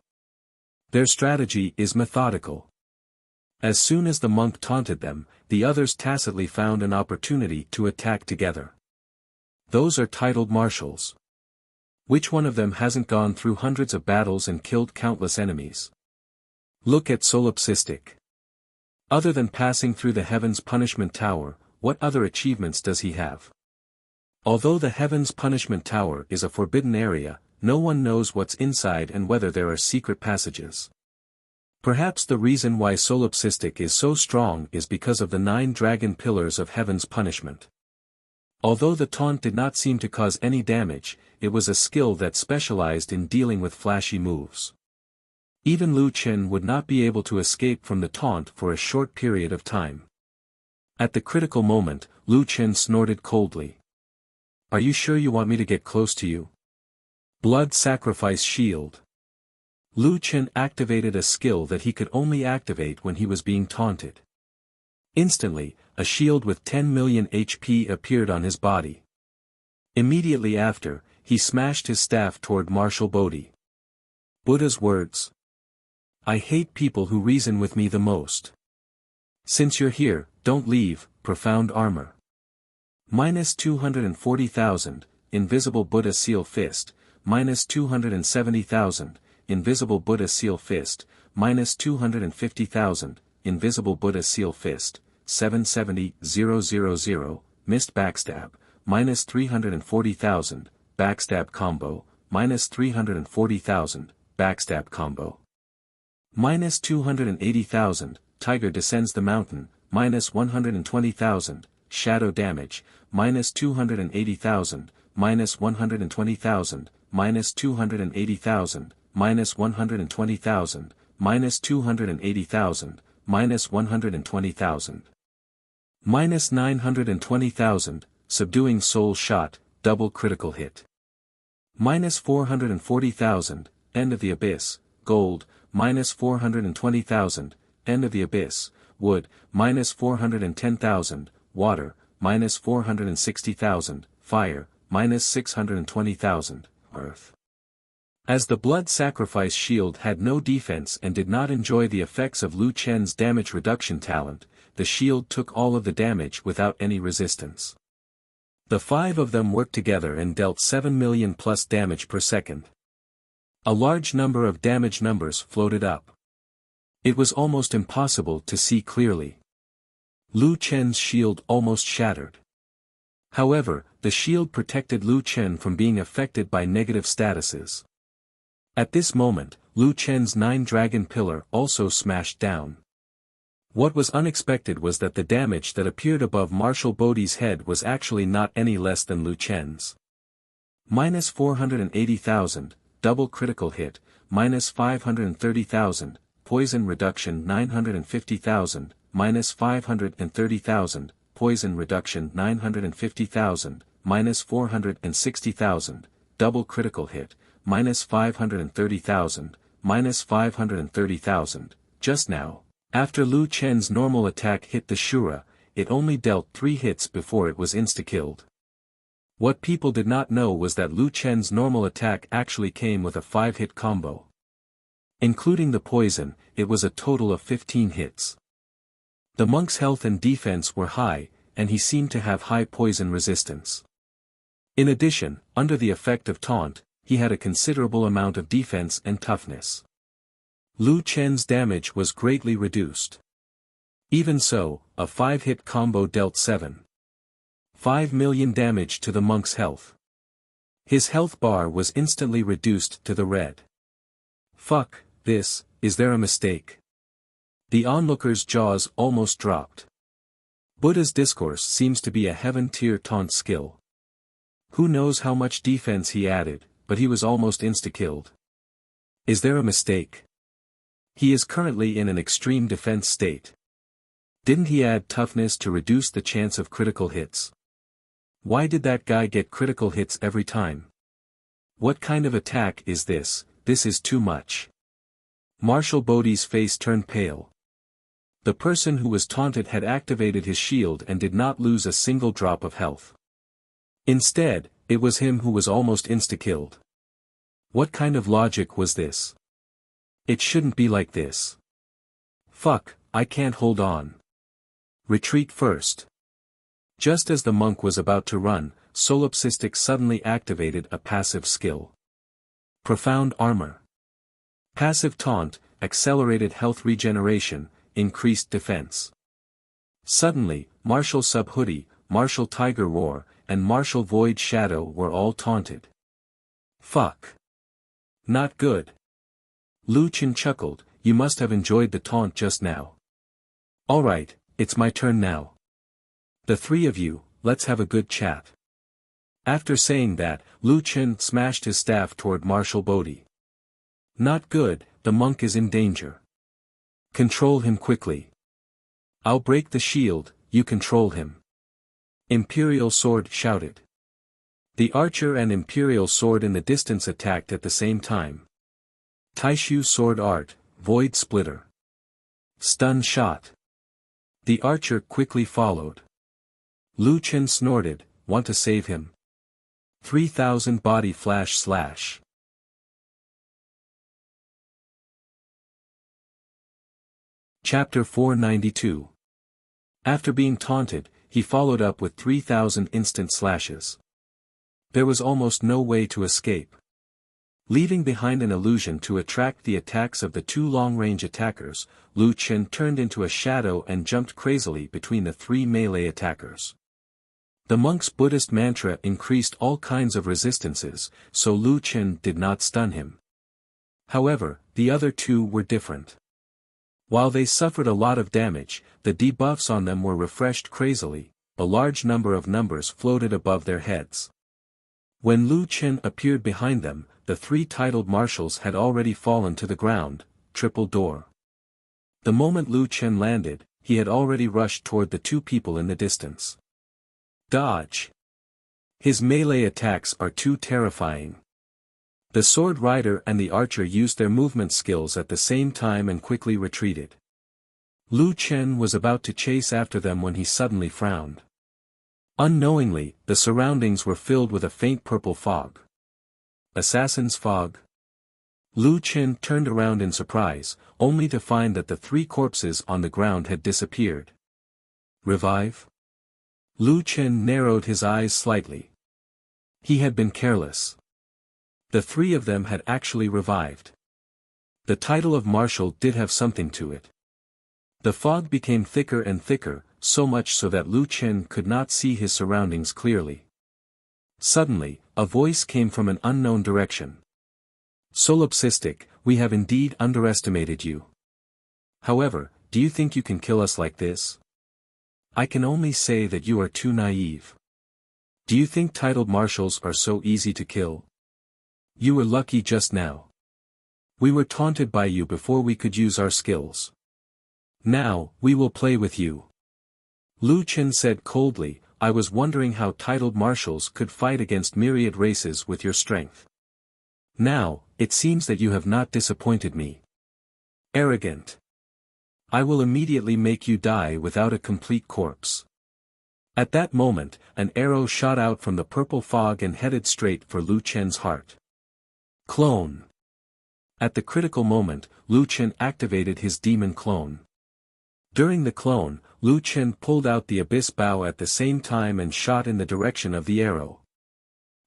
Their strategy is methodical. As soon as the monk taunted them, the others tacitly found an opportunity to attack together. Those are titled marshals. Which one of them hasn't gone through hundreds of battles and killed countless enemies? Look at solipsistic. Other than passing through the Heaven's Punishment Tower, what other achievements does he have? Although the Heaven's Punishment Tower is a forbidden area, no one knows what's inside and whether there are secret passages. Perhaps the reason why solipsistic is so strong is because of the 9 dragon pillars of Heaven's punishment. Although the taunt did not seem to cause any damage, it was a skill that specialized in dealing with flashy moves. Even Lu Chen would not be able to escape from the taunt for a short period of time. At the critical moment, Lu Chen snorted coldly. Are you sure you want me to get close to you? Blood Sacrifice Shield. Lu Chen activated a skill that he could only activate when he was being taunted. Instantly, a shield with 10 million HP appeared on his body. Immediately after, he smashed his staff toward Marshal Bodhi. Buddha's words. I hate people who reason with me the most. Since you're here, don't leave. Profound armor. Minus 240,000, Invisible Buddha Seal Fist, minus 270,000, Invisible Buddha Seal Fist, minus 250,000, Invisible Buddha Seal Fist, 770,000, Missed Backstab, minus 340,000, Backstab Combo, minus 340,000, Backstab Combo. Minus 280,000, Tiger Descends the Mountain, minus 120,000, Shadow Damage, minus 280,000, minus 120,000, minus 280,000, minus 120,000, minus 280,000, minus 120,000. Minus 920,000, Subduing Soul Shot, Double Critical Hit. Minus 440,000, End of the Abyss, Gold, minus 420,000, End of the Abyss, Wood, minus 410,000, Water, minus 460,000, fire, minus 620,000, earth. As the blood sacrifice shield had no defense and did not enjoy the effects of Lu Chen's damage reduction talent, the shield took all of the damage without any resistance. The 5 of them worked together and dealt 7 million plus damage per second. A large number of damage numbers floated up. It was almost impossible to see clearly. Lu Chen's shield almost shattered. However, the shield protected Lu Chen from being affected by negative statuses. At this moment, Lu Chen's 9-dragon pillar also smashed down. What was unexpected was that the damage that appeared above Marshal Bodhi's head was actually not any less than Lu Chen's. Minus 480,000, double critical hit, minus 530,000, poison reduction 950,000, minus 530,000, poison reduction 950,000, minus 460,000, double critical hit, minus 530,000, minus 530,000, just now. After Lu Chen's normal attack hit the Shura, it only dealt 3 hits before it was insta-killed. What people did not know was that Lu Chen's normal attack actually came with a 5-hit combo. Including the poison, it was a total of 15 hits. The monk's health and defense were high, and he seemed to have high poison resistance. In addition, under the effect of taunt, he had a considerable amount of defense and toughness. Lu Chen's damage was greatly reduced. Even so, a 5-hit combo dealt 7.5 million damage to the monk's health. His health bar was instantly reduced to the red. Fuck, this, is there a mistake? The onlooker's jaws almost dropped. Buddha's discourse seems to be a heaven-tier taunt skill. Who knows how much defense he added, but he was almost insta-killed. Is there a mistake? He is currently in an extreme defense state. Didn't he add toughness to reduce the chance of critical hits? Why did that guy get critical hits every time? What kind of attack is this? This is too much. Marshal Bodhi's face turned pale. The person who was taunted had activated his shield and did not lose a single drop of health. Instead, it was him who was almost insta-killed. What kind of logic was this? It shouldn't be like this. Fuck, I can't hold on. Retreat first. Just as the monk was about to run, Solipsistic suddenly activated a passive skill. Profound Armor. Passive Taunt, accelerated health regeneration, increased defense. Suddenly, Marshal Subhoodie, Marshal Tiger Roar, and Marshal Void Shadow were all taunted. Fuck. Not good. Lu Chen chuckled, you must have enjoyed the taunt just now. Alright, it's my turn now. The 3 of you, let's have a good chat. After saying that, Lu Chen smashed his staff toward Marshal Bodhi. Not good, the monk is in danger. Control him quickly. I'll break the shield, you control him. Imperial Sword shouted. The archer and Imperial Sword in the distance attacked at the same time. Taishu Sword Art, Void Splitter. Stun Shot. The archer quickly followed. Lu Chen snorted, want to save him? 3000 Body Flash Slash. Chapter 492. After being taunted, he followed up with 3000 instant slashes. There was almost no way to escape. Leaving behind an illusion to attract the attacks of the 2 long-range attackers, Lu Chen turned into a shadow and jumped crazily between the 3 melee attackers. The monk's Buddhist mantra increased all kinds of resistances, so Lu Chen did not stun him. However, the other 2 were different. While they suffered a lot of damage, the debuffs on them were refreshed crazily, a large number of numbers floated above their heads. When Lu Chen appeared behind them, the 3 titled marshals had already fallen to the ground, triple door. The moment Lu Chen landed, he had already rushed toward the 2 people in the distance. Dodge. His melee attacks are too terrifying. The sword rider and the archer used their movement skills at the same time and quickly retreated. Lu Chen was about to chase after them when he suddenly frowned. Unknowingly, the surroundings were filled with a faint purple fog. Assassin's fog? Lu Chen turned around in surprise, only to find that the 3 corpses on the ground had disappeared. Revive? Lu Chen narrowed his eyes slightly. He had been careless. The 3 of them had actually revived. The title of marshal did have something to it. The fog became thicker and thicker, so much so that Lu Chen could not see his surroundings clearly. Suddenly, a voice came from an unknown direction. Solipsistic, we have indeed underestimated you. However, do you think you can kill us like this? I can only say that you are too naive. Do you think titled marshals are so easy to kill? You were lucky just now. We were taunted by you before we could use our skills. Now, we will play with you. Lu Chen said coldly, I was wondering how titled marshals could fight against myriad races with your strength. Now, it seems that you have not disappointed me. Arrogant. I will immediately make you die without a complete corpse. At that moment, an arrow shot out from the purple fog and headed straight for Lu Chen's heart. Clone. At the critical moment, Lu Chen activated his demon clone. During the clone, Lu Chen pulled out the abyss bow at the same time and shot in the direction of the arrow.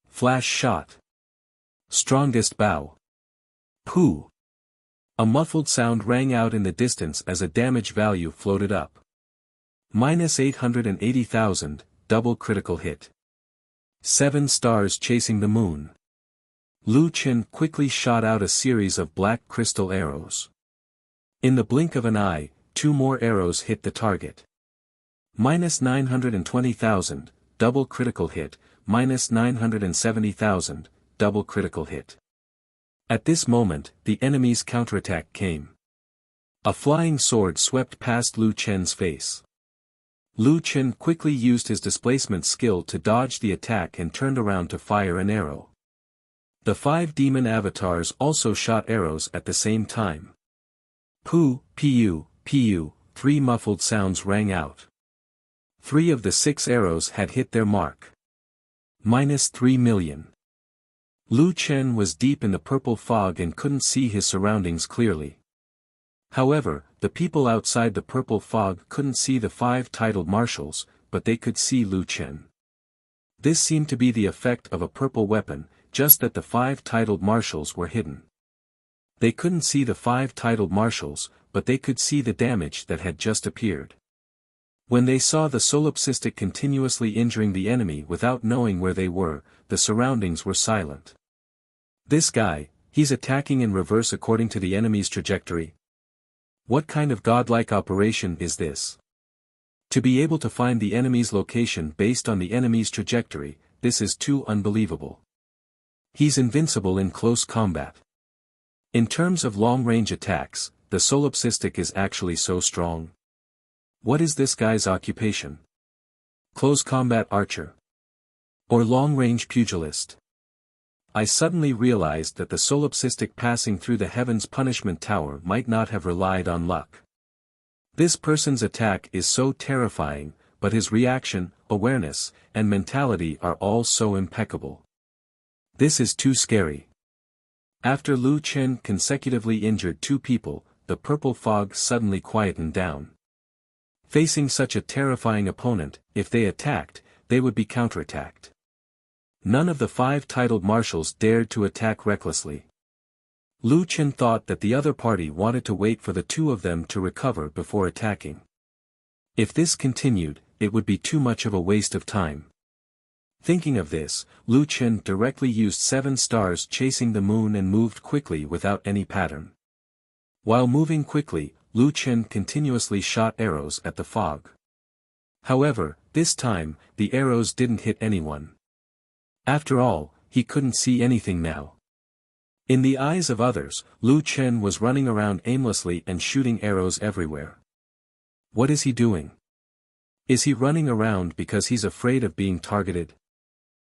Flash shot. Strongest bow. Pooh! A muffled sound rang out in the distance as a damage value floated up. -880,000, double critical hit. 7 stars chasing the moon. Lu Chen quickly shot out a series of black crystal arrows. In the blink of an eye, 2 more arrows hit the target. -920,000, double critical hit, -970,000, double critical hit. At this moment, the enemy's counterattack came. A flying sword swept past Lu Chen's face. Lu Chen quickly used his displacement skill to dodge the attack and turned around to fire an arrow. The 5 demon avatars also shot arrows at the same time. Pu, pu, pu, 3 muffled sounds rang out. 3 of the 6 arrows had hit their mark. -3 million. Lu Chen was deep in the purple fog and couldn't see his surroundings clearly. However, the people outside the purple fog couldn't see the 5 titled marshals, but they could see Lu Chen. This seemed to be the effect of a purple weapon, just that the 5 titled marshals were hidden. They couldn't see the 5 titled marshals, but they could see the damage that had just appeared. When they saw the solipsistic continuously injuring the enemy without knowing where they were, the surroundings were silent. This guy, he's attacking in reverse according to the enemy's trajectory. What kind of godlike operation is this? To be able to find the enemy's location based on the enemy's trajectory, this is too unbelievable. He's invincible in close combat. In terms of long-range attacks, the solipsistic is actually so strong. What is this guy's occupation? Close combat archer? Or long-range pugilist? I suddenly realized that the solipsistic passing through the heaven's punishment tower might not have relied on luck. This person's attack is so terrifying, but his reaction, awareness, and mentality are all so impeccable. This is too scary. After Lu Chen consecutively injured 2 people, the purple fog suddenly quietened down. Facing such a terrifying opponent, if they attacked, they would be counterattacked. None of the 5 titled marshals dared to attack recklessly. Lu Chen thought that the other party wanted to wait for the 2 of them to recover before attacking. If this continued, it would be too much of a waste of time. Thinking of this, Lu Chen directly used 7 stars chasing the moon and moved quickly without any pattern. While moving quickly, Lu Chen continuously shot arrows at the fog. However, this time, the arrows didn't hit anyone. After all, he couldn't see anything now. In the eyes of others, Lu Chen was running around aimlessly and shooting arrows everywhere. What is he doing? Is he running around because he's afraid of being targeted?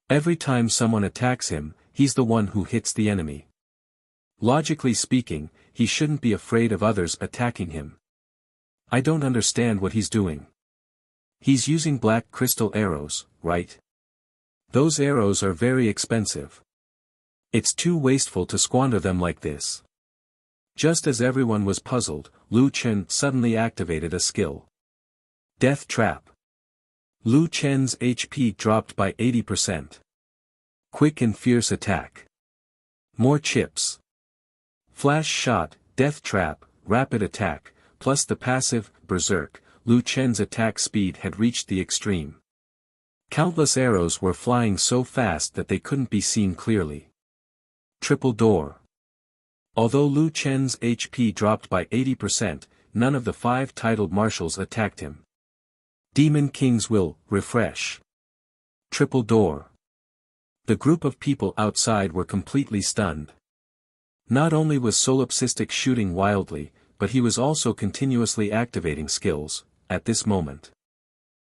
Every time someone attacks him, he's the one who hits the enemy. Logically speaking, he shouldn't be afraid of others attacking him. I don't understand what he's doing. He's using black crystal arrows, right? Those arrows are very expensive. It's too wasteful to squander them like this. Just as everyone was puzzled, Lu Chen suddenly activated a skill. Death Trap. Lu Chen's HP dropped by 80%. Quick and fierce attack. More chips. Flash shot, death trap, rapid attack, plus the passive, berserk. Lu Chen's attack speed had reached the extreme. Countless arrows were flying so fast that they couldn't be seen clearly. Triple door. Although Lu Chen's HP dropped by 80%, none of the 5 titled marshals attacked him. Demon King's will, refresh. Triple door. The group of people outside were completely stunned. Not only was Solipsistic shooting wildly, but he was also continuously activating skills, at this moment.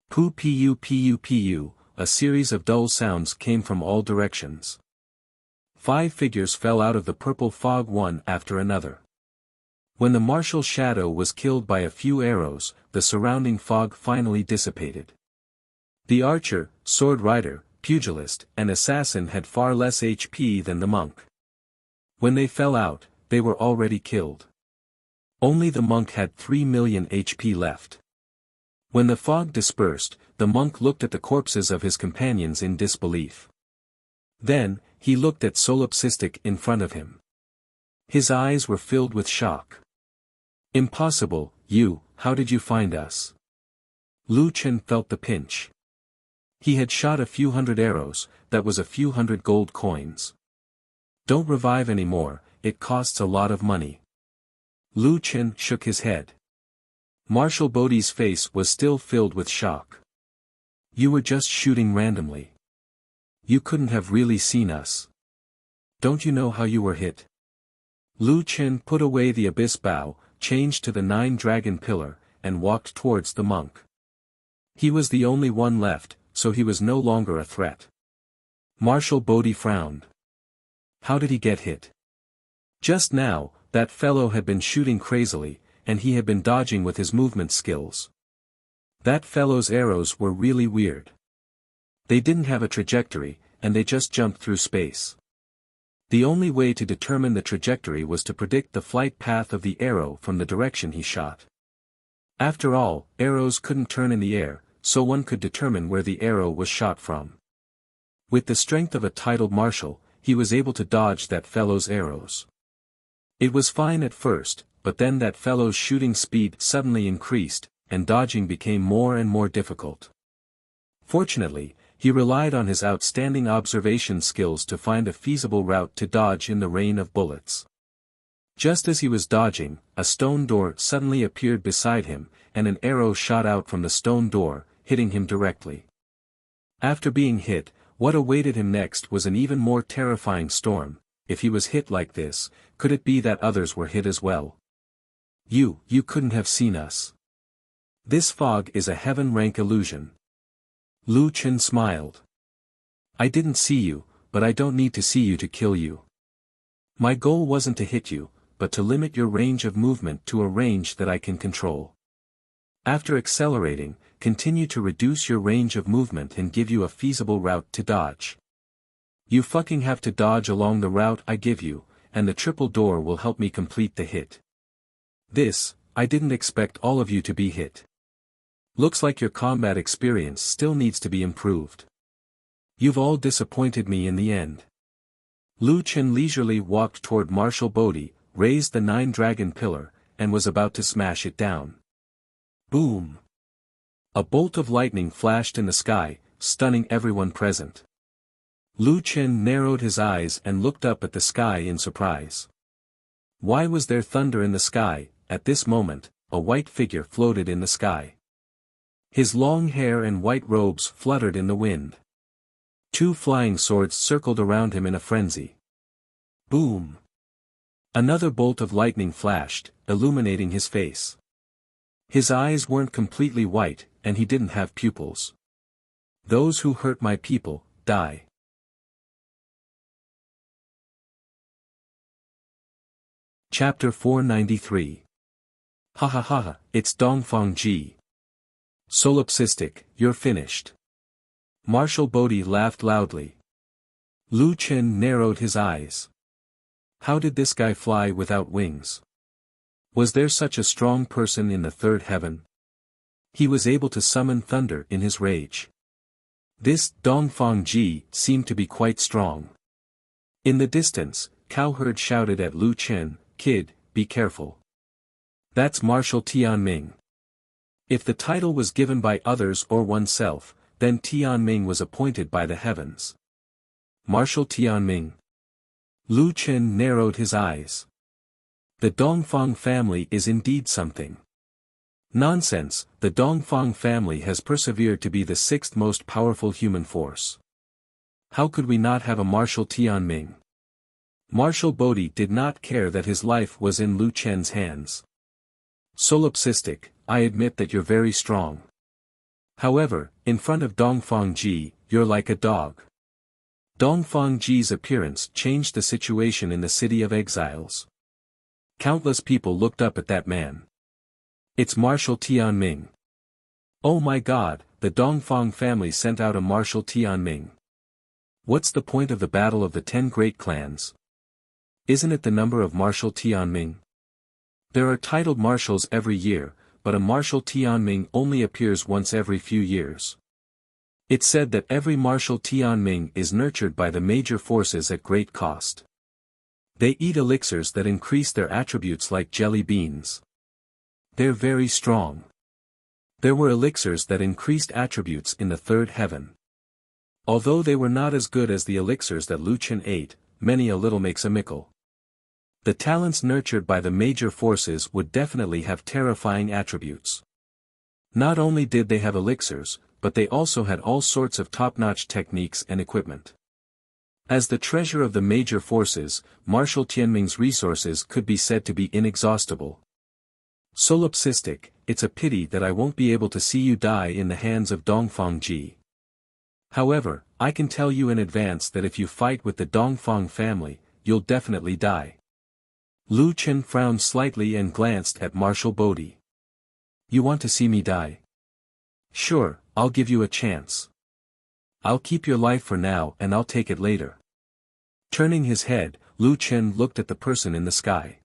Pu pu pu pu, a series of dull sounds came from all directions. 5 figures fell out of the purple fog one after another. When the martial shadow was killed by a few arrows, the surrounding fog finally dissipated. The archer, sword rider, pugilist, and assassin had far less HP than the monk. When they fell out, they were already killed. Only the monk had 3 million HP left. When the fog dispersed, the monk looked at the corpses of his companions in disbelief. Then, he looked at Solipsistic in front of him. His eyes were filled with shock. Impossible, how did you find us? Lu Chen felt the pinch. He had shot a few hundred arrows, that was a few hundred gold coins. Don't revive anymore, it costs a lot of money. Lu Chen shook his head. Marshal Bodhi's face was still filled with shock. You were just shooting randomly. You couldn't have really seen us. Don't you know how you were hit? Lu Chen put away the abyss bow, changed to the 9-dragon pillar, and walked towards the monk. He was the only one left, so he was no longer a threat. Marshal Bodhi frowned. How did he get hit? Just now, that fellow had been shooting crazily, and he had been dodging with his movement skills. That fellow's arrows were really weird. They didn't have a trajectory, and they just jumped through space. The only way to determine the trajectory was to predict the flight path of the arrow from the direction he shot. After all, arrows couldn't turn in the air, so one could determine where the arrow was shot from. With the strength of a titled marshal, he was able to dodge that fellow's arrows. It was fine at first, but then that fellow's shooting speed suddenly increased, and dodging became more and more difficult. Fortunately, he relied on his outstanding observation skills to find a feasible route to dodge in the rain of bullets. Just as he was dodging, a stone door suddenly appeared beside him, and an arrow shot out from the stone door, hitting him directly. After being hit, what awaited him next was an even more terrifying storm. If he was hit like this, could it be that others were hit as well? You couldn't have seen us. This fog is a heaven-rank illusion. Lu Chen smiled. I didn't see you, but I don't need to see you to kill you. My goal wasn't to hit you, but to limit your range of movement to a range that I can control. After accelerating, continue to reduce your range of movement and give you a feasible route to dodge. You fucking have to dodge along the route I give you, and the triple door will help me complete the hit. I didn't expect all of you to be hit. Looks like your combat experience still needs to be improved. You've all disappointed me in the end. Lu Chen leisurely walked toward Marshal Bodhi, raised the 9-dragon pillar, and was about to smash it down. Boom! A bolt of lightning flashed in the sky, stunning everyone present. Lu Chen narrowed his eyes and looked up at the sky in surprise. Why was there thunder in the sky? At this moment, a white figure floated in the sky. His long hair and white robes fluttered in the wind. 2 flying swords circled around him in a frenzy. Boom! Another bolt of lightning flashed, illuminating his face. His eyes weren't completely white, and he didn't have pupils. Those who hurt my people, die. Chapter 493. Ha ha ha ha, it's Dongfang Ji. Solipsistic, you're finished. Marshal Bodhi laughed loudly. Lu Chen narrowed his eyes. How did this guy fly without wings? Was there such a strong person in the third heaven? He was able to summon thunder in his rage. This Dongfang Ji seemed to be quite strong. In the distance, Cowherd shouted at Lu Chen, "Kid, be careful. That's Marshal Tianming." If the title was given by others or oneself, then Tianming was appointed by the heavens. Marshal Tianming. Lu Chen narrowed his eyes. The Dongfang family is indeed something. Nonsense, the Dongfang family has persevered to be the sixth most powerful human force. How could we not have a Marshal Tianming? Marshal Bodhi did not care that his life was in Lu Chen's hands. Solipsistic, I admit that you're very strong. However, in front of Dongfang Ji, you're like a dog. Dongfang Ji's appearance changed the situation in the city of exiles. Countless people looked up at that man. It's Marshal Tianming. Oh my God, the Dongfang family sent out a Marshal Tianming. What's the point of the battle of the 10 great clans? Isn't it the number of Marshal Tianming? There are titled marshals every year, but a Marshal Tianming only appears once every few years. It's said that every Marshal Tianming is nurtured by the major forces at great cost. They eat elixirs that increase their attributes like jelly beans. They're very strong. There were elixirs that increased attributes in the third heaven. Although they were not as good as the elixirs that Lu Chen ate, many a little makes a mickle. The talents nurtured by the major forces would definitely have terrifying attributes. Not only did they have elixirs, but they also had all sorts of top-notch techniques and equipment. As the treasure of the major forces, Marshal Tianming's resources could be said to be inexhaustible. Solipsistic, it's a pity that I won't be able to see you die in the hands of Dongfang Ji. However, I can tell you in advance that if you fight with the Dongfang family, you'll definitely die. Lu Chen frowned slightly and glanced at Marshal Bodhi. You want to see me die? Sure, I'll give you a chance. I'll keep your life for now and I'll take it later. Turning his head, Lu Chen looked at the person in the sky.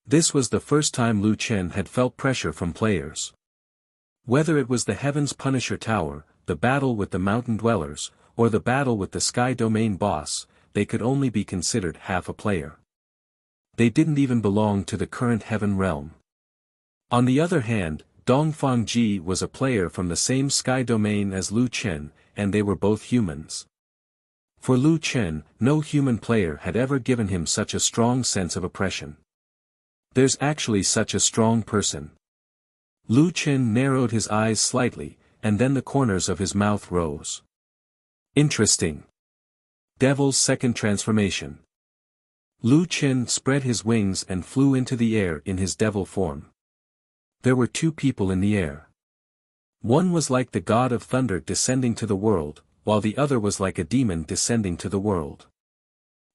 This was the first time Lu Chen had felt pressure from players. Whether it was the Heavens Punisher Tower, the battle with the Mountain Dwellers, or the battle with the Sky Domain boss, they could only be considered half a player. They didn't even belong to the current Heaven realm. On the other hand, Dongfang Ji was a player from the same Sky Domain as Lu Chen, and they were both humans. For Lu Chen, no human player had ever given him such a strong sense of oppression. There's actually such a strong person. Lu Chen narrowed his eyes slightly, and then the corners of his mouth rose. Interesting. Devil's second transformation. Lu Chen spread his wings and flew into the air in his devil form. There were two people in the air. One was like the god of thunder descending to the world, while the other was like a demon descending to the world.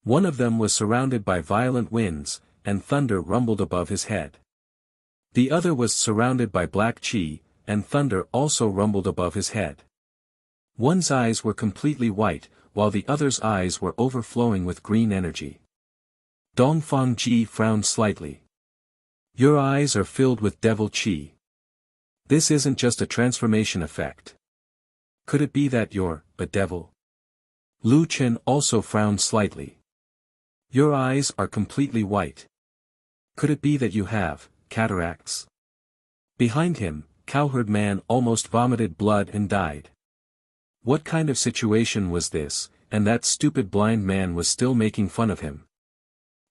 One of them was surrounded by violent winds, and thunder rumbled above his head. The other was surrounded by black qi, and thunder also rumbled above his head. One's eyes were completely white, while the other's eyes were overflowing with green energy. Dongfang Ji frowned slightly. Your eyes are filled with devil qi. This isn't just a transformation effect. Could it be that you're a devil? Lu Chen also frowned slightly. Your eyes are completely white. Could it be that you have cataracts? Behind him, Cowherd Man almost vomited blood and died. What kind of situation was this, and that stupid blind man was still making fun of him?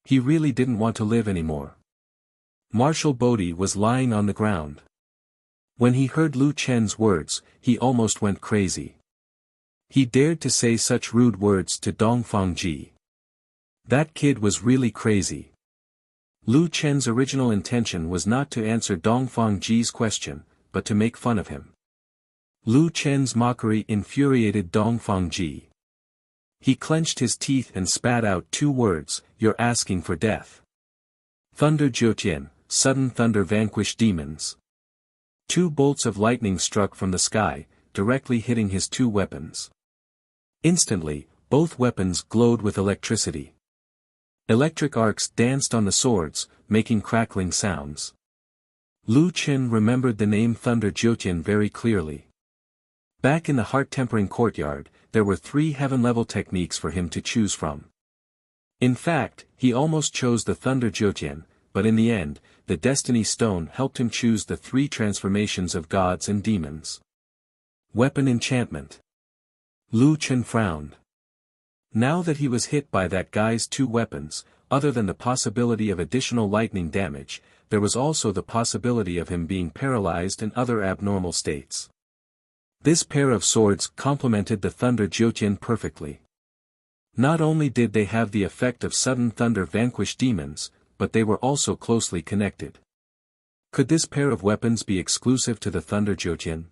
He really didn't want to live anymore. Marshal Bodhi was lying on the ground. When he heard Lu Chen's words, he almost went crazy. He dared to say such rude words to Dongfang Ji. That kid was really crazy. Lu Chen's original intention was not to answer Dongfang Ji's question, but to make fun of him. Lu Chen's mockery infuriated Dongfang Ji. He clenched his teeth and spat out two words, "You're asking for death." Thunder Jiutian, sudden thunder vanquish demons. Two bolts of lightning struck from the sky, directly hitting his two weapons. Instantly, both weapons glowed with electricity. Electric arcs danced on the swords, making crackling sounds. Lu Qin remembered the name Thunder Jiutian very clearly. Back in the heart-tempering courtyard, there were 3 heaven-level techniques for him to choose from. In fact, he almost chose the Thunder Jiutian, but in the end, the Destiny Stone helped him choose the 3 transformations of gods and demons. Weapon enchantment. Lu Qin frowned. Now that he was hit by that guy's 2 weapons, other than the possibility of additional lightning damage, there was also the possibility of him being paralyzed and other abnormal states. This pair of swords complemented the Thunder Jiutian perfectly. Not only did they have the effect of sudden thunder vanquish demons, but they were also closely connected. Could this pair of weapons be exclusive to the Thunder Jiutian?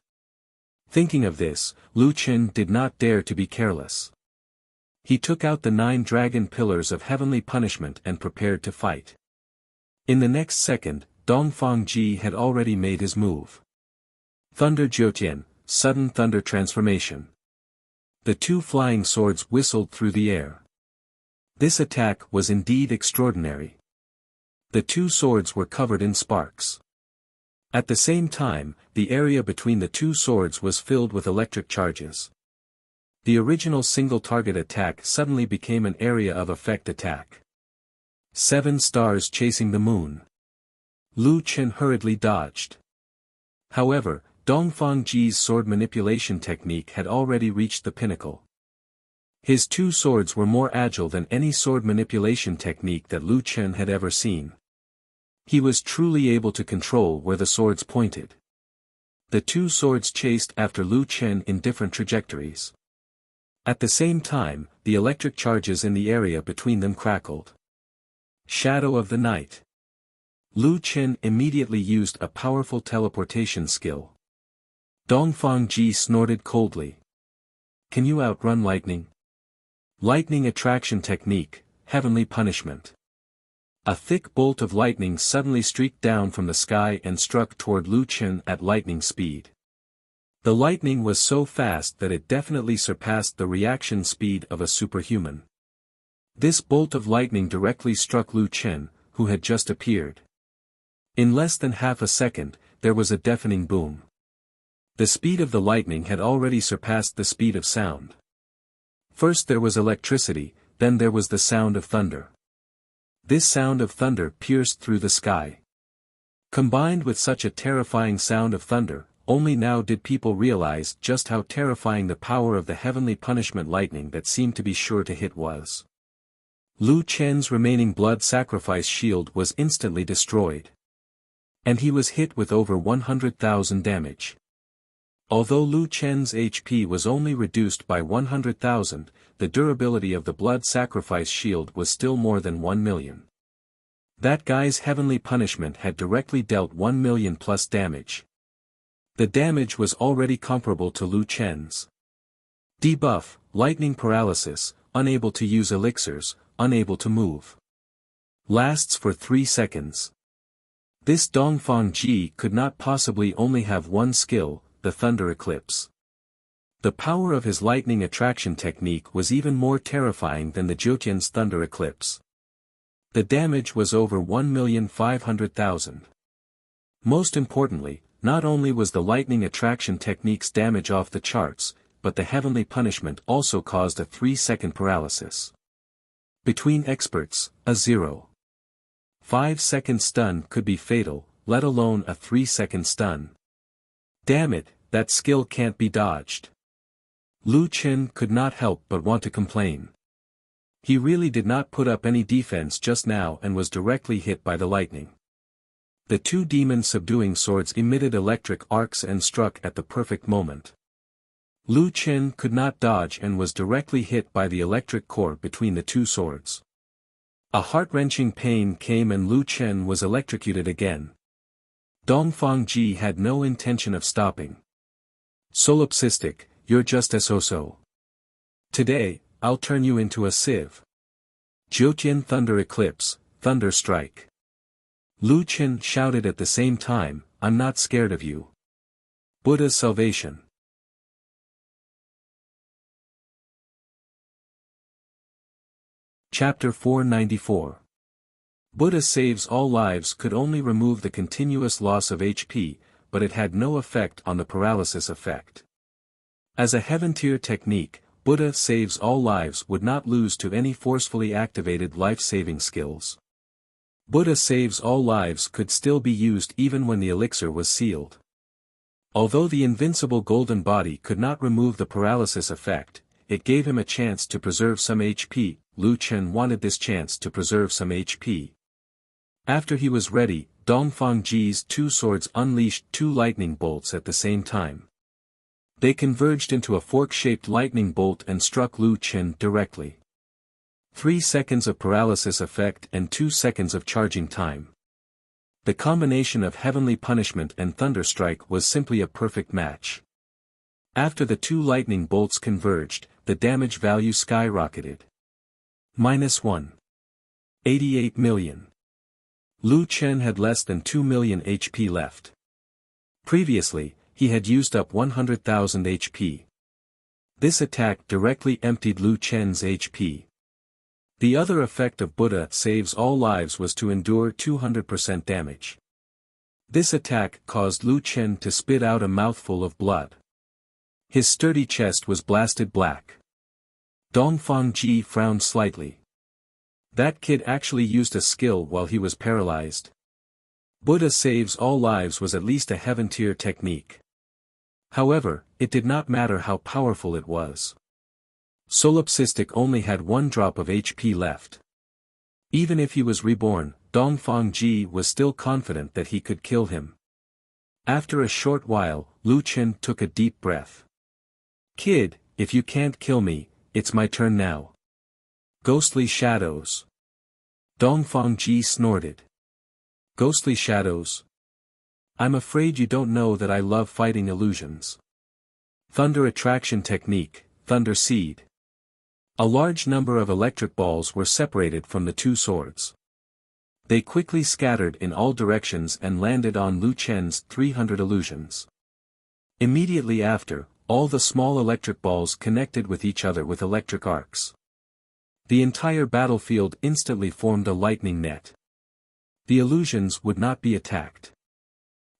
Thinking of this, Lu Qin did not dare to be careless. He took out the 9 dragon pillars of heavenly punishment and prepared to fight. In the next second, Dongfang Ji had already made his move. Thunder Jiutian, sudden thunder transformation. The 2 flying swords whistled through the air. This attack was indeed extraordinary. The 2 swords were covered in sparks. At the same time, the area between the 2 swords was filled with electric charges. The original single-target attack suddenly became an area of effect attack. 7 stars chasing the moon. Lu Qin hurriedly dodged. However, Dongfang Ji's sword manipulation technique had already reached the pinnacle. His 2 swords were more agile than any sword manipulation technique that Lu Qin had ever seen. He was truly able to control where the swords pointed. The 2 swords chased after Lu Qin in different trajectories. At the same time, the electric charges in the area between them crackled. Shadow of the Night. Lu Qin immediately used a powerful teleportation skill. Dongfang Ji snorted coldly. Can you outrun lightning? Lightning attraction technique, heavenly punishment. A thick bolt of lightning suddenly streaked down from the sky and struck toward Lu Qin at lightning speed. The lightning was so fast that it definitely surpassed the reaction speed of a superhuman. This bolt of lightning directly struck Lu Qin, who had just appeared. In less than half a second, there was a deafening boom. The speed of the lightning had already surpassed the speed of sound. First there was electricity, then there was the sound of thunder. This sound of thunder pierced through the sky. Combined with such a terrifying sound of thunder, only now did people realize just how terrifying the power of the heavenly punishment lightning that seemed to be sure to hit was. Lu Qin's remaining blood sacrifice shield was instantly destroyed. And he was hit with over 100,000 damage. Although Lu Qin's HP was only reduced by 100,000, the durability of the blood sacrifice shield was still more than 1 million. That guy's heavenly punishment had directly dealt 1 million plus damage. The damage was already comparable to Lu Qin's. Debuff, lightning paralysis, unable to use elixirs, unable to move. Lasts for 3 seconds. This Dongfang Ji could not possibly only have one skill, the Thunder Eclipse. The power of his lightning attraction technique was even more terrifying than the Jiutian's Thunder Eclipse. The damage was over 1,500,000. Most importantly, not only was the lightning attraction technique's damage off the charts, but the heavenly punishment also caused a 3-second paralysis. Between experts, a 0.5-second stun could be fatal, let alone a 3-second stun. Damn it, that skill can't be dodged. Lu Qin could not help but want to complain. He really did not put up any defense just now and was directly hit by the lightning. The 2 demon subduing swords emitted electric arcs and struck at the perfect moment. Lu Qin could not dodge and was directly hit by the electric core between the 2 swords. A heart-wrenching pain came and Lu Qin was electrocuted again. Dongfang Ji had no intention of stopping. Solipsistic, you're just a so-so. Today, I'll turn you into a sieve. Jiutian Thunder Eclipse, Thunder Strike. Lu Qin shouted at the same time, I'm not scared of you. Buddha's salvation. Chapter 494. Buddha saves all lives could only remove the continuous loss of HP, but it had no effect on the paralysis effect. As a heaven-tier technique, Buddha saves all lives would not lose to any forcefully activated life-saving skills. Buddha saves all lives could still be used even when the elixir was sealed. Although the invincible golden body could not remove the paralysis effect, it gave him a chance to preserve some HP. Lu Chen wanted this chance to preserve some HP. After he was ready, Dongfangji's two swords unleashed two lightning bolts at the same time. They converged into a fork-shaped lightning bolt and struck Lu Chen directly. 3 seconds of paralysis effect and 2 seconds of charging time. The combination of heavenly punishment and thunderstrike was simply a perfect match. After the two lightning bolts converged, the damage value skyrocketed. -1. 88 million. Lu Chen had less than 2 million HP left. Previously, he had used up 100,000 HP. This attack directly emptied Lu Chen's HP. The other effect of Buddha saves all lives was to endure 200% damage. This attack caused Lu Chen to spit out a mouthful of blood. His sturdy chest was blasted black. Dongfangji frowned slightly. That kid actually used a skill while he was paralyzed. Buddha saves all lives was at least a heaven-tier technique. However, it did not matter how powerful it was. Solipsistic only had 1 drop of HP left. Even if he was reborn, Dongfangji was still confident that he could kill him. After a short while, Lu Chen took a deep breath. "Kid, if you can't kill me, it's my turn now." Ghostly shadows. Dongfangji snorted. Ghostly shadows? I'm afraid you don't know that I love fighting illusions. Thunder attraction technique, Thunder Seed. A large number of electric balls were separated from the two swords. They quickly scattered in all directions and landed on Lu Chen's 300 illusions. Immediately after, all the small electric balls connected with each other with electric arcs. The entire battlefield instantly formed a lightning net. The illusions would not be attacked.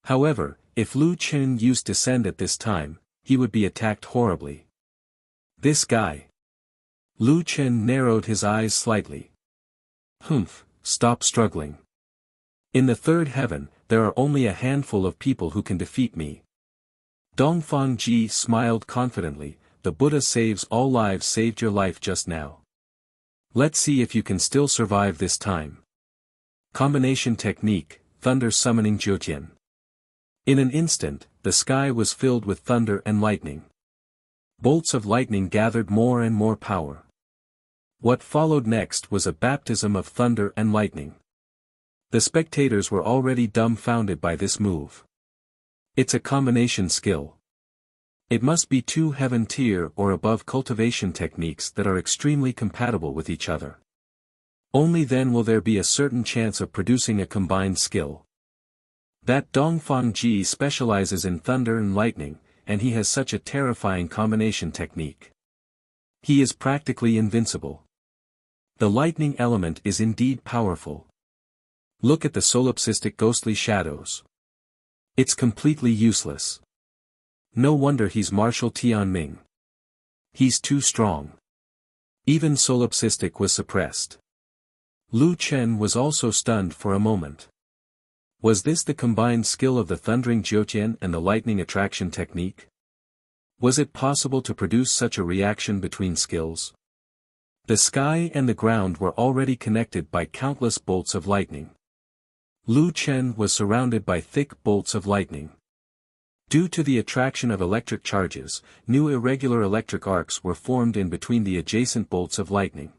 However, if Lu Chen used Descend at this time, he would be attacked horribly. This guy. Lu Chen narrowed his eyes slightly. Humph, stop struggling. In the third heaven, there are only a handful of people who can defeat me. Dongfangji smiled confidently. The Buddha saves all lives saved your life just now. Let's see if you can still survive this time. Combination technique, Thunder Summoning Jiutian. In an instant, the sky was filled with thunder and lightning. Bolts of lightning gathered more and more power. What followed next was a baptism of thunder and lightning. The spectators were already dumbfounded by this move. It's a combination skill. It must be 2 heaven tier or above cultivation techniques that are extremely compatible with each other. Only then will there be a certain chance of producing a combined skill. That Dongfangji specializes in thunder and lightning, and he has such a terrifying combination technique. He is practically invincible. The lightning element is indeed powerful. Look at the solipsistic ghostly shadows. It's completely useless. No wonder he's Marshal Tianming. He's too strong. Even solipsistic was suppressed. Lu Chen was also stunned for a moment. Was this the combined skill of the Thundering Jiutian and the lightning attraction technique? Was it possible to produce such a reaction between skills? The sky and the ground were already connected by countless bolts of lightning. Lu Chen was surrounded by thick bolts of lightning. Due to the attraction of electric charges, new irregular electric arcs were formed in between the adjacent bolts of lightning.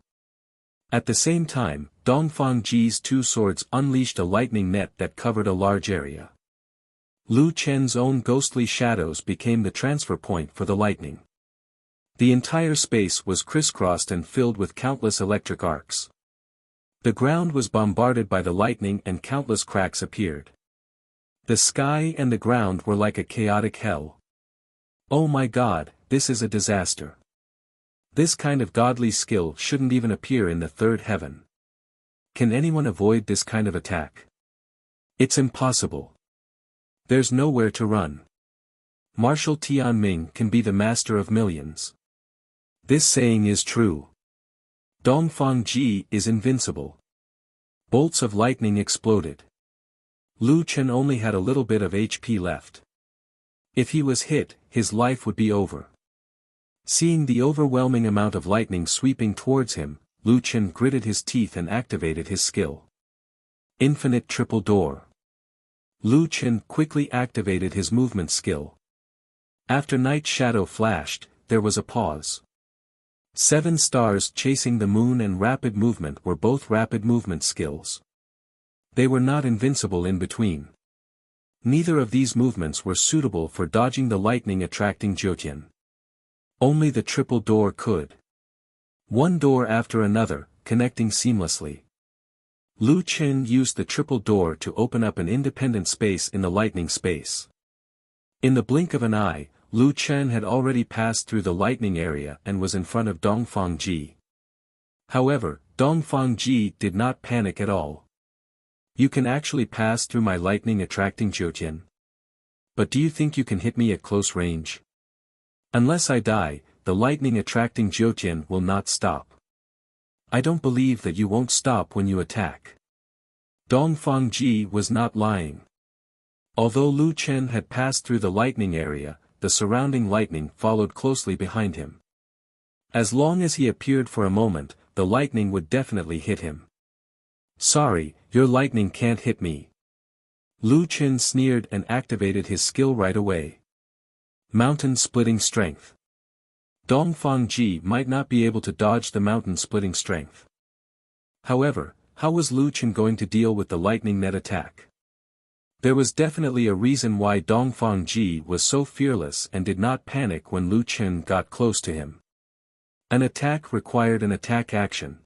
At the same time, Dongfangji's 2 swords unleashed a lightning net that covered a large area. Lu Chen's own ghostly shadows became the transfer point for the lightning. The entire space was crisscrossed and filled with countless electric arcs. The ground was bombarded by the lightning and countless cracks appeared. The sky and the ground were like a chaotic hell. Oh my God, this is a disaster. This kind of godly skill shouldn't even appear in the third heaven. Can anyone avoid this kind of attack? It's impossible. There's nowhere to run. Marshal Tianming can be the master of millions. This saying is true. Dongfang Ji is invincible. Bolts of lightning exploded. Lu Chen only had a little bit of HP left. If he was hit, his life would be over. Seeing the overwhelming amount of lightning sweeping towards him, Lu Chen gritted his teeth and activated his skill. Infinite Triple Door. Lu Chen quickly activated his movement skill. After Night Shadow flashed, there was a pause. 7 stars chasing the moon and rapid movement were both rapid movement skills. They were not invincible in between. Neither of these movements were suitable for dodging the lightning attracting Jiutian. Only the triple door could. One door after another, connecting seamlessly. Lu Chen used the triple door to open up an independent space in the lightning space. In the blink of an eye, Lu Chen had already passed through the lightning area and was in front of Dongfang Ji. However, Dongfang Ji did not panic at all. You can actually pass through my lightning attracting Jiutian. But do you think you can hit me at close range? Unless I die, the lightning attracting Jiutian will not stop. I don't believe that you won't stop when you attack. Dongfang Ji was not lying. Although Lu Chen had passed through the lightning area, the surrounding lightning followed closely behind him. As long as he appeared for a moment, the lightning would definitely hit him. Sorry, your lightning can't hit me. Lu Chen sneered and activated his skill right away. Mountain Splitting Strength. Dongfang Ji might not be able to dodge the mountain splitting strength. However, how was Lu Chen going to deal with the lightning net attack? There was definitely a reason why Dongfang Ji was so fearless and did not panic when Lu Chen got close to him. An attack required an attack action.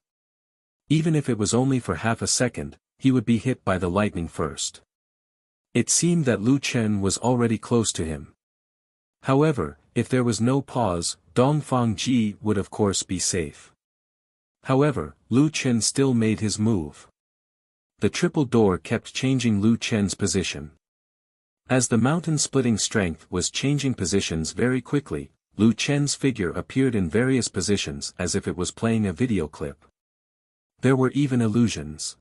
Even if it was only for half a second, he would be hit by the lightning first. It seemed that Lu Chen was already close to him. However, if there was no pause, Dongfang Ji would of course be safe. However, Lu Chen still made his move. The triple door kept changing Lu Chen's position. As the mountain splitting strength was changing positions very quickly, Lu Chen's figure appeared in various positions as if it was playing a video clip. There were even illusions.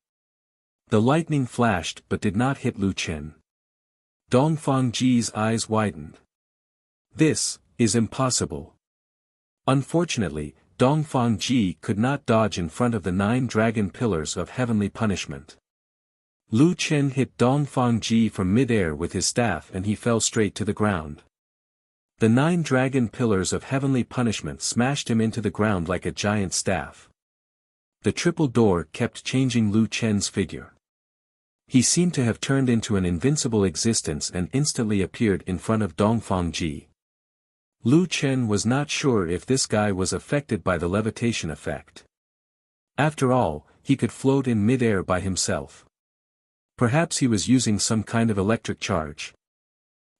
The lightning flashed but did not hit Lu Chen. Dongfang Ji's eyes widened. This is impossible. Unfortunately, Dongfang Ji could not dodge in front of the 9 dragon pillars of heavenly punishment. Lu Chen hit Dongfang Ji from mid-air with his staff and he fell straight to the ground. The 9 dragon pillars of heavenly punishment smashed him into the ground like a giant staff. The triple door kept changing Lu Chen's figure. He seemed to have turned into an invincible existence and instantly appeared in front of Dongfang Ji. Lu Chen was not sure if this guy was affected by the levitation effect. After all, he could float in mid-air by himself. Perhaps he was using some kind of electric charge.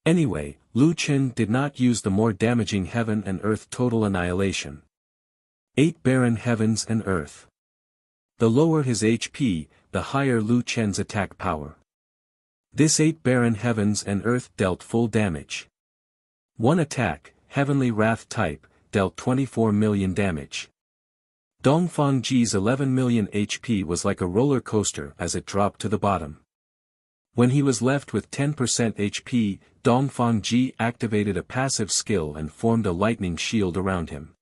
Anyway, Lu Chen did not use the more damaging heaven and earth total annihilation. 8 barren heavens and earth. The lower his HP, the higher Lu Chen's attack power. This 8 barren heavens and earth dealt full damage. One attack, Heavenly Wrath type, dealt 24 million damage. Dongfang Ji's 11 million HP was like a roller coaster as it dropped to the bottom. When he was left with 10% HP, Dongfang Ji activated a passive skill and formed a lightning shield around him.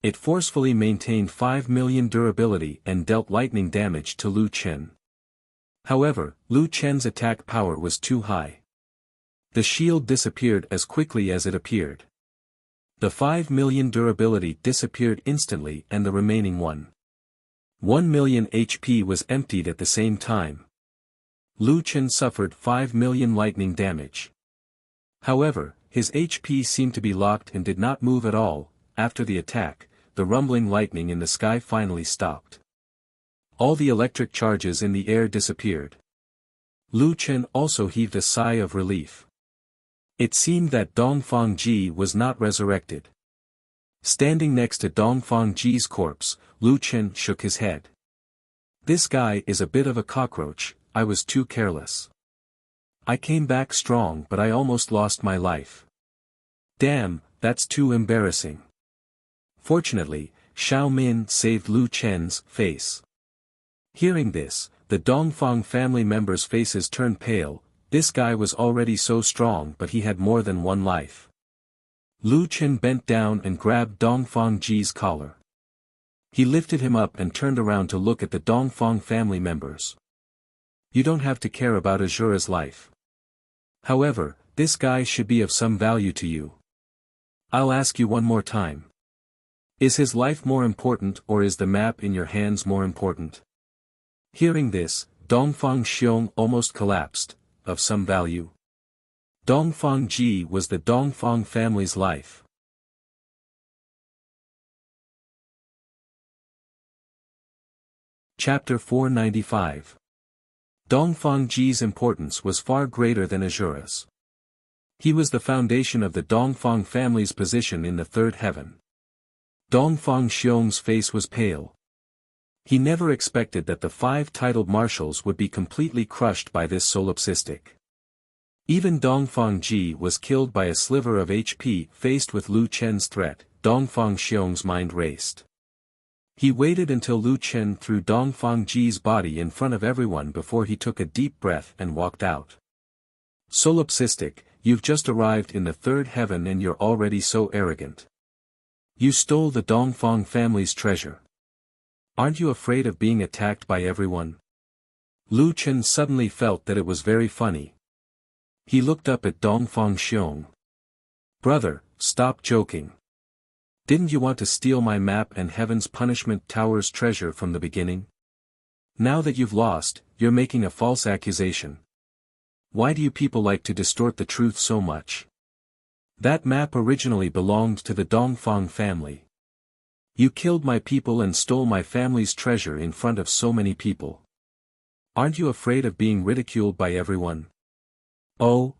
It forcefully maintained 5 million durability and dealt lightning damage to Lu Chen. However, Lu Chen's attack power was too high. The shield disappeared as quickly as it appeared. The 5 million durability disappeared instantly and the remaining 1 million HP was emptied at the same time. Lu Chen suffered 5 million lightning damage. However, his HP seemed to be locked and did not move at all. After the attack, the rumbling lightning in the sky finally stopped. All the electric charges in the air disappeared. Lu Chen also heaved a sigh of relief. It seemed that Dongfang Ji was not resurrected. Standing next to Dongfang Ji's corpse, Lu Chen shook his head. This guy is a bit of a cockroach. I was too careless. I came back strong but I almost lost my life. Damn, that's too embarrassing. Fortunately, Xiao Min saved Lu Chen's face. Hearing this, the Dongfang family members' faces turned pale. This guy was already so strong but he had more than one life. Lu Chen bent down and grabbed Dongfang Ji's collar. He lifted him up and turned around to look at the Dongfang family members. You don't have to care about Azura's life. However, this guy should be of some value to you. I'll ask you one more time. Is his life more important or is the map in your hands more important? Hearing this, Dongfang Xiong almost collapsed. Of some value? Dongfang Ji was the Dongfang family's life. Chapter 495. Dongfang Ji's importance was far greater than Azura's. He was the foundation of the Dongfang family's position in the third heaven. Dongfang Xiong's face was pale. He never expected that the 5 titled marshals would be completely crushed by this solipsistic. Even Dongfang Ji was killed by a sliver of HP. Faced with Lu Chen's threat, Dongfang Xiong's mind raced. He waited until Lu Chen threw Dongfang Ji's body in front of everyone before he took a deep breath and walked out. Solipsistic, you've just arrived in the third heaven and you're already so arrogant. You stole the Dongfang family's treasure. Aren't you afraid of being attacked by everyone? Lu Chen suddenly felt that it was very funny. He looked up at Dongfang Xiong. Brother, stop joking. Didn't you want to steal my map and Heaven's Punishment Tower's treasure from the beginning? Now that you've lost, you're making a false accusation. Why do you people like to distort the truth so much? That map originally belonged to the Dongfang family. You killed my people and stole my family's treasure in front of so many people. Aren't you afraid of being ridiculed by everyone? Oh.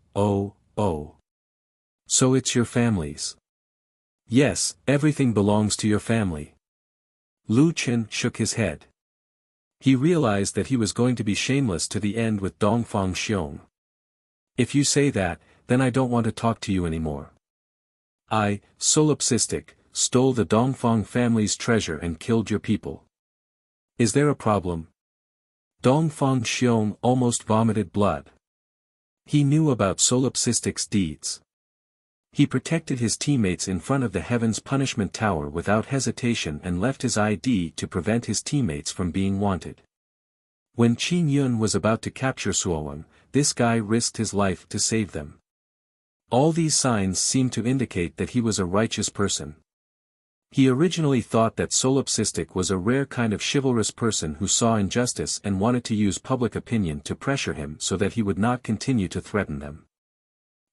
So it's your family's. Yes, everything belongs to your family. Lu Chen shook his head. He realized that he was going to be shameless to the end with Dongfang Xiong. If you say that, then I don't want to talk to you anymore. I, solipsistic, stole the Dongfang family's treasure and killed your people. Is there a problem? Dongfang Xiong almost vomited blood. He knew about solipsistic's deeds. He protected his teammates in front of the Heaven's Punishment Tower without hesitation and left his ID to prevent his teammates from being wanted. When Qin Yun was about to capture Suowang, this guy risked his life to save them. All these signs seemed to indicate that he was a righteous person. He originally thought that solipsistic was a rare kind of chivalrous person who saw injustice and wanted to use public opinion to pressure him so that he would not continue to threaten them.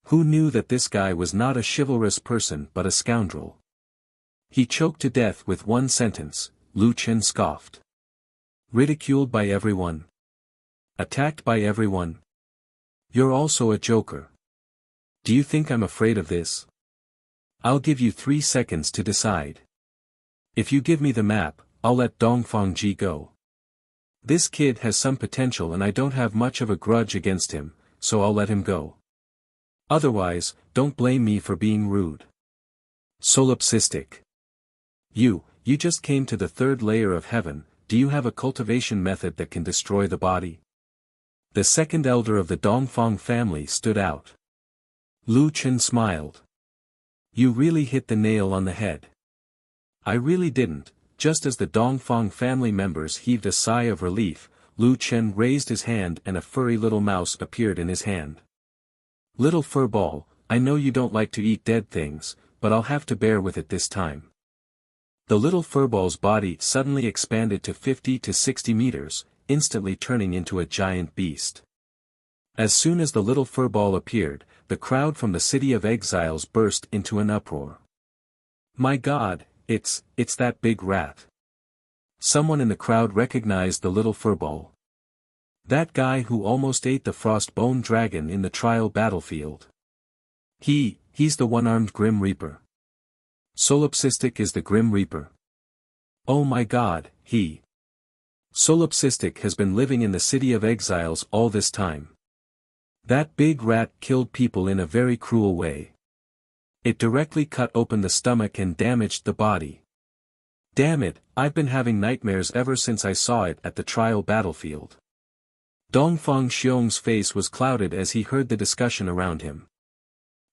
Who knew that this guy was not a chivalrous person but a scoundrel? He choked to death with one sentence. Lu Chen scoffed. Ridiculed by everyone. Attacked by everyone. You're also a joker. Do you think I'm afraid of this? I'll give you 3 seconds to decide. If you give me the map, I'll let Dongfang Ji go. This kid has some potential and I don't have much of a grudge against him, so I'll let him go. Otherwise, don't blame me for being rude. Solipsistic. You just came to the third layer of heaven. Do you have a cultivation method that can destroy the body? The second elder of the Dongfang family stood out. Lu Chen smiled. You really hit the nail on the head. I really didn't. Just as the Dongfang family members heaved a sigh of relief, Lu Chen raised his hand and a furry little mouse appeared in his hand. Little furball, I know you don't like to eat dead things, but I'll have to bear with it this time. The little furball's body suddenly expanded to 50 to 60 meters, instantly turning into a giant beast. As soon as the little furball appeared, the crowd from the City of Exiles burst into an uproar. My God, it's that big rat. Someone in the crowd recognized the little furball. That guy who almost ate the Frostbone dragon in the trial battlefield. He's the one-armed Grim Reaper. Solipsistic is the Grim Reaper. Oh my god, Solipsistic has been living in the City of Exiles all this time. That big rat killed people in a very cruel way. It directly cut open the stomach and damaged the body. Damn it, I've been having nightmares ever since I saw it at the trial battlefield. Dongfang Xiong's face was clouded as he heard the discussion around him.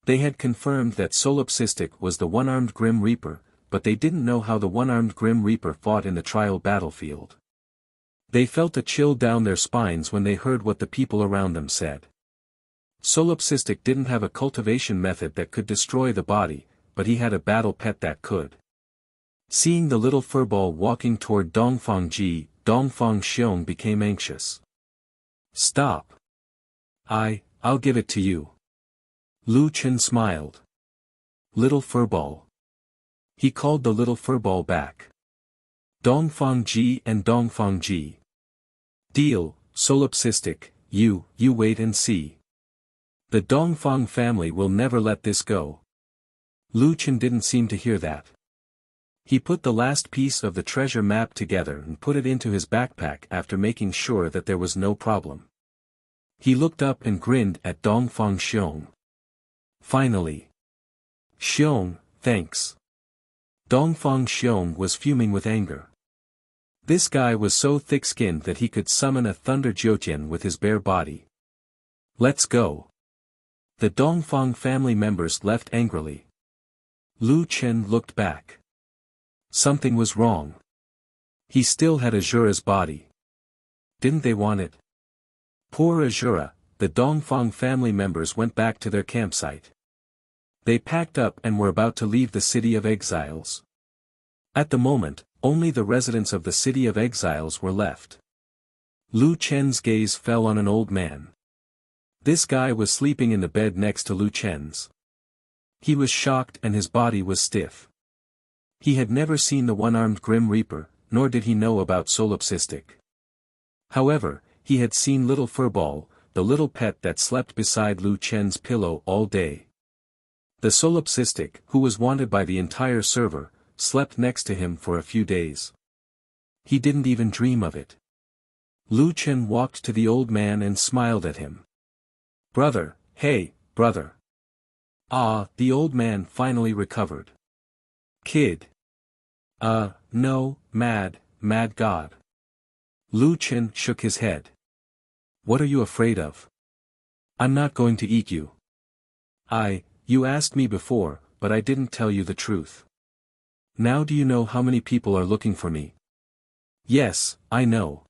They had confirmed that Solipsistic was the one-armed Grim Reaper, but they didn't know how the one-armed Grim Reaper fought in the trial battlefield. They felt a chill down their spines when they heard what the people around them said. Solipsistic didn't have a cultivation method that could destroy the body, but he had a battle pet that could. Seeing the little furball walking toward Dongfang Xiong became anxious. Stop. I'll give it to you. Lu Chen smiled. Little furball. He called the little furball back. Dongfang and Dongfang. Deal, Solipsistic, you wait and see. The Dongfang family will never let this go. Lu Chen didn't seem to hear that. He put the last piece of the treasure map together and put it into his backpack after making sure that there was no problem. He looked up and grinned at Dongfang Xiong. Finally. Xiong, thanks. Dongfang Xiong was fuming with anger. This guy was so thick-skinned that he could summon a thunder Jiutian with his bare body. Let's go. The Dongfang family members left angrily. Lu Chen looked back. Something was wrong. He still had Azura's body. Didn't they want it? Poor Azura, the Dongfang family members went back to their campsite. They packed up and were about to leave the City of Exiles. At the moment, only the residents of the City of Exiles were left. Lu Chen's gaze fell on an old man. This guy was sleeping in the bed next to Lu Chen's. He was shocked and his body was stiff. He had never seen the one-armed Grim Reaper, nor did he know about Solipsistic. However, he had seen Little Furball, the little pet that slept beside Lu Chen's pillow all day. The Solipsistic, who was wanted by the entire server, slept next to him for a few days. He didn't even dream of it. Lu Chen walked to the old man and smiled at him. Brother, hey, brother. The old man finally recovered. Kid. No, mad god. Lu Chen shook his head. What are you afraid of? I'm not going to eat you. You asked me before, but I didn't tell you the truth. Now do you know how many people are looking for me? Yes, I know.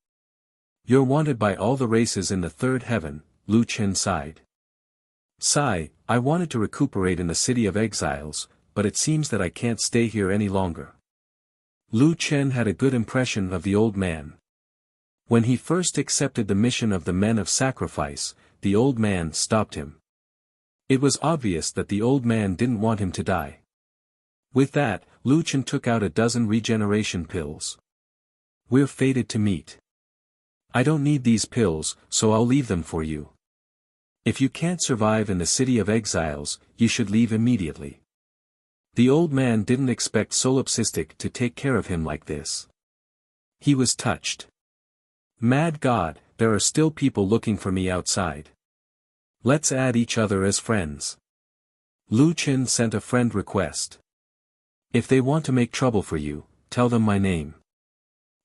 You're wanted by all the races in the third heaven, Lu Chen sighed. I wanted to recuperate in the City of Exiles, but it seems that I can't stay here any longer. Lu Chen had a good impression of the old man. When he first accepted the mission of the Men of Sacrifice, the old man stopped him. It was obvious that the old man didn't want him to die. With that, Lu Chen took out a dozen regeneration pills. We're fated to meet. I don't need these pills, so I'll leave them for you. If you can't survive in the City of Exiles, you should leave immediately. The old man didn't expect Solipsistic to take care of him like this. He was touched. Mad God, there are still people looking for me outside. Let's add each other as friends. Lu Chen sent a friend request. If they want to make trouble for you, tell them my name.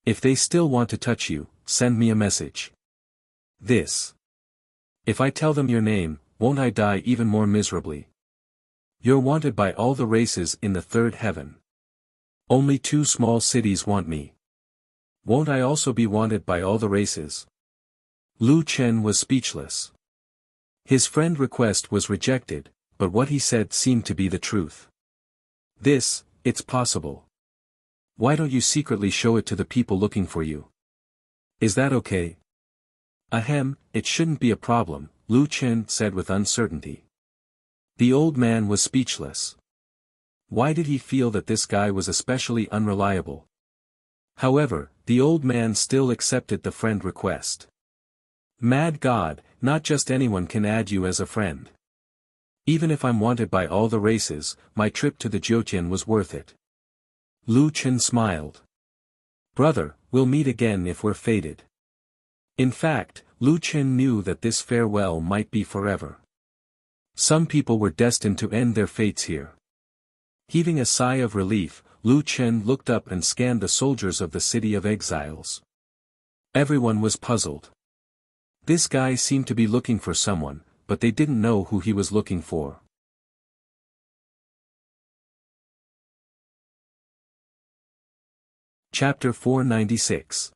If they still want to touch you, send me a message. If I tell them your name, won't I die even more miserably? You're wanted by all the races in the third heaven. Only 2 small cities want me. Won't I also be wanted by all the races? Lu Chen was speechless. His friend request was rejected, but what he said seemed to be the truth. It's possible. Why don't you secretly show it to the people looking for you? Is that okay? It shouldn't be a problem, Lu Chen said with uncertainty. The old man was speechless. Why did he feel that this guy was especially unreliable? However, the old man still accepted the friend request. Mad God, not just anyone can add you as a friend. Even if I'm wanted by all the races, my trip to the Jyotian was worth it. Lu Chen smiled. Brother, we'll meet again if we're fated. In fact, Lu Chen knew that this farewell might be forever. Some people were destined to end their fates here. Heaving a sigh of relief, Lu Chen looked up and scanned the soldiers of the city of exiles. Everyone was puzzled. This guy seemed to be looking for someone, but they didn't know who he was looking for. Chapter 496.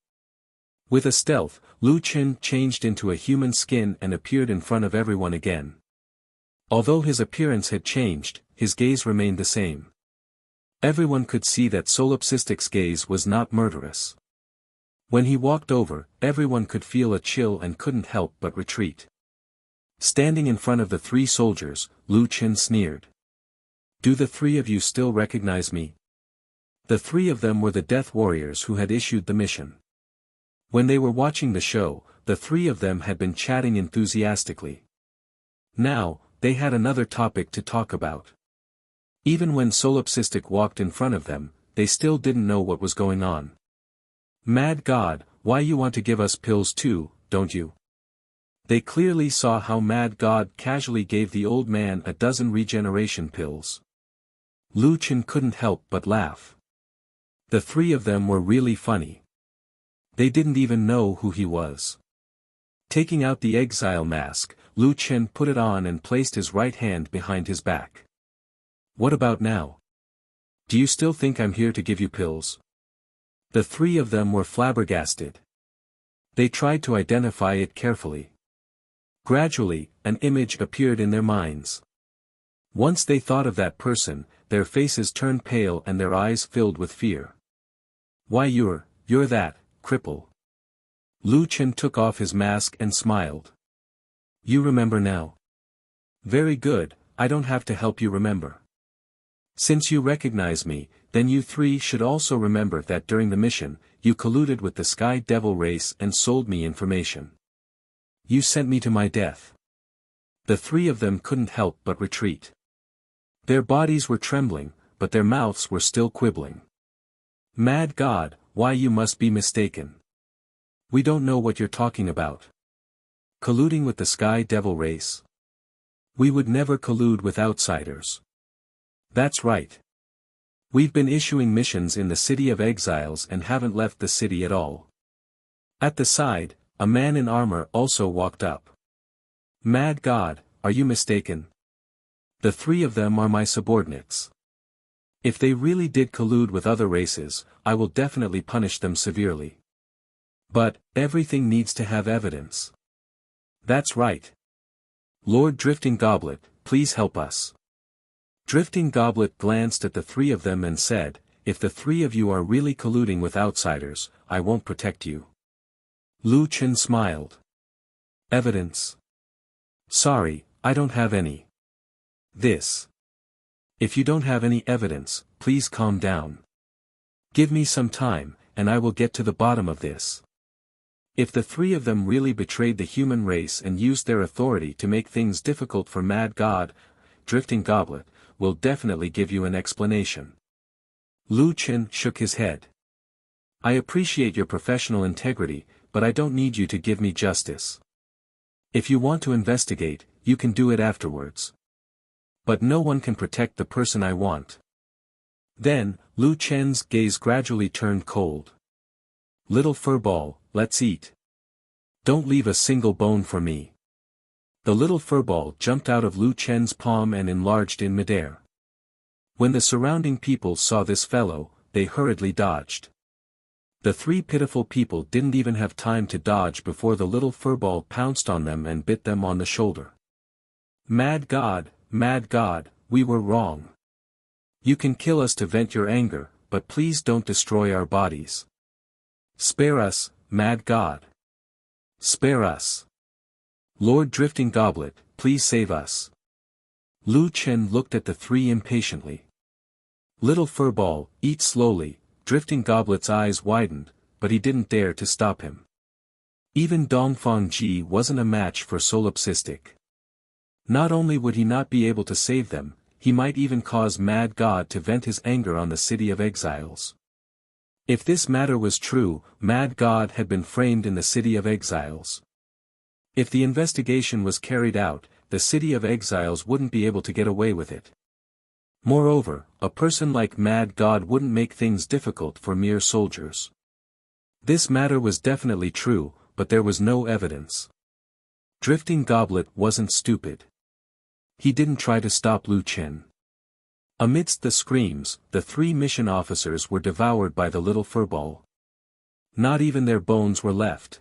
With a stealth, Lu Chen changed into a human skin and appeared in front of everyone again. Although his appearance had changed, his gaze remained the same. Everyone could see that Solipsistic's gaze was not murderous. When he walked over, everyone could feel a chill and couldn't help but retreat. Standing in front of the three soldiers, Lu Chen sneered. Do the three of you still recognize me? The three of them were the death warriors who had issued the mission. When they were watching the show, the three of them had been chatting enthusiastically. Now, they had another topic to talk about. Even when Solipsistic walked in front of them, they still didn't know what was going on. Mad God, why you want to give us pills too, don't you? They clearly saw how Mad God casually gave the old man a dozen regeneration pills. Lu Chen couldn't help but laugh. The three of them were really funny. They didn't even know who he was. Taking out the exile mask, Lu Chen put it on and placed his right hand behind his back. What about now? Do you still think I'm here to give you pills? The three of them were flabbergasted. They tried to identify it carefully. Gradually, an image appeared in their minds. Once they thought of that person, their faces turned pale and their eyes filled with fear. Why you're that, cripple. Lu Chen took off his mask and smiled. You remember now? Very good, I don't have to help you remember. Since you recognize me, then you three should also remember that during the mission, you colluded with the Sky Devil race and sold me information. You sent me to my death. The three of them couldn't help but retreat. Their bodies were trembling, but their mouths were still quibbling. Mad God, why you must be mistaken. We don't know what you're talking about. Colluding with the Sky Devil race? We would never collude with outsiders. That's right. We've been issuing missions in the City of Exiles and haven't left the city at all. At the side, a man in armor also walked up. Mad God, are you mistaken? The three of them are my subordinates. If they really did collude with other races, I will definitely punish them severely. But, everything needs to have evidence. That's right. Lord Drifting Goblet, please help us. Drifting Goblet glanced at the three of them and said, if the three of you are really colluding with outsiders, I won't protect you. Lu Chen smiled. Evidence? Sorry, I don't have any. If you don't have any evidence, please calm down. Give me some time, and I will get to the bottom of this. If the three of them really betrayed the human race and used their authority to make things difficult for Mad God, Drifting Goblet, we'll definitely give you an explanation. Lu Chen shook his head. I appreciate your professional integrity, but I don't need you to give me justice. If you want to investigate, you can do it afterwards. But no one can protect the person I want. Then, Lu Chen's gaze gradually turned cold. Little furball, let's eat. Don't leave a single bone for me. The little furball jumped out of Lu Chen's palm and enlarged in midair. When the surrounding people saw this fellow, they hurriedly dodged. The three pitiful people didn't even have time to dodge before the little furball pounced on them and bit them on the shoulder. Mad God, we were wrong. You can kill us to vent your anger, but please don't destroy our bodies. Spare us, Mad God. Spare us. Lord Drifting Goblet, please save us. Lu Chen looked at the three impatiently. Little furball, eat slowly. Drifting Goblet's eyes widened, but he didn't dare to stop him. Even Dongfang Ji wasn't a match for Solipsistic. Not only would he not be able to save them, he might even cause Mad God to vent his anger on the City of Exiles. If this matter was true, Mad God had been framed in the City of Exiles. If the investigation was carried out, the City of Exiles wouldn't be able to get away with it. Moreover, a person like Mad God wouldn't make things difficult for mere soldiers. This matter was definitely true, but there was no evidence. Drifting Goblet wasn't stupid. He didn't try to stop Lu Chen. Amidst the screams, the 3 mission officers were devoured by the little furball. Not even their bones were left.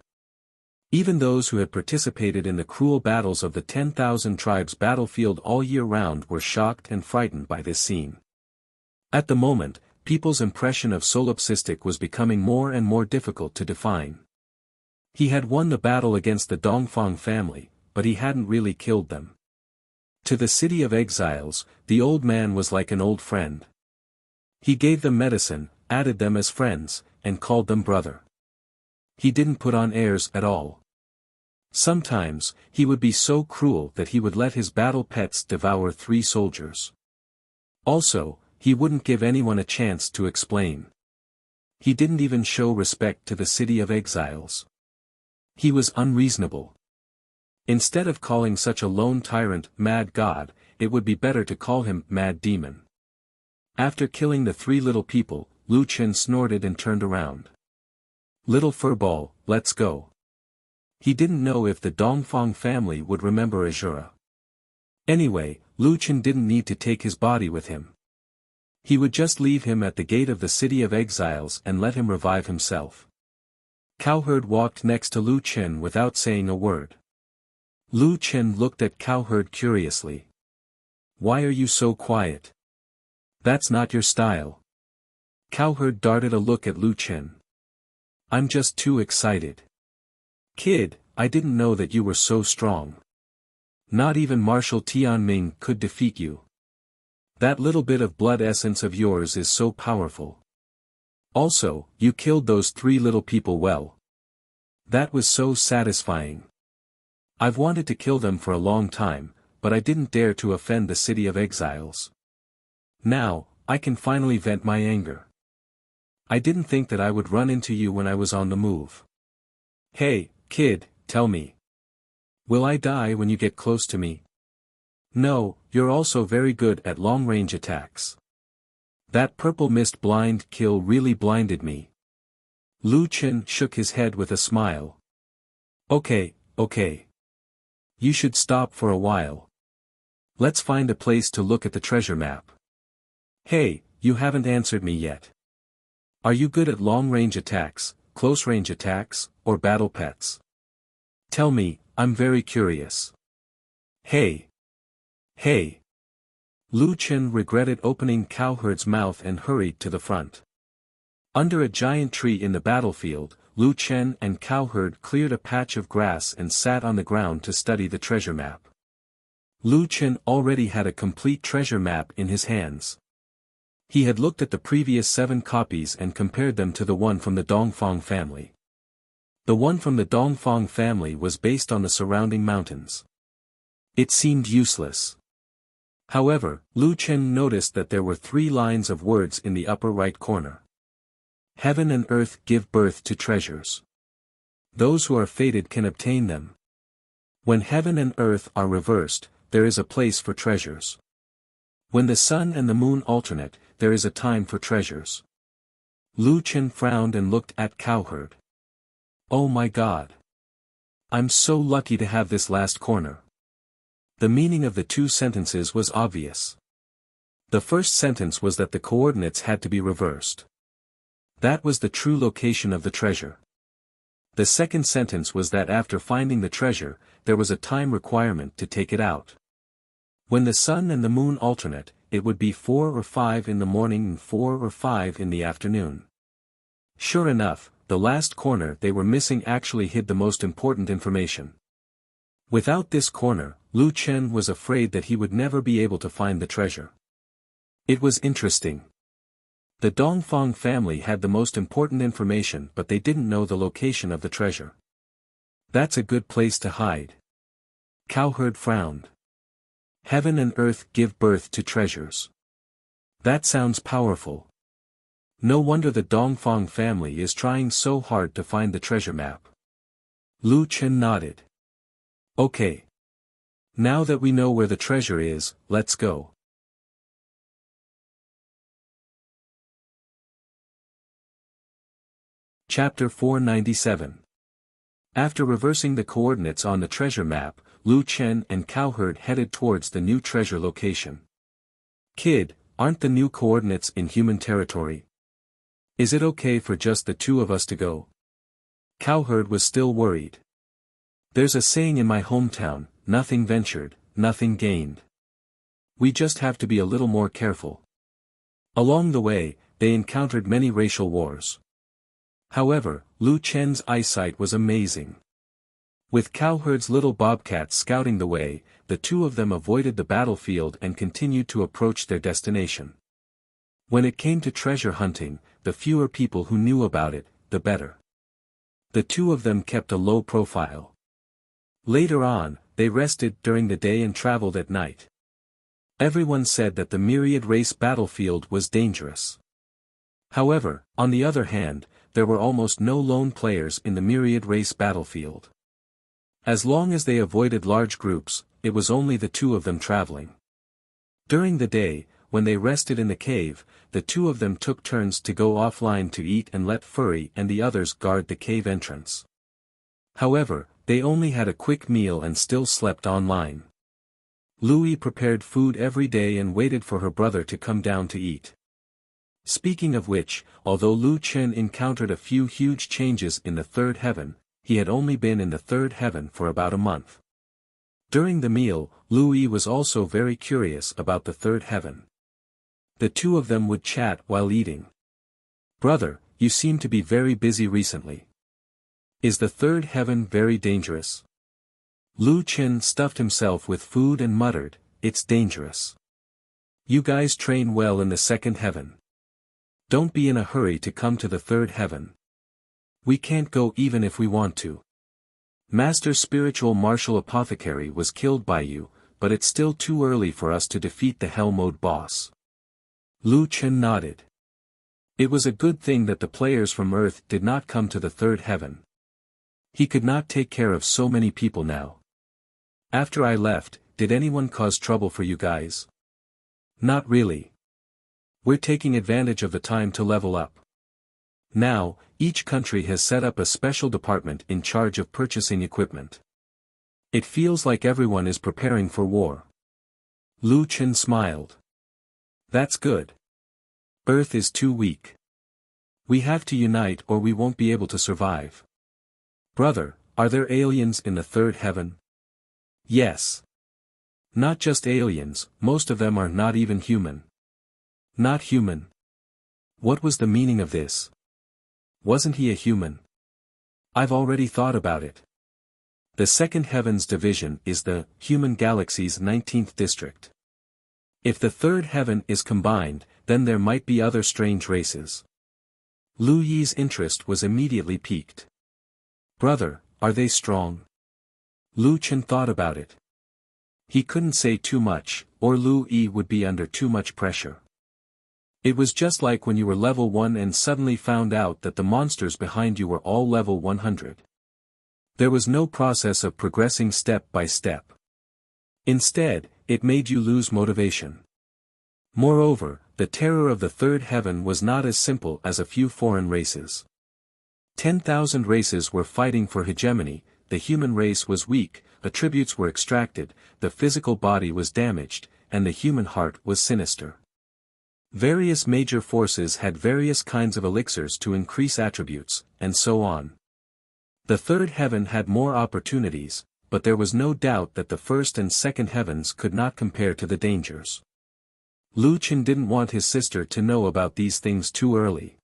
Even those who had participated in the cruel battles of the 10,000 tribes battlefield all year round were shocked and frightened by this scene. At the moment, people's impression of Solipsistic was becoming more and more difficult to define. He had won the battle against the Dongfang family, but he hadn't really killed them. To the City of Exiles, the old man was like an old friend. He gave them medicine, added them as friends, and called them brother. He didn't put on airs at all. Sometimes, he would be so cruel that he would let his battle pets devour 3 soldiers. Also, he wouldn't give anyone a chance to explain. He didn't even show respect to the City of Exiles. He was unreasonable. Instead of calling such a lone tyrant Mad God, it would be better to call him Mad Demon. After killing the 3 little people, Lu Chen snorted and turned around. Little furball, let's go. He didn't know if the Dongfang family would remember Azura. Anyway, Lu Chen didn't need to take his body with him. He would just leave him at the gate of the City of Exiles and let him revive himself. Cowherd walked next to Lu Chen without saying a word. Lu Chen looked at Cowherd curiously. Why are you so quiet? That's not your style. Cowherd darted a look at Lu Chen. I'm just too excited. Kid, I didn't know that you were so strong. Not even Marshal Tianming could defeat you. That little bit of blood essence of yours is so powerful. Also, you killed those 3 little people well. That was so satisfying. I've wanted to kill them for a long time, but I didn't dare to offend the City of Exiles. Now, I can finally vent my anger. I didn't think that I would run into you when I was on the move. Hey, kid, tell me. Will I die when you get close to me? No, you're also very good at long-range attacks. That purple mist blind kill really blinded me. Lu Chen shook his head with a smile. Okay. You should stop for a while. Let's find a place to look at the treasure map. Hey, you haven't answered me yet. Are you good at long-range attacks, close-range attacks, or battle pets? Tell me, I'm very curious. Hey. Lu Chen regretted opening Cowherd's mouth and hurried to the front. Under a giant tree in the battlefield, Lu Chen and Cowherd cleared a patch of grass and sat on the ground to study the treasure map. Lu Chen already had a complete treasure map in his hands. He had looked at the previous 7 copies and compared them to the one from the Dongfang family. The one from the Dongfang family was based on the surrounding mountains. It seemed useless. However, Lu Chen noticed that there were 3 lines of words in the upper right corner. Heaven and earth give birth to treasures. Those who are fated can obtain them. When heaven and earth are reversed, there is a place for treasures. When the sun and the moon alternate, there is a time for treasures. Lu Chen frowned and looked at Cowherd. Oh my God! I'm so lucky to have this last corner. The meaning of the 2 sentences was obvious. The first sentence was that the coordinates had to be reversed. That was the true location of the treasure. The second sentence was that after finding the treasure, there was a time requirement to take it out. When the sun and the moon alternate, it would be 4 or 5 in the morning and 4 or 5 in the afternoon. Sure enough, the last corner they were missing actually hid the most important information. Without this corner, Lu Chen was afraid that he would never be able to find the treasure. It was interesting. The Dongfang family had the most important information, but they didn't know the location of the treasure. That's a good place to hide. Cowherd frowned. Heaven and earth give birth to treasures. That sounds powerful. No wonder the Dongfang family is trying so hard to find the treasure map. Lu Chen nodded. Okay. Now that we know where the treasure is, let's go. Chapter 497. After reversing the coordinates on the treasure map, Lu Chen and Cowherd headed towards the new treasure location. Kid, aren't the new coordinates in human territory? Is it okay for just the two of us to go? Cowherd was still worried. There's a saying in my hometown, nothing ventured, nothing gained. We just have to be a little more careful. Along the way, they encountered many racial wars. However, Lu Chen's eyesight was amazing. With Cowherd's little bobcat scouting the way, the two of them avoided the battlefield and continued to approach their destination. When it came to treasure hunting, the fewer people who knew about it, the better. The two of them kept a low profile. Later on, they rested during the day and traveled at night. Everyone said that the myriad race battlefield was dangerous. However, on the other hand, there were almost no lone players in the myriad race battlefield. As long as they avoided large groups, it was only the two of them traveling. During the day, when they rested in the cave, the two of them took turns to go offline to eat and let Furry and the others guard the cave entrance. However, they only had a quick meal and still slept online. Louie prepared food every day and waited for her brother to come down to eat. Speaking of which, although Lu Chen encountered a few huge changes in the third heaven, he had only been in the third heaven for about a month. During the meal, Louie was also very curious about the third heaven. The two of them would chat while eating. Brother, you seem to be very busy recently. Is the third heaven very dangerous? Lu Chen stuffed himself with food and muttered, it's dangerous. You guys train well in the second heaven. Don't be in a hurry to come to the third heaven. We can't go even if we want to. Master Spiritual Martial Apothecary was killed by you, but it's still too early for us to defeat the Hell Mode boss. Lu Chen nodded. It was a good thing that the players from Earth did not come to the third heaven. He could not take care of so many people now. After I left, did anyone cause trouble for you guys? Not really. We're taking advantage of the time to level up. Now, each country has set up a special department in charge of purchasing equipment. It feels like everyone is preparing for war. Lu Chen smiled. That's good. Earth is too weak. We have to unite or we won't be able to survive. Brother, are there aliens in the third heaven? Yes. Not just aliens, most of them are not even human. Not human. What was the meaning of this? Wasn't he a human? I've already thought about it. The second heavens division is the human galaxy's 19th district. If the third heaven is combined, then there might be other strange races. Lu Yi's interest was immediately piqued. Brother, are they strong? Lu Chen thought about it. He couldn't say too much, or Lu Yi would be under too much pressure. It was just like when you were level 1 and suddenly found out that the monsters behind you were all level 100. There was no process of progressing step by step. Instead, it made you lose motivation. Moreover, the terror of the third heaven was not as simple as a few foreign races. 10,000 races were fighting for hegemony, the human race was weak, attributes were extracted, the physical body was damaged, and the human heart was sinister. Various major forces had various kinds of elixirs to increase attributes, and so on. The third heaven had more opportunities, but there was no doubt that the first and second heavens could not compare to the dangers. Lu Chen didn't want his sister to know about these things too early.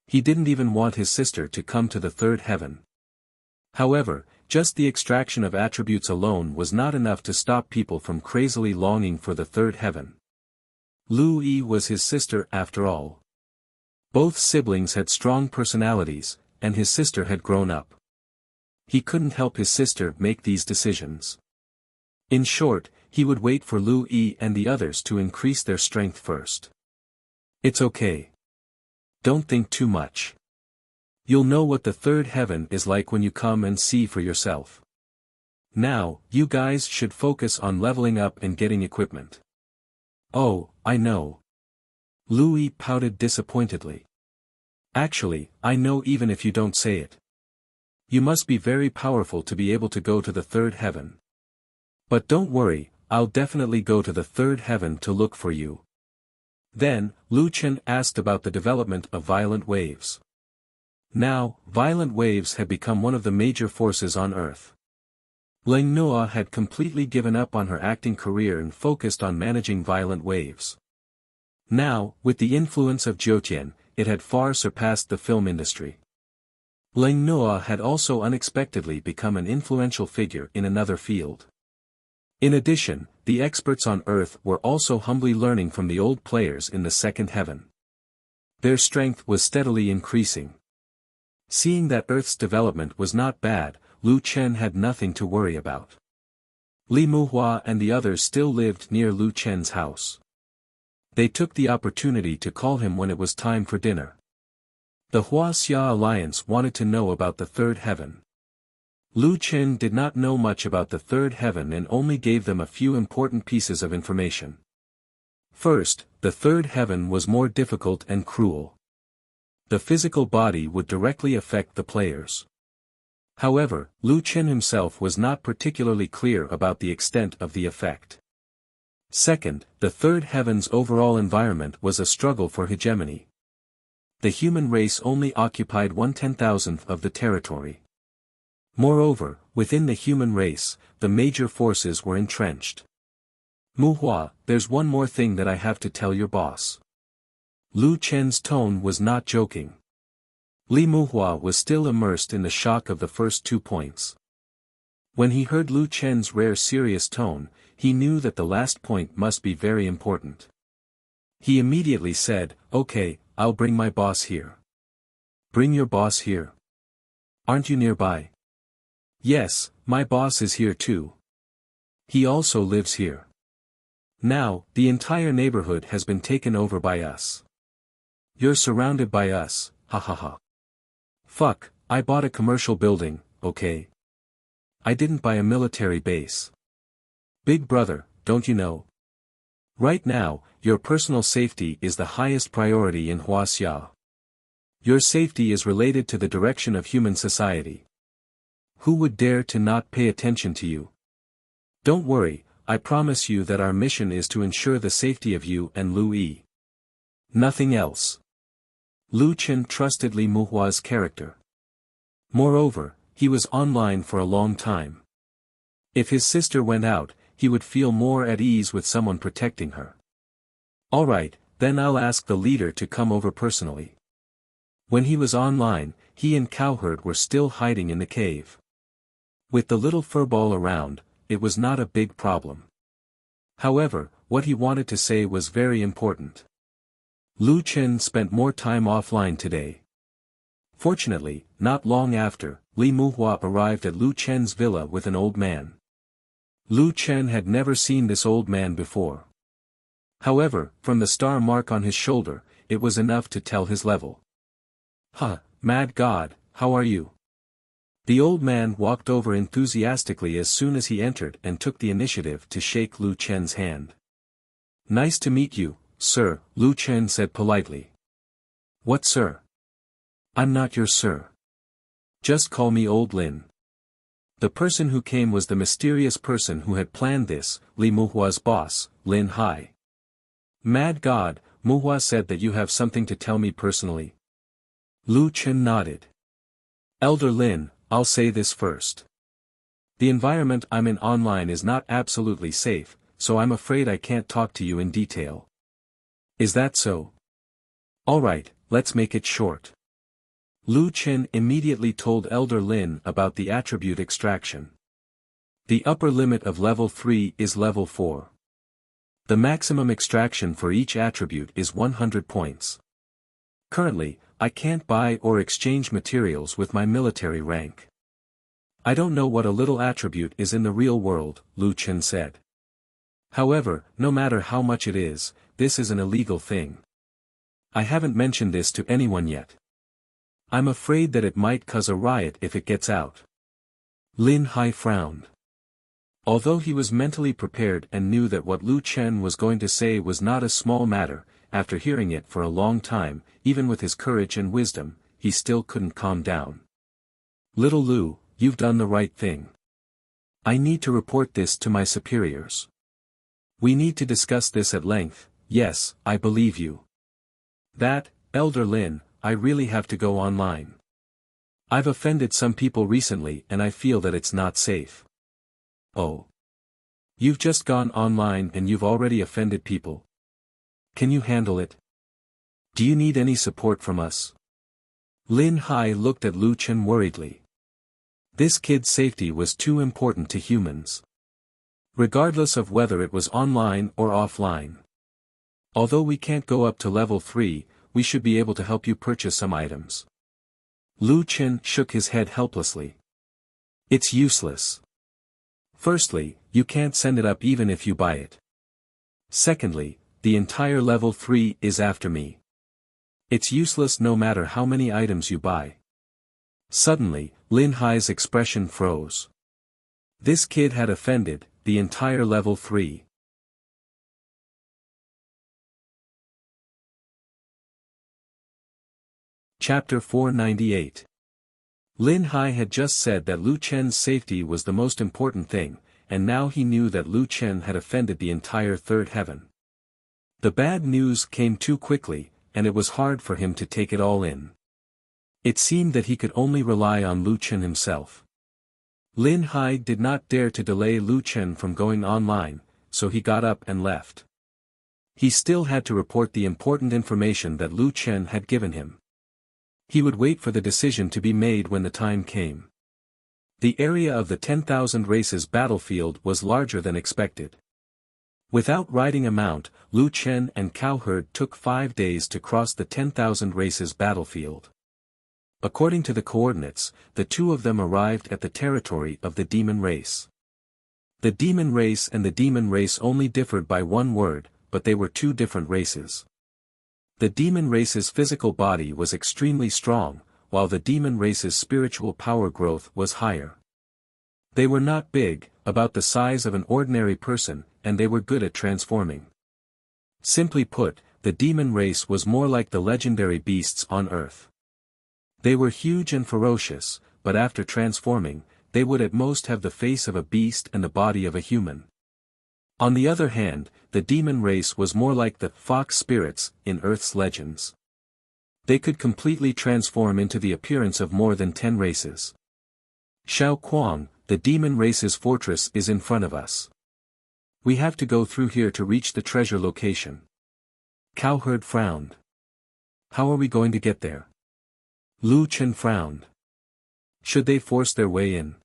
He didn't even want his sister to come to the third heaven. However, just the extraction of attributes alone was not enough to stop people from crazily longing for the third heaven. Lu Yi was his sister after all. Both siblings had strong personalities, and his sister had grown up. He couldn't help his sister make these decisions. In short, he would wait for Lu Yi and the others to increase their strength first. It's okay. Don't think too much. You'll know what the third heaven is like when you come and see for yourself. Now, you guys should focus on leveling up and getting equipment. Oh, I know. Lu Yi pouted disappointedly. Actually, I know even if you don't say it. You must be very powerful to be able to go to the third heaven. But don't worry, I'll definitely go to the third heaven to look for you. Then, Lu Chen asked about the development of violent waves. Now, violent waves had become one of the major forces on Earth. Ling Nua had completely given up on her acting career and focused on managing violent waves. Now, with the influence of Jiutian, it had far surpassed the film industry. Ling Nua had also unexpectedly become an influential figure in another field. In addition, the experts on Earth were also humbly learning from the old players in the second heaven. Their strength was steadily increasing. Seeing that Earth's development was not bad, Lu Chen had nothing to worry about. Li Muhua and the others still lived near Lu Chen's house. They took the opportunity to call him when it was time for dinner. The Wuxia alliance wanted to know about the third heaven. Lu Chen did not know much about the third heaven and only gave them a few important pieces of information. First, the third heaven was more difficult and cruel. The physical body would directly affect the players. However, Lu Chen himself was not particularly clear about the extent of the effect. Second, the third heaven's overall environment was a struggle for hegemony. The human race only occupied 1/10,000th of the territory. Moreover, within the human race, the major forces were entrenched. Muhua, there's one more thing that I have to tell your boss. Lu Chen's tone was not joking. Li Muhua was still immersed in the shock of the first 2 points. When he heard Lu Chen's rare serious tone, he knew that the last point must be very important. He immediately said, "Okay, I'll bring my boss here." "Bring your boss here? Aren't you nearby?" "Yes, my boss is here too. He also lives here. Now, the entire neighborhood has been taken over by us. You're surrounded by us, ha ha ha. Fuck, I bought a commercial building, okay? I didn't buy a military base. Big brother, don't you know? Right now, your personal safety is the highest priority in Wuxia. Your safety is related to the direction of human society. Who would dare to not pay attention to you? Don't worry, I promise you that our mission is to ensure the safety of you and Lu Yi. Nothing else." Lu Chen trusted Li Muhua's character. Moreover, he was online for a long time. If his sister went out, he would feel more at ease with someone protecting her. Alright, then I'll ask the leader to come over personally. When he was online, he and Cowherd were still hiding in the cave. With the little furball around, it was not a big problem. However, what he wanted to say was very important. Lu Chen spent more time offline today. Fortunately, not long after, Li Muhua arrived at Lu Chen's villa with an old man. Lu Chen had never seen this old man before. However, from the star mark on his shoulder, it was enough to tell his level. "Huh, mad god, how are you?" The old man walked over enthusiastically as soon as he entered and took the initiative to shake Lu Chen's hand. "Nice to meet you, sir," Lu Chen said politely. "What sir? I'm not your sir. Just call me Old Lin." The person who came was the mysterious person who had planned this, Li Muhua's boss, Lin Hai. "Mad god," Muhua said, "that you have something to tell me personally." Lu Chen nodded. "Elder Lin, I'll say this first. The environment I'm in online is not absolutely safe, so I'm afraid I can't talk to you in detail." "Is that so? Alright, let's make it short." Lu Chen immediately told Elder Lin about the attribute extraction. The upper limit of level 3 is level 4. The maximum extraction for each attribute is 100 points. Currently, I can't buy or exchange materials with my military rank. I don't know what a little attribute is in the real world, Lu Chen said. However, no matter how much it is, this is an illegal thing. I haven't mentioned this to anyone yet. I'm afraid that it might cause a riot if it gets out. Lin Hai frowned. Although he was mentally prepared and knew that what Lu Chen was going to say was not a small matter, after hearing it for a long time, even with his courage and wisdom, he still couldn't calm down. Little Lu, you've done the right thing. I need to report this to my superiors. We need to discuss this at length. Yes, I believe you. That, Elder Lin, I really have to go online. I've offended some people recently and I feel that it's not safe. Oh. You've just gone online and you've already offended people. Can you handle it? Do you need any support from us? Lin Hai looked at Lu Chen worriedly. This kid's safety was too important to humans. Regardless of whether it was online or offline. Although we can't go up to level 3, we should be able to help you purchase some items. Lu Chen shook his head helplessly. It's useless. Firstly, you can't send it up even if you buy it. Secondly, the entire level 3 is after me. It's useless no matter how many items you buy. Suddenly, Lin Hai's expression froze. This kid had offended the entire level 3. Chapter 498. Lin Hai had just said that Lu Chen's safety was the most important thing, and now he knew that Lu Chen had offended the entire third heaven. The bad news came too quickly, and it was hard for him to take it all in. It seemed that he could only rely on Lu Chen himself. Lin Hai did not dare to delay Lu Chen from going online, so he got up and left. He still had to report the important information that Lu Chen had given him. He would wait for the decision to be made when the time came. The area of the 10,000 races battlefield was larger than expected. Without riding a mount, Lu Chen and Cowherd took 5 days to cross the 10,000 races battlefield. According to the coordinates, the two of them arrived at the territory of the demon race. The demon race and the demon race only differed by one word, but they were two different races. The demon race's physical body was extremely strong, while the demon race's spiritual power growth was higher. They were not big, about the size of an ordinary person, and they were good at transforming. Simply put, the demon race was more like the legendary beasts on Earth. They were huge and ferocious, but after transforming, they would at most have the face of a beast and the body of a human. On the other hand, the demon race was more like the fox spirits in Earth's legends. They could completely transform into the appearance of more than 10 races. Xiao Kuang, the demon race's fortress is in front of us. We have to go through here to reach the treasure location. Cowherd frowned. How are we going to get there? Lu Chen frowned. Should they force their way in?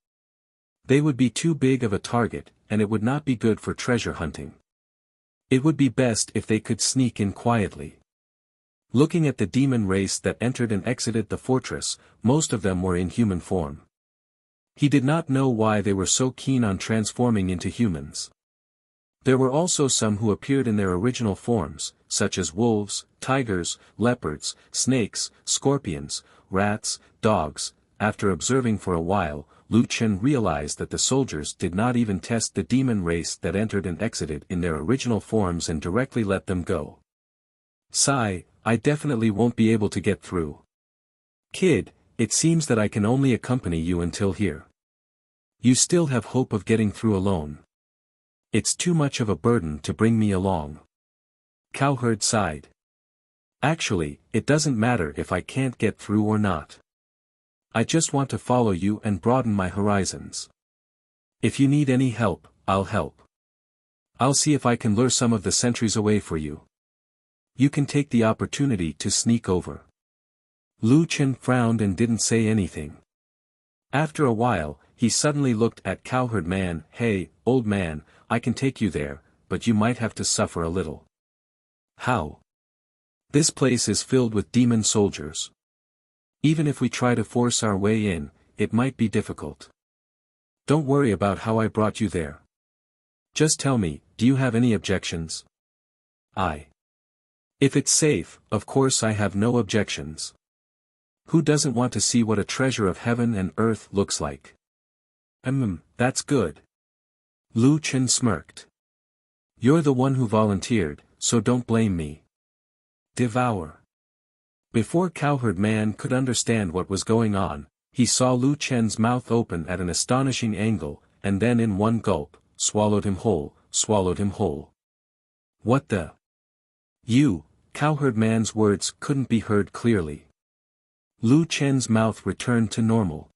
They would be too big of a target, and it would not be good for treasure hunting. It would be best if they could sneak in quietly. Looking at the demon race that entered and exited the fortress, most of them were in human form. He did not know why they were so keen on transforming into humans. There were also some who appeared in their original forms, such as wolves, tigers, leopards, snakes, scorpions, rats, dogs. After observing for a while, Lu Chen realized that the soldiers did not even test the demon race that entered and exited in their original forms and directly let them go. Sigh, I definitely won't be able to get through. Kid, it seems that I can only accompany you until here. You still have hope of getting through alone. It's too much of a burden to bring me along. Cowherd sighed. Actually, it doesn't matter if I can't get through or not. I just want to follow you and broaden my horizons. If you need any help, I'll help. I'll see if I can lure some of the sentries away for you. You can take the opportunity to sneak over. Lu Chen frowned and didn't say anything. After a while, he suddenly looked at Cowherd Man. Hey, old man, I can take you there, but you might have to suffer a little. How? This place is filled with demon soldiers. Even if we try to force our way in, it might be difficult. Don't worry about how I brought you there. Just tell me, do you have any objections? If it's safe, of course I have no objections. Who doesn't want to see what a treasure of heaven and earth looks like? That's good. Lu Chen smirked. You're the one who volunteered, so don't blame me. Devour. Before Cowherd Man could understand what was going on, he saw Lu Chen's mouth open at an astonishing angle, and then in one gulp, swallowed him whole. What the? Cowherd Man's words couldn't be heard clearly. Lu Chen's mouth returned to normal.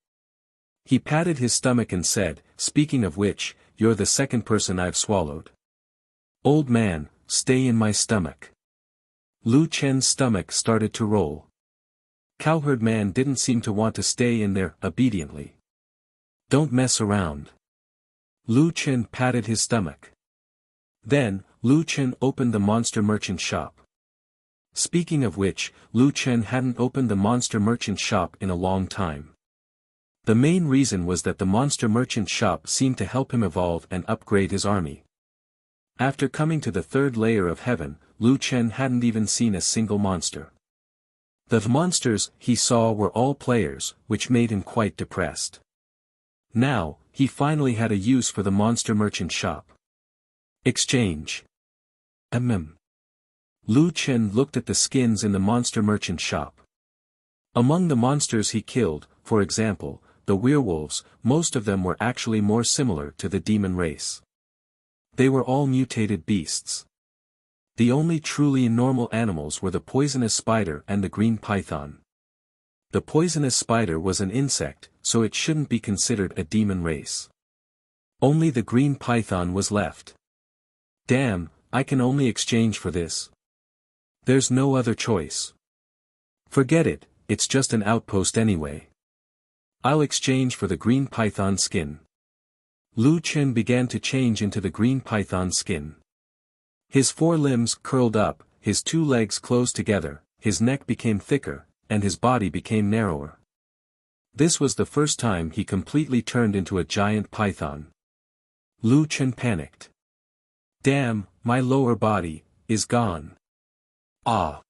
He patted his stomach and said, speaking of which, you're the second person I've swallowed. Old man, stay in my stomach. Lu Chen's stomach started to roll. Cowherd Man didn't seem to want to stay in there obediently. Don't mess around. Lu Chen patted his stomach. Then, Lu Chen opened the monster merchant shop. Speaking of which, Lu Chen hadn't opened the monster merchant shop in a long time. The main reason was that the monster merchant shop seemed to help him evolve and upgrade his army. After coming to the third layer of heaven, Lu Chen hadn't even seen a single monster. The monsters he saw were all players, which made him quite depressed. Now, he finally had a use for the monster merchant shop. Exchange. Lu Chen looked at the skins in the monster merchant shop. Among the monsters he killed, for example, the werewolves, most of them were actually more similar to the demon race. They were all mutated beasts. The only truly normal animals were the poisonous spider and the green python. The poisonous spider was an insect, so it shouldn't be considered a demon race. Only the green python was left. Damn, I can only exchange for this. There's no other choice. Forget it, it's just an outpost anyway. I'll exchange for the green python skin. Lu Chen began to change into the green python skin. His four limbs curled up, his two legs closed together, his neck became thicker, and his body became narrower. This was the first time he completely turned into a giant python. Lu Chen panicked. Damn, my lower body is gone. Ah.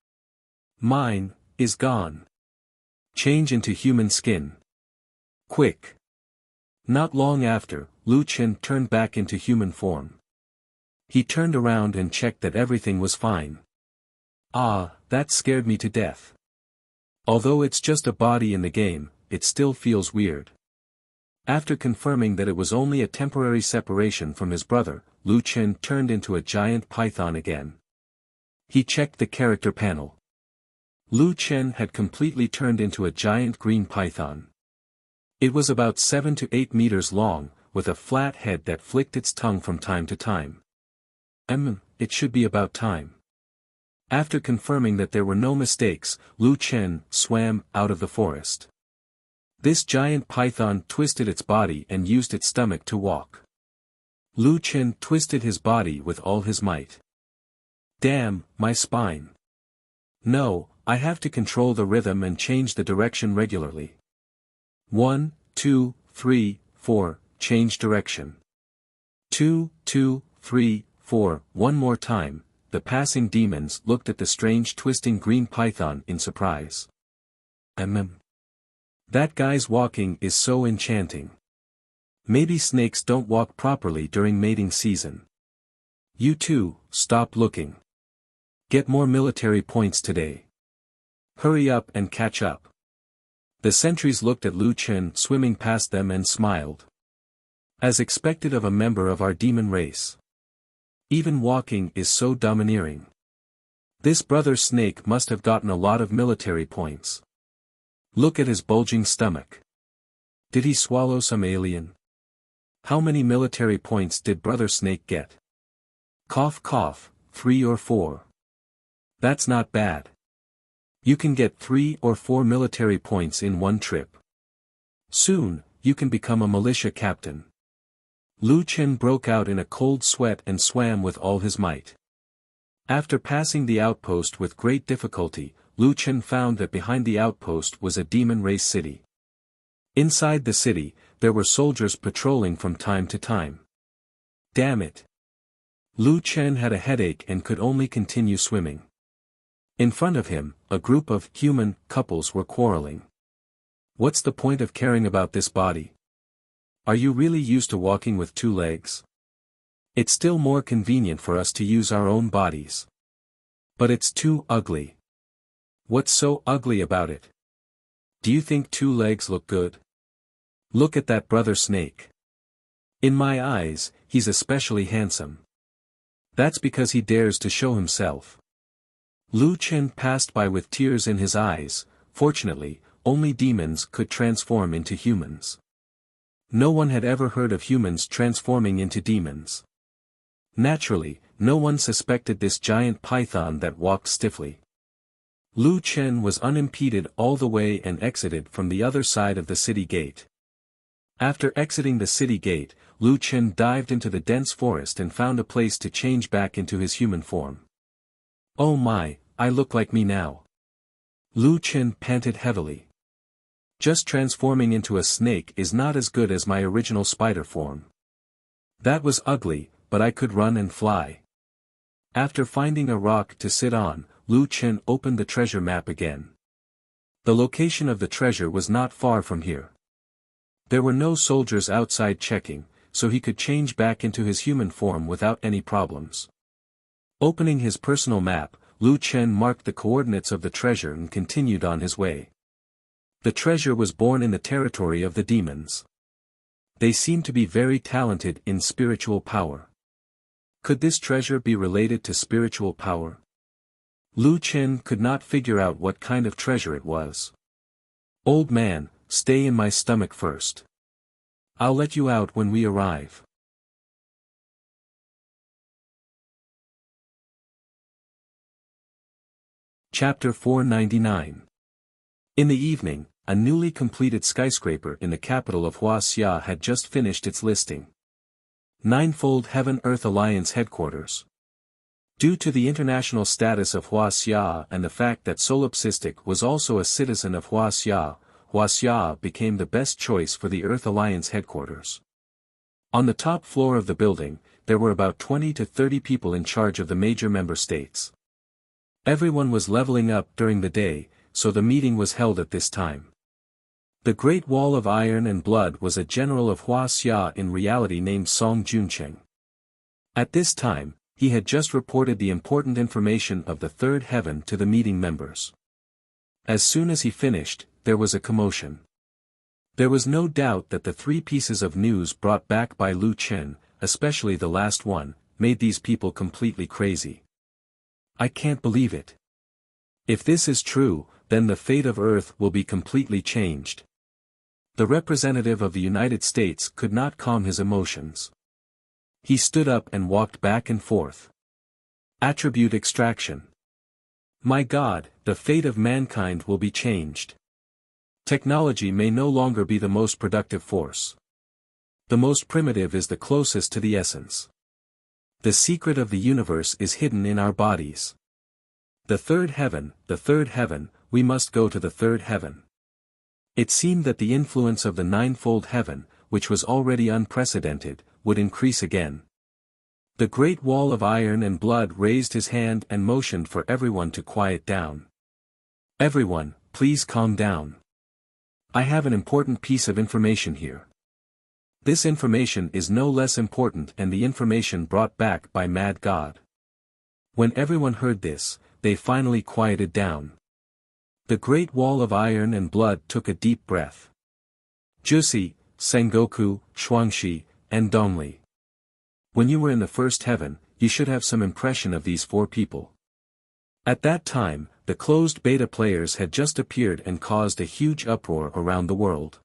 Mine is gone. Change into human skin. Quick. Not long after, Lu Chen turned back into human form. He turned around and checked that everything was fine. Ah, that scared me to death. Although it's just a body in the game, it still feels weird. After confirming that it was only a temporary separation from his brother, Lu Chen turned into a giant python again. He checked the character panel. Lu Chen had completely turned into a giant green python. It was about 7 to 8 meters long, with a flat head that flicked its tongue from time to time. It should be about time. After confirming that there were no mistakes, Lu Chen swam out of the forest. This giant python twisted its body and used its stomach to walk. Lu Chen twisted his body with all his might. Damn, my spine. No, I have to control the rhythm and change the direction regularly. 1, 2, 3, 4, change direction. 2, 2, 3, 4, one more time. The passing demons looked at the strange twisting green python in surprise. That guy's walking is so enchanting. Maybe snakes don't walk properly during mating season. You two, stop looking. Get more military points today. Hurry up and catch up. The sentries looked at Lu Chen swimming past them and smiled. As expected of a member of our demon race. Even walking is so domineering. This brother snake must have gotten a lot of military points. Look at his bulging stomach. Did he swallow some alien? How many military points did brother snake get? Cough cough, 3 or 4. That's not bad. You can get 3 or 4 military points in one trip. Soon, you can become a militia captain. Lu Chen broke out in a cold sweat and swam with all his might. After passing the outpost with great difficulty, Lu Chen found that behind the outpost was a demon race city. Inside the city, there were soldiers patrolling from time to time. Damn it! Lu Chen had a headache and could only continue swimming. In front of him, a group of human couples were quarreling. What's the point of caring about this body? Are you really used to walking with 2 legs? It's still more convenient for us to use our own bodies. But it's too ugly. What's so ugly about it? Do you think 2 legs look good? Look at that brother snake. In my eyes, he's especially handsome. That's because he dares to show himself. Lu Chen passed by with tears in his eyes. Fortunately, only demons could transform into humans. No one had ever heard of humans transforming into demons. Naturally, no one suspected this giant python that walked stiffly. Lu Chen was unimpeded all the way and exited from the other side of the city gate. After exiting the city gate, Lu Chen dived into the dense forest and found a place to change back into his human form. Oh my, I look like me now. Lu Chen panted heavily. Just transforming into a snake is not as good as my original spider form. That was ugly, but I could run and fly. After finding a rock to sit on, Lu Chen opened the treasure map again. The location of the treasure was not far from here. There were no soldiers outside checking, so he could change back into his human form without any problems. Opening his personal map, Lu Chen marked the coordinates of the treasure and continued on his way. The treasure was born in the territory of the demons. They seemed to be very talented in spiritual power. Could this treasure be related to spiritual power? Lu Chen could not figure out what kind of treasure it was. Old man, stay in my stomach first. I'll let you out when we arrive. Chapter 499. In the evening, a newly completed skyscraper in the capital of Wuxia had just finished its listing. Ninefold Heaven-Earth Alliance headquarters. Due to the international status of Wuxia and the fact that Solipsistic was also a citizen of Wuxia, Wuxia became the best choice for the Earth Alliance headquarters. On the top floor of the building, there were about 20 to 30 people in charge of the major member states. Everyone was leveling up during the day, so the meeting was held at this time. The Great Wall of Iron and Blood was a general of Wuxia in reality named Song Juncheng. At this time, he had just reported the important information of the third heaven to the meeting members. As soon as he finished, there was a commotion. There was no doubt that the 3 pieces of news brought back by Lu Chen, especially the last one, made these people completely crazy. I can't believe it. If this is true, then the fate of Earth will be completely changed. The representative of the United States could not calm his emotions. He stood up and walked back and forth. Attribute extraction. My God, the fate of mankind will be changed. Technology may no longer be the most productive force. The most primitive is the closest to the essence. The secret of the universe is hidden in our bodies. The third heaven, we must go to the third heaven. It seemed that the influence of the ninefold heaven, which was already unprecedented, would increase again. The Great Wall of Iron and Blood raised his hand and motioned for everyone to quiet down. Everyone, please calm down. I have an important piece of information here. This information is no less important than the information brought back by Mad God. When everyone heard this, they finally quieted down. The Great Wall of Iron and Blood took a deep breath. Jusi, Sengoku, Shuangshi, and Dongli. When you were in the first heaven, you should have some impression of these 4 people. At that time, the closed beta players had just appeared and caused a huge uproar around the world.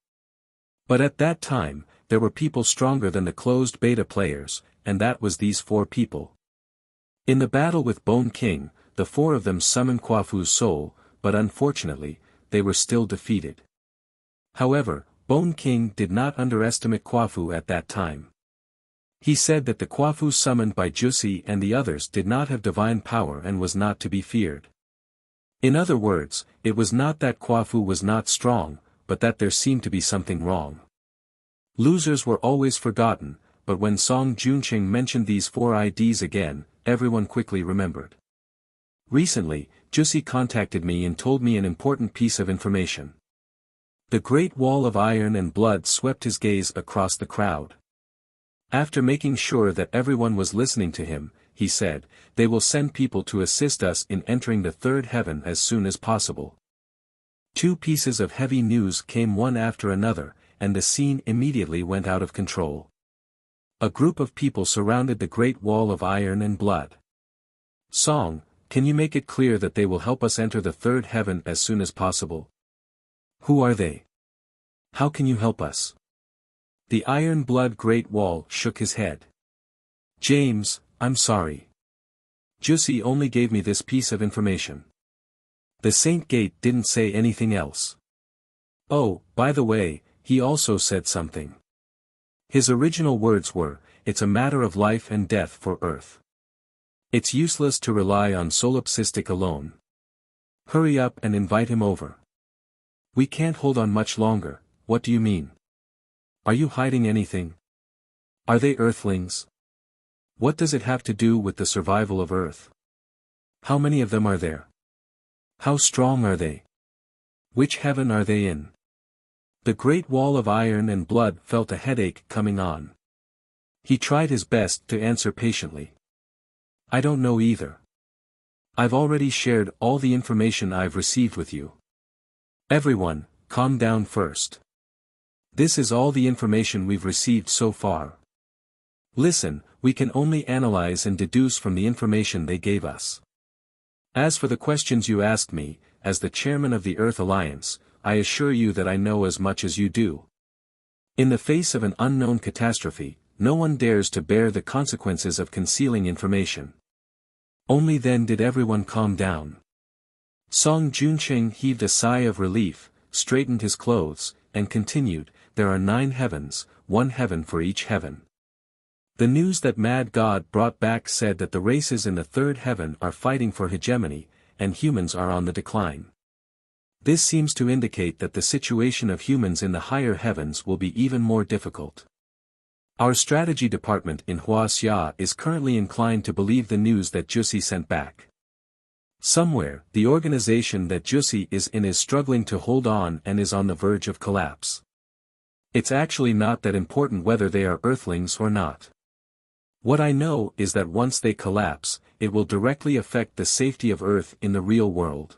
But at that time, there were people stronger than the closed beta players, and that was these 4 people. In the battle with Bone King, the 4 of them summoned Kwafu's soul, but unfortunately, they were still defeated. However, Bone King did not underestimate Kwafu at that time. He said that the Kwafu summoned by Jusi and the others did not have divine power and was not to be feared. In other words, it was not that Kwafu was not strong, but that there seemed to be something wrong. Losers were always forgotten, but when Song Junqing mentioned these 4 IDs again, everyone quickly remembered. Recently, Jusi contacted me and told me an important piece of information. The Great Wall of Iron and Blood swept his gaze across the crowd. After making sure that everyone was listening to him, he said, "They will send people to assist us in entering the third heaven as soon as possible." 2 pieces of heavy news came one after another, and the scene immediately went out of control. A group of people surrounded the Great Wall of Iron and Blood. "Song, can you make it clear that they will help us enter the third heaven as soon as possible? Who are they? How can you help us?" The Iron Blood Great Wall shook his head. "James, I'm sorry. Jusi only gave me this piece of information. The Saint Gate didn't say anything else. Oh, by the way, he also said something. His original words were, 'It's a matter of life and death for Earth. It's useless to rely on solipsistic alone. Hurry up and invite him over. We can't hold on much longer.' What do you mean? Are you hiding anything? Are they Earthlings? What does it have to do with the survival of Earth? How many of them are there? How strong are they? Which heaven are they in?" The Great Wall of Iron and Blood felt a headache coming on. He tried his best to answer patiently. "I don't know either. I've already shared all the information I've received with you. Everyone, calm down first. This is all the information we've received so far. Listen, we can only analyze and deduce from the information they gave us. As for the questions you asked me, as the chairman of the Earth Alliance, I assure you that I know as much as you do. In the face of an unknown catastrophe, no one dares to bear the consequences of concealing information." Only then did everyone calm down. Song Junqing heaved a sigh of relief, straightened his clothes, and continued, "There are 9 heavens, 1 heaven for each heaven. The news that Mad God brought back said that the races in the third heaven are fighting for hegemony, and humans are on the decline. This seems to indicate that the situation of humans in the higher heavens will be even more difficult. Our strategy department in Wuxia is currently inclined to believe the news that Jusi sent back. Somewhere, the organization that Jusi is in is struggling to hold on and is on the verge of collapse. It's actually not that important whether they are Earthlings or not. What I know is that once they collapse, it will directly affect the safety of Earth in the real world.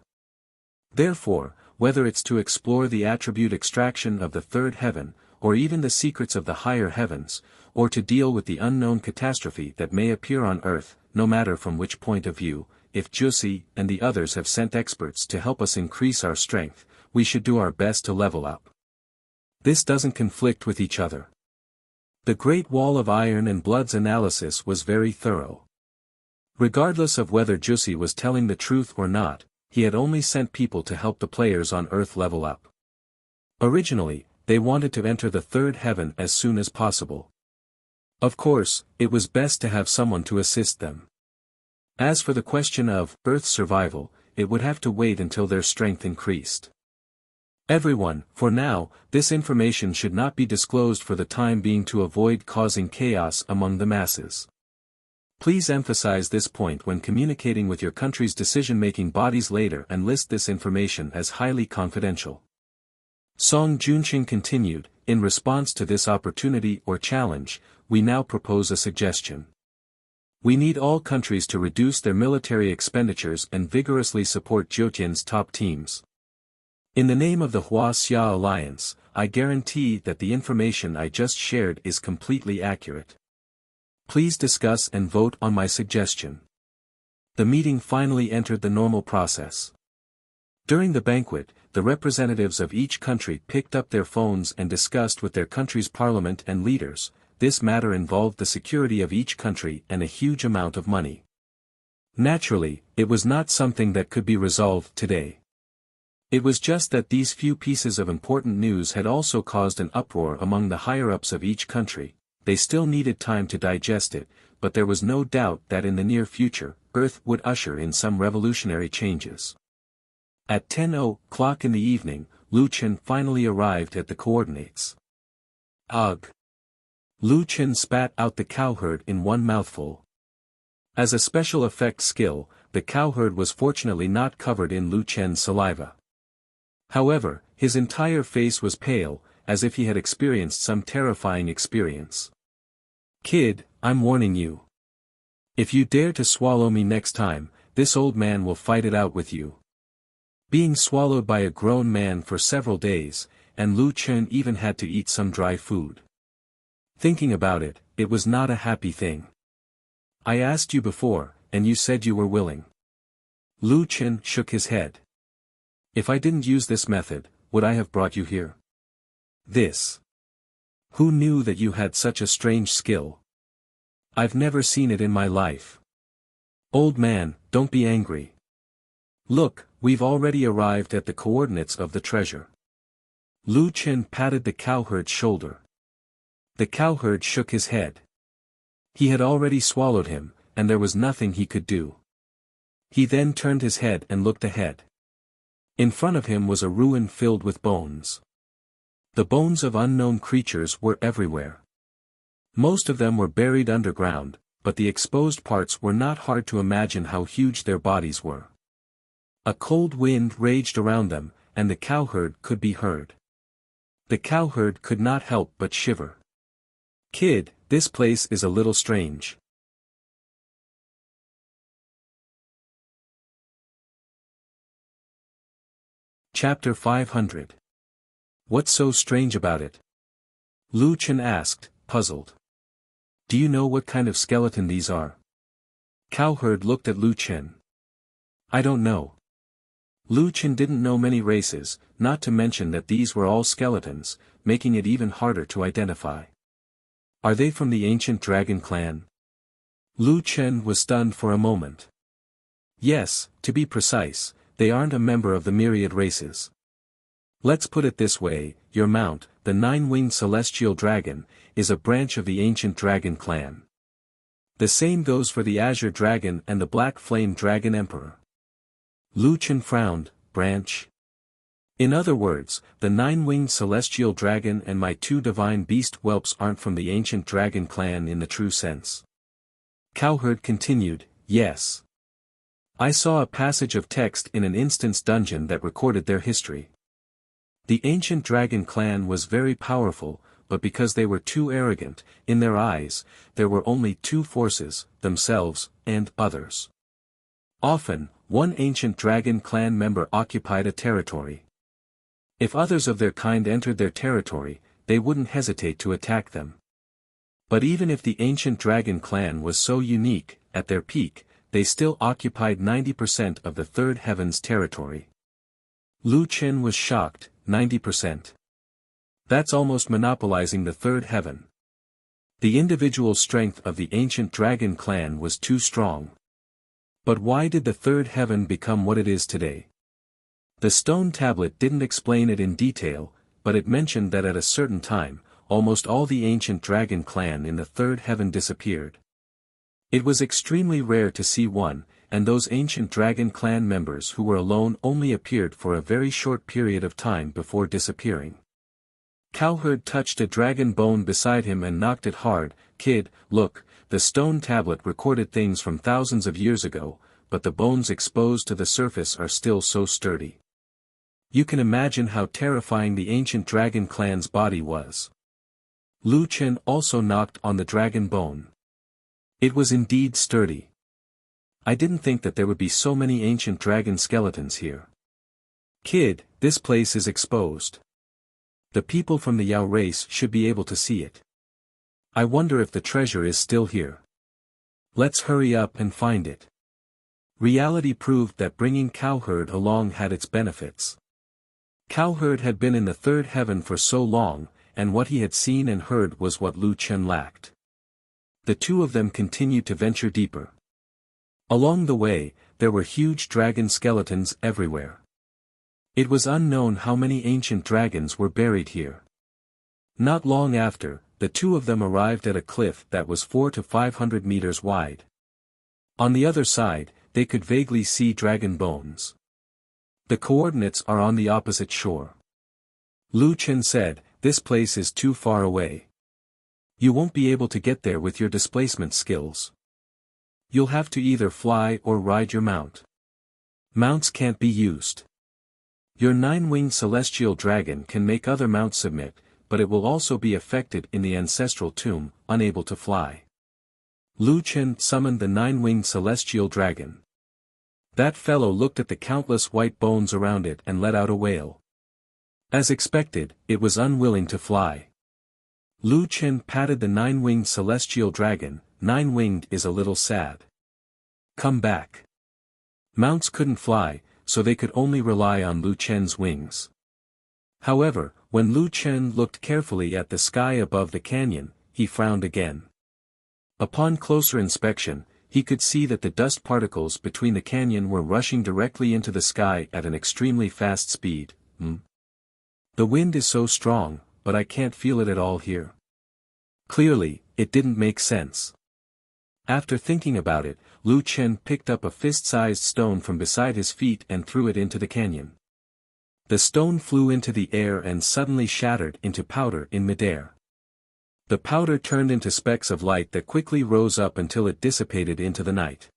Therefore, whether it's to explore the attribute extraction of the third heaven, or even the secrets of the higher heavens, or to deal with the unknown catastrophe that may appear on Earth, no matter from which point of view, if Jusi and the others have sent experts to help us increase our strength, we should do our best to level up. This doesn't conflict with each other." The Great Wall of Iron and Blood's analysis was very thorough. Regardless of whether Jusi was telling the truth or not, he had only sent people to help the players on Earth level up. Originally, they wanted to enter the third heaven as soon as possible. Of course, it was best to have someone to assist them. As for the question of Earth's survival, it would have to wait until their strength increased. Everyone, for now, this information should not be disclosed for the time being to avoid causing chaos among the masses. Please emphasize this point when communicating with your country's decision-making bodies later and list this information as highly confidential. Song Junqing continued, "In response to this opportunity or challenge, we now propose a suggestion. We need all countries to reduce their military expenditures and vigorously support Jyotian's top teams. In the name of the Wuxia Alliance, I guarantee that the information I just shared is completely accurate. Please discuss and vote on my suggestion." The meeting finally entered the normal process. During the banquet, the representatives of each country picked up their phones and discussed with their country's parliament and leaders. This matter involved the security of each country and a huge amount of money. Naturally, it was not something that could be resolved today. It was just that these few pieces of important news had also caused an uproar among the higher-ups of each country. They still needed time to digest it, but there was no doubt that in the near future, Earth would usher in some revolutionary changes. At 10:00 in the evening, Lu Chen finally arrived at the coordinates. Ugh! Lu Chen spat out the cowherd in one mouthful. As a special effect skill, the cowherd was fortunately not covered in Lu Chen's saliva. However, his entire face was pale, as if he had experienced some terrifying experience. Kid, I'm warning you. If you dare to swallow me next time, this old man will fight it out with you. Being swallowed by a grown man for several days, and Lu Chen even had to eat some dry food. Thinking about it, it was not a happy thing. I asked you before, and you said you were willing. Lu Chen shook his head. If I didn't use this method, would I have brought you here? This. Who knew that you had such a strange skill? I've never seen it in my life. Old man, don't be angry. Look, we've already arrived at the coordinates of the treasure. Lu Chen patted the cowherd's shoulder. The cowherd shook his head. He had already swallowed him, and there was nothing he could do. He then turned his head and looked ahead. In front of him was a ruin filled with bones. The bones of unknown creatures were everywhere. Most of them were buried underground, but the exposed parts were not hard to imagine how huge their bodies were. A cold wind raged around them, and the cowherd could be heard. The cowherd could not help but shiver. Kid, this place is a little strange. Chapter 500. What's so strange about it? Lu Chen asked, puzzled. Do you know what kind of skeleton these are? Cowherd looked at Lu Chen. I don't know. Lu Chen didn't know many races, not to mention that these were all skeletons, making it even harder to identify. Are they from the ancient dragon clan? Lu Chen was stunned for a moment. Yes, to be precise, they aren't a member of the myriad races. Let's put it this way, your mount, the nine-winged celestial dragon, is a branch of the ancient dragon clan. The same goes for the azure dragon and the black flame dragon emperor. Lu Chen frowned, branch? In other words, the nine-winged celestial dragon and my two divine beast whelps aren't from the ancient dragon clan in the true sense. Cowherd continued, yes. I saw a passage of text in an instance dungeon that recorded their history. The ancient dragon clan was very powerful, but because they were too arrogant, in their eyes, there were only two forces, themselves, and others. Often, one ancient dragon clan member occupied a territory. If others of their kind entered their territory, they wouldn't hesitate to attack them. But even if the ancient dragon clan was so unique, at their peak, they still occupied 90% of the third heaven's territory. Lu Chen was shocked, 90%. That's almost monopolizing the third heaven. The individual strength of the ancient dragon clan was too strong. But why did the third heaven become what it is today? The stone tablet didn't explain it in detail, but it mentioned that at a certain time, almost all the ancient dragon clan in the third heaven disappeared. It was extremely rare to see one, and those ancient dragon clan members who were alone only appeared for a very short period of time before disappearing. Cowherd touched a dragon bone beside him and knocked it hard. Kid, look, the stone tablet recorded things from thousands of years ago, but the bones exposed to the surface are still so sturdy. You can imagine how terrifying the ancient dragon clan's body was. Lu Chen also knocked on the dragon bone. It was indeed sturdy. I didn't think that there would be so many ancient dragon skeletons here. Kid, this place is exposed. The people from the Yao race should be able to see it. I wonder if the treasure is still here. Let's hurry up and find it. Reality proved that bringing Cowherd along had its benefits. Cowherd had been in the third heaven for so long, and what he had seen and heard was what Lu Chen lacked. The two of them continued to venture deeper. Along the way, there were huge dragon skeletons everywhere. It was unknown how many ancient dragons were buried here. Not long after, the two of them arrived at a cliff that was 400 to 500 meters wide. On the other side, they could vaguely see dragon bones. The coordinates are on the opposite shore. Lu Chen said, this place is too far away. You won't be able to get there with your displacement skills. You'll have to either fly or ride your mount. Mounts can't be used. Your 9-winged celestial dragon can make other mounts submit, but it will also be affected in the ancestral tomb, unable to fly. Lu Chen summoned the 9-winged celestial dragon. That fellow looked at the countless white bones around it and let out a wail. As expected, it was unwilling to fly. Lu Chen patted the 9-winged celestial dragon. 9-winged is a little sad. Come back. Mounts couldn't fly, so they could only rely on Lu Chen's wings. However, when Lu Chen looked carefully at the sky above the canyon, he frowned again. Upon closer inspection, he could see that the dust particles between the canyon were rushing directly into the sky at an extremely fast speed. The wind is so strong, but I can't feel it at all here. Clearly, it didn't make sense. After thinking about it, Lu Chen picked up a fist-sized stone from beside his feet and threw it into the canyon. The stone flew into the air and suddenly shattered into powder in midair. The powder turned into specks of light that quickly rose up until it dissipated into the night.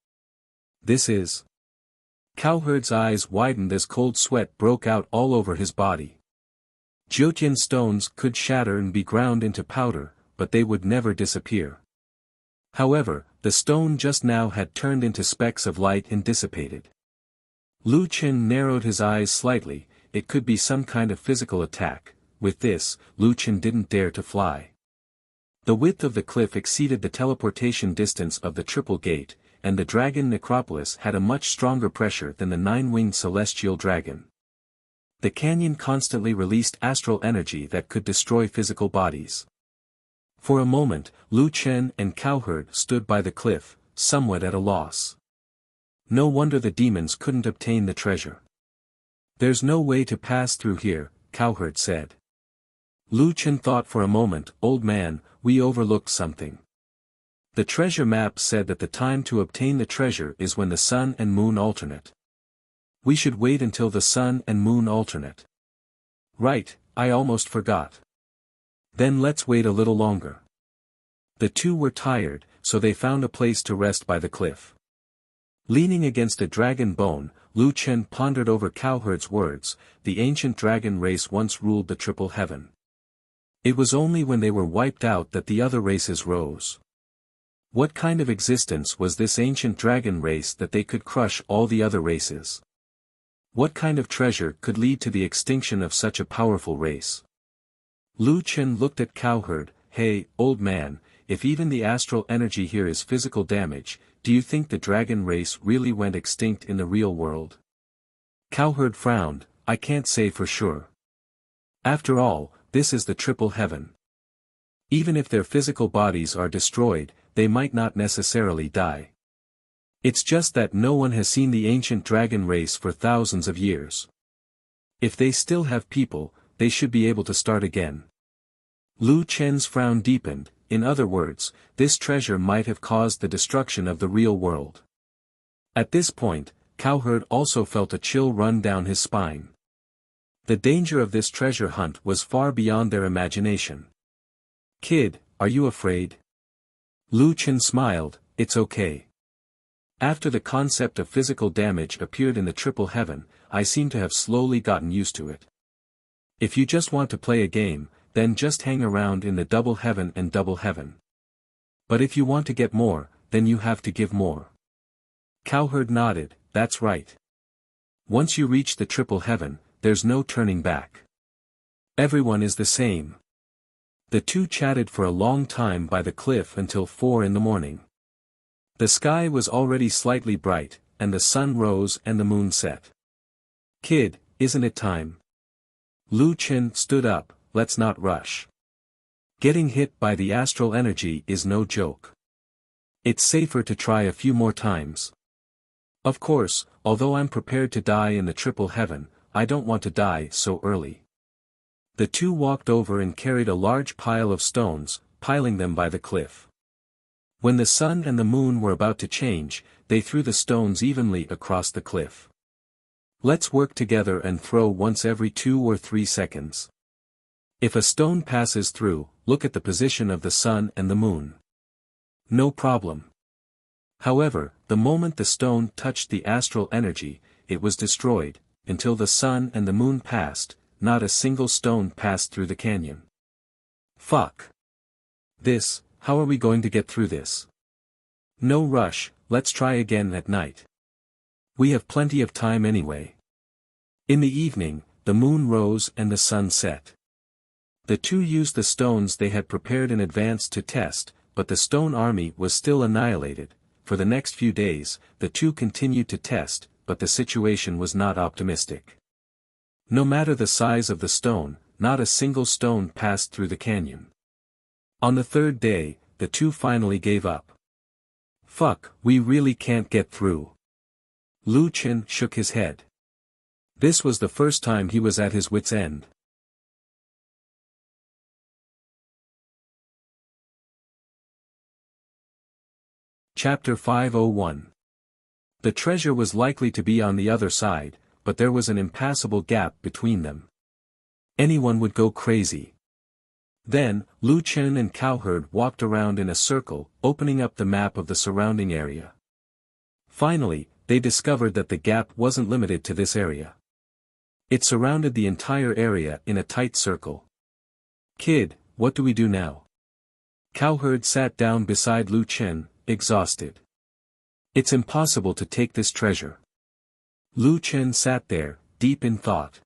This is... Cowherd's eyes widened as cold sweat broke out all over his body. Jiutian stones could shatter and be ground into powder, but they would never disappear. However, the stone just now had turned into specks of light and dissipated. Lu Chen narrowed his eyes slightly. It could be some kind of physical attack. With this, Lu Chen didn't dare to fly. The width of the cliff exceeded the teleportation distance of the triple gate, and the dragon necropolis had a much stronger pressure than the 9-winged celestial dragon. The canyon constantly released astral energy that could destroy physical bodies. For a moment, Lu Chen and Cowherd stood by the cliff, somewhat at a loss. No wonder the demons couldn't obtain the treasure. There's no way to pass through here, Cowherd said. Lu Chen thought for a moment. Old man, we overlooked something. The treasure map said that the time to obtain the treasure is when the sun and moon alternate. We should wait until the sun and moon alternate. Right, I almost forgot. Then let's wait a little longer. The two were tired, so they found a place to rest by the cliff. Leaning against a dragon bone, Lu Chen pondered over Cowherd's words. The ancient dragon race once ruled the triple heaven. It was only when they were wiped out that the other races rose. What kind of existence was this ancient dragon race that they could crush all the other races? What kind of treasure could lead to the extinction of such a powerful race? Lu Chen looked at Cowherd. Hey, old man, if even the astral energy here is physical damage, do you think the dragon race really went extinct in the real world? Cowherd frowned. I can't say for sure. After all, this is the triple heaven. Even if their physical bodies are destroyed, they might not necessarily die. It's just that no one has seen the ancient dragon race for thousands of years. If they still have people, they should be able to start again. Lu Chen's frown deepened. In other words, this treasure might have caused the destruction of the real world. At this point, Cowherd also felt a chill run down his spine. The danger of this treasure hunt was far beyond their imagination. Kid, are you afraid? Lu Chen smiled. It's okay. After the concept of physical damage appeared in the triple heaven, I seem to have slowly gotten used to it. If you just want to play a game, then just hang around in the double heaven and double heaven. But if you want to get more, then you have to give more. Cowherd nodded. That's right. Once you reach the triple heaven, there's no turning back. Everyone is the same. The two chatted for a long time by the cliff until 4 in the morning. The sky was already slightly bright, and the sun rose and the moon set. Kid, isn't it time? Lu Chen stood up. Let's not rush. Getting hit by the astral energy is no joke. It's safer to try a few more times. Of course, although I'm prepared to die in the triple heaven, I don't want to die so early. The two walked over and carried a large pile of stones, piling them by the cliff. When the sun and the moon were about to change, they threw the stones evenly across the cliff. Let's work together and throw once every 2 or 3 seconds. If a stone passes through, look at the position of the sun and the moon. No problem. However, the moment the stone touched the astral energy, it was destroyed. Until the sun and the moon passed, not a single stone passed through the canyon. Fuck. How are we going to get through this? No rush, let's try again at night. We have plenty of time anyway. In the evening, the moon rose and the sun set. The two used the stones they had prepared in advance to test, but the stone army was still annihilated. For the next few days, the two continued to test, but the situation was not optimistic. No matter the size of the stone, not a single stone passed through the canyon. On the third day, the two finally gave up. Fuck, we really can't get through. Lu Chen shook his head. This was the first time he was at his wit's end. Chapter 501. The treasure was likely to be on the other side, but there was an impassable gap between them. Anyone would go crazy. Then, Lu Chen and Cowherd walked around in a circle, opening up the map of the surrounding area. Finally, they discovered that the gap wasn't limited to this area. It surrounded the entire area in a tight circle. Kid, what do we do now? Cowherd sat down beside Lu Chen, exhausted. It's impossible to take this treasure. Lu Chen sat there, deep in thought.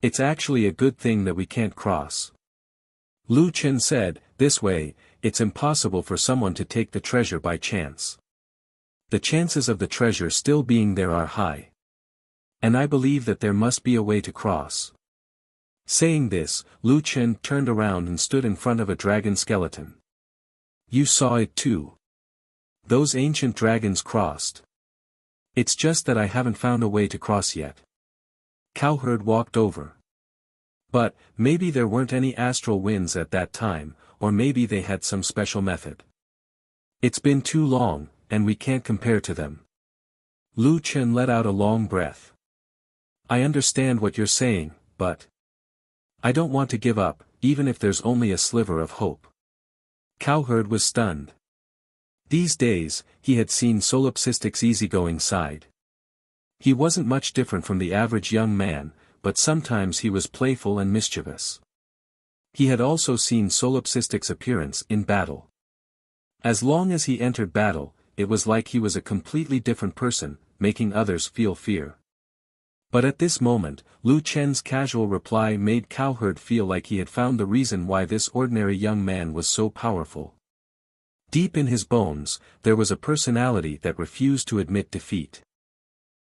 It's actually a good thing that we can't cross. Lu Chen said, this way, it's impossible for someone to take the treasure by chance. The chances of the treasure still being there are high. And I believe that there must be a way to cross. Saying this, Lu Chen turned around and stood in front of a dragon skeleton. You saw it too. Those ancient dragons crossed. It's just that I haven't found a way to cross yet. Cowherd walked over. But, maybe there weren't any astral winds at that time, or maybe they had some special method. It's been too long, and we can't compare to them. Lu Chen let out a long breath. I understand what you're saying, but I don't want to give up, even if there's only a sliver of hope. Cowherd was stunned. These days, he had seen Solipsistic's easygoing side. He wasn't much different from the average young man, but sometimes he was playful and mischievous. He had also seen Solipsistic's appearance in battle. As long as he entered battle, it was like he was a completely different person, making others feel fear. But at this moment, Lu Chen's casual reply made Cowherd feel like he had found the reason why this ordinary young man was so powerful. Deep in his bones, there was a personality that refused to admit defeat.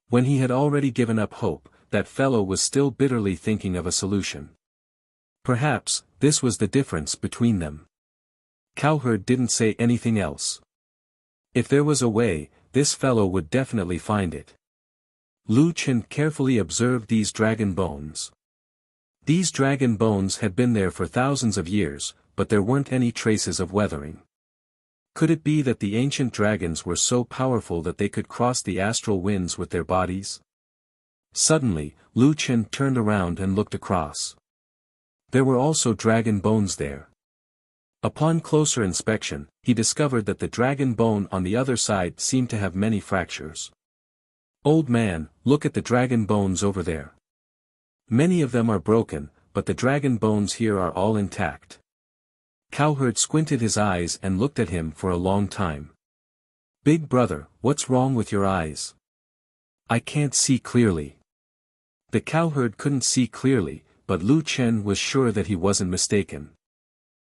When he had already given up hope, that fellow was still bitterly thinking of a solution. Perhaps, this was the difference between them. Cowherd didn't say anything else. If there was a way, this fellow would definitely find it. Lu Chen carefully observed these dragon bones. These dragon bones had been there for thousands of years, but there weren't any traces of weathering. Could it be that the ancient dragons were so powerful that they could cross the astral winds with their bodies? Suddenly, Lu Chen turned around and looked across. There were also dragon bones there. Upon closer inspection, he discovered that the dragon bone on the other side seemed to have many fractures. Old man, look at the dragon bones over there. Many of them are broken, but the dragon bones here are all intact. Cowherd squinted his eyes and looked at him for a long time. Big brother, what's wrong with your eyes? I can't see clearly. The cowherd couldn't see clearly, but Lu Chen was sure that he wasn't mistaken.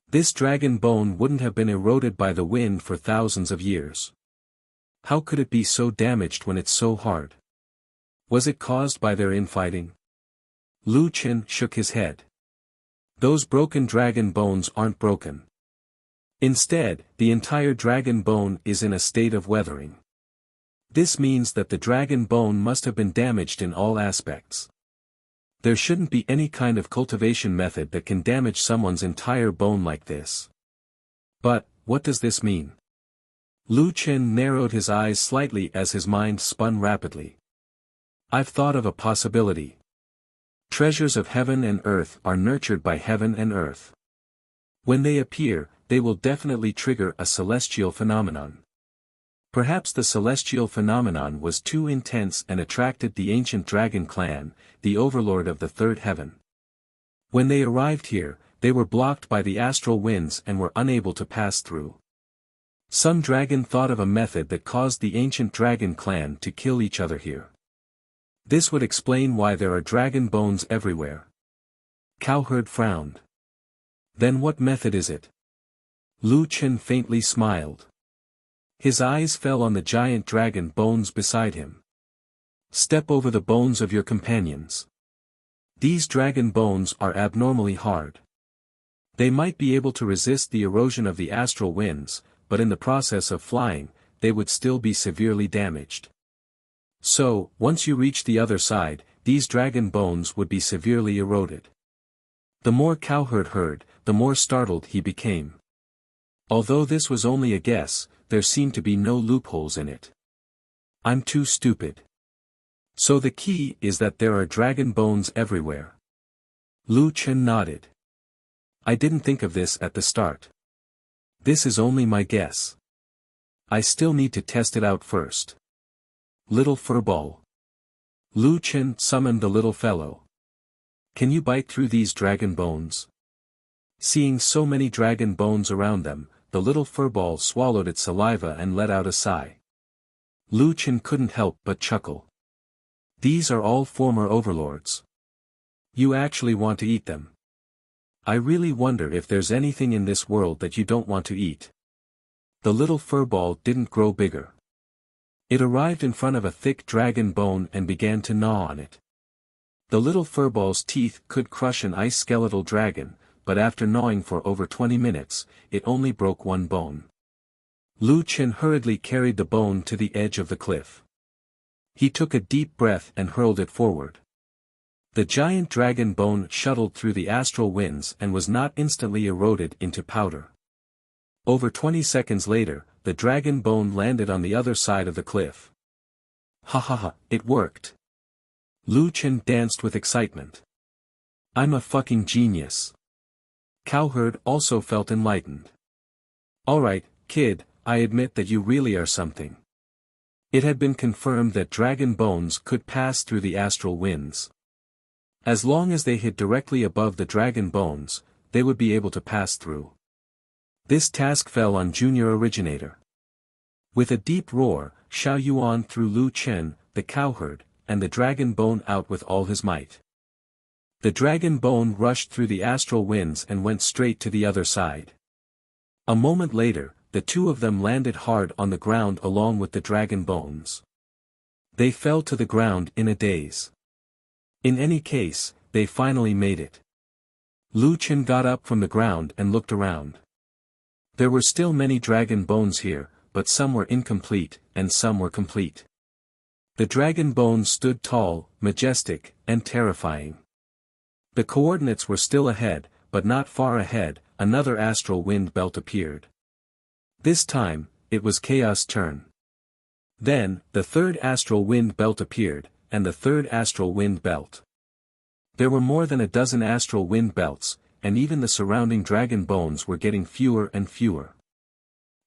This dragon bone wouldn't have been eroded by the wind for thousands of years. How could it be so damaged when it's so hard? Was it caused by their infighting? Lu Chen shook his head. Those broken dragon bones aren't broken. Instead, the entire dragon bone is in a state of weathering. This means that the dragon bone must have been damaged in all aspects. There shouldn't be any kind of cultivation method that can damage someone's entire bone like this. But, what does this mean? Lu Chen narrowed his eyes slightly as his mind spun rapidly. I've thought of a possibility. Treasures of heaven and earth are nurtured by heaven and earth. When they appear, they will definitely trigger a celestial phenomenon. Perhaps the celestial phenomenon was too intense and attracted the ancient dragon clan, the overlord of the third heaven. When they arrived here, they were blocked by the astral winds and were unable to pass through. Some dragon thought of a method that caused the ancient dragon clan to kill each other here. This would explain why there are dragon bones everywhere. Cowherd frowned. Then what method is it? Lu Chen faintly smiled. His eyes fell on the giant dragon bones beside him. Step over the bones of your companions. These dragon bones are abnormally hard. They might be able to resist the erosion of the astral winds, but in the process of flying, they would still be severely damaged. So, once you reach the other side, these dragon bones would be severely eroded. The more Cowherd heard, the more startled he became. Although this was only a guess, there seemed to be no loopholes in it. I'm too stupid. So the key is that there are dragon bones everywhere. Lu Chen nodded. I didn't think of this at the start. This is only my guess. I still need to test it out first. Little furball. Lu Chen summoned the little fellow. Can you bite through these dragon bones? Seeing so many dragon bones around them, the little furball swallowed its saliva and let out a sigh. Lu Chen couldn't help but chuckle. These are all former overlords. You actually want to eat them. I really wonder if there's anything in this world that you don't want to eat. The little furball didn't grow bigger. It arrived in front of a thick dragon bone and began to gnaw on it. The little furball's teeth could crush an ice skeletal dragon, but after gnawing for over 20 minutes, it only broke one bone. Lu Chen hurriedly carried the bone to the edge of the cliff. He took a deep breath and hurled it forward. The giant dragon bone shuttled through the astral winds and was not instantly eroded into powder. Over 20 seconds later, the dragon bone landed on the other side of the cliff. Ha ha ha, it worked. Lu Chen danced with excitement. I'm a fucking genius. Cowherd also felt enlightened. Alright, kid, I admit that you really are something. It had been confirmed that dragon bones could pass through the astral winds. As long as they hit directly above the dragon bones, they would be able to pass through. This task fell on Junior Originator. With a deep roar, Xiao Yuan threw Lu Chen, the cowherd, and the dragon bone out with all his might. The dragon bone rushed through the astral winds and went straight to the other side. A moment later, the two of them landed hard on the ground along with the dragon bones. They fell to the ground in a daze. In any case, they finally made it. Lu Chen got up from the ground and looked around. There were still many dragon bones here, but some were incomplete, and some were complete. The dragon bones stood tall, majestic, and terrifying. The coordinates were still ahead, but not far ahead, another astral wind belt appeared. This time, it was Chaos' turn. Then, the third astral wind belt appeared, and the third astral wind belt. There were more than a dozen astral wind belts, and even the surrounding dragon bones were getting fewer and fewer.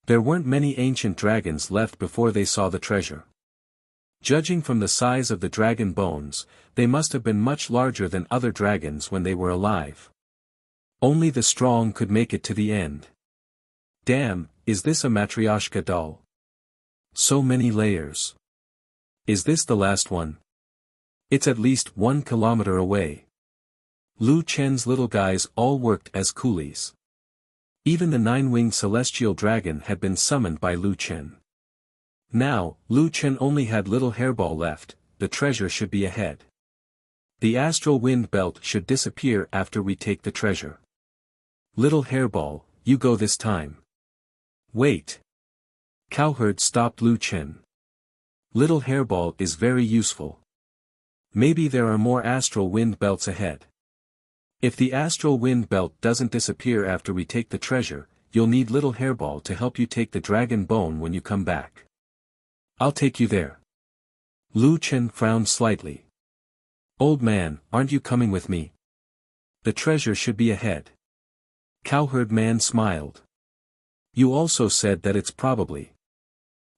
There weren't many ancient dragons left before they saw the treasure. Judging from the size of the dragon bones, they must have been much larger than other dragons when they were alive. Only the strong could make it to the end. Damn, is this a Matryoshka doll? So many layers. Is this the last one? It's at least 1 kilometer away. Lu Chen's little guys all worked as coolies. Even the 9-winged celestial dragon had been summoned by Lu Chen. Now, Lu Chen only had little hairball left, the treasure should be ahead. The astral wind belt should disappear after we take the treasure. Little hairball, you go this time. Wait. Cowherd stopped Lu Chen. Little hairball is very useful. Maybe there are more astral wind belts ahead. If the astral wind belt doesn't disappear after we take the treasure, you'll need little hairball to help you take the dragon bone when you come back. I'll take you there. Lu Chen frowned slightly. Old man, aren't you coming with me? The treasure should be ahead. Cowherd man smiled. You also said that it's probably.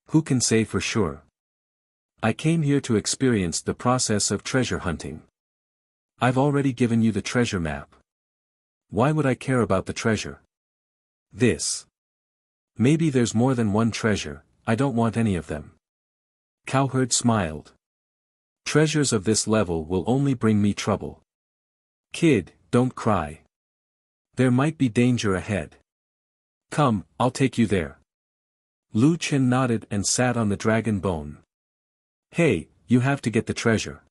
Who can say for sure? I came here to experience the process of treasure hunting. I've already given you the treasure map. Why would I care about the treasure? This. Maybe there's more than one treasure, I don't want any of them. Cowherd smiled. Treasures of this level will only bring me trouble. Kid, don't cry. There might be danger ahead. Come, I'll take you there. Lu Chen nodded and sat on the dragon bone. Hey, you have to get the treasure.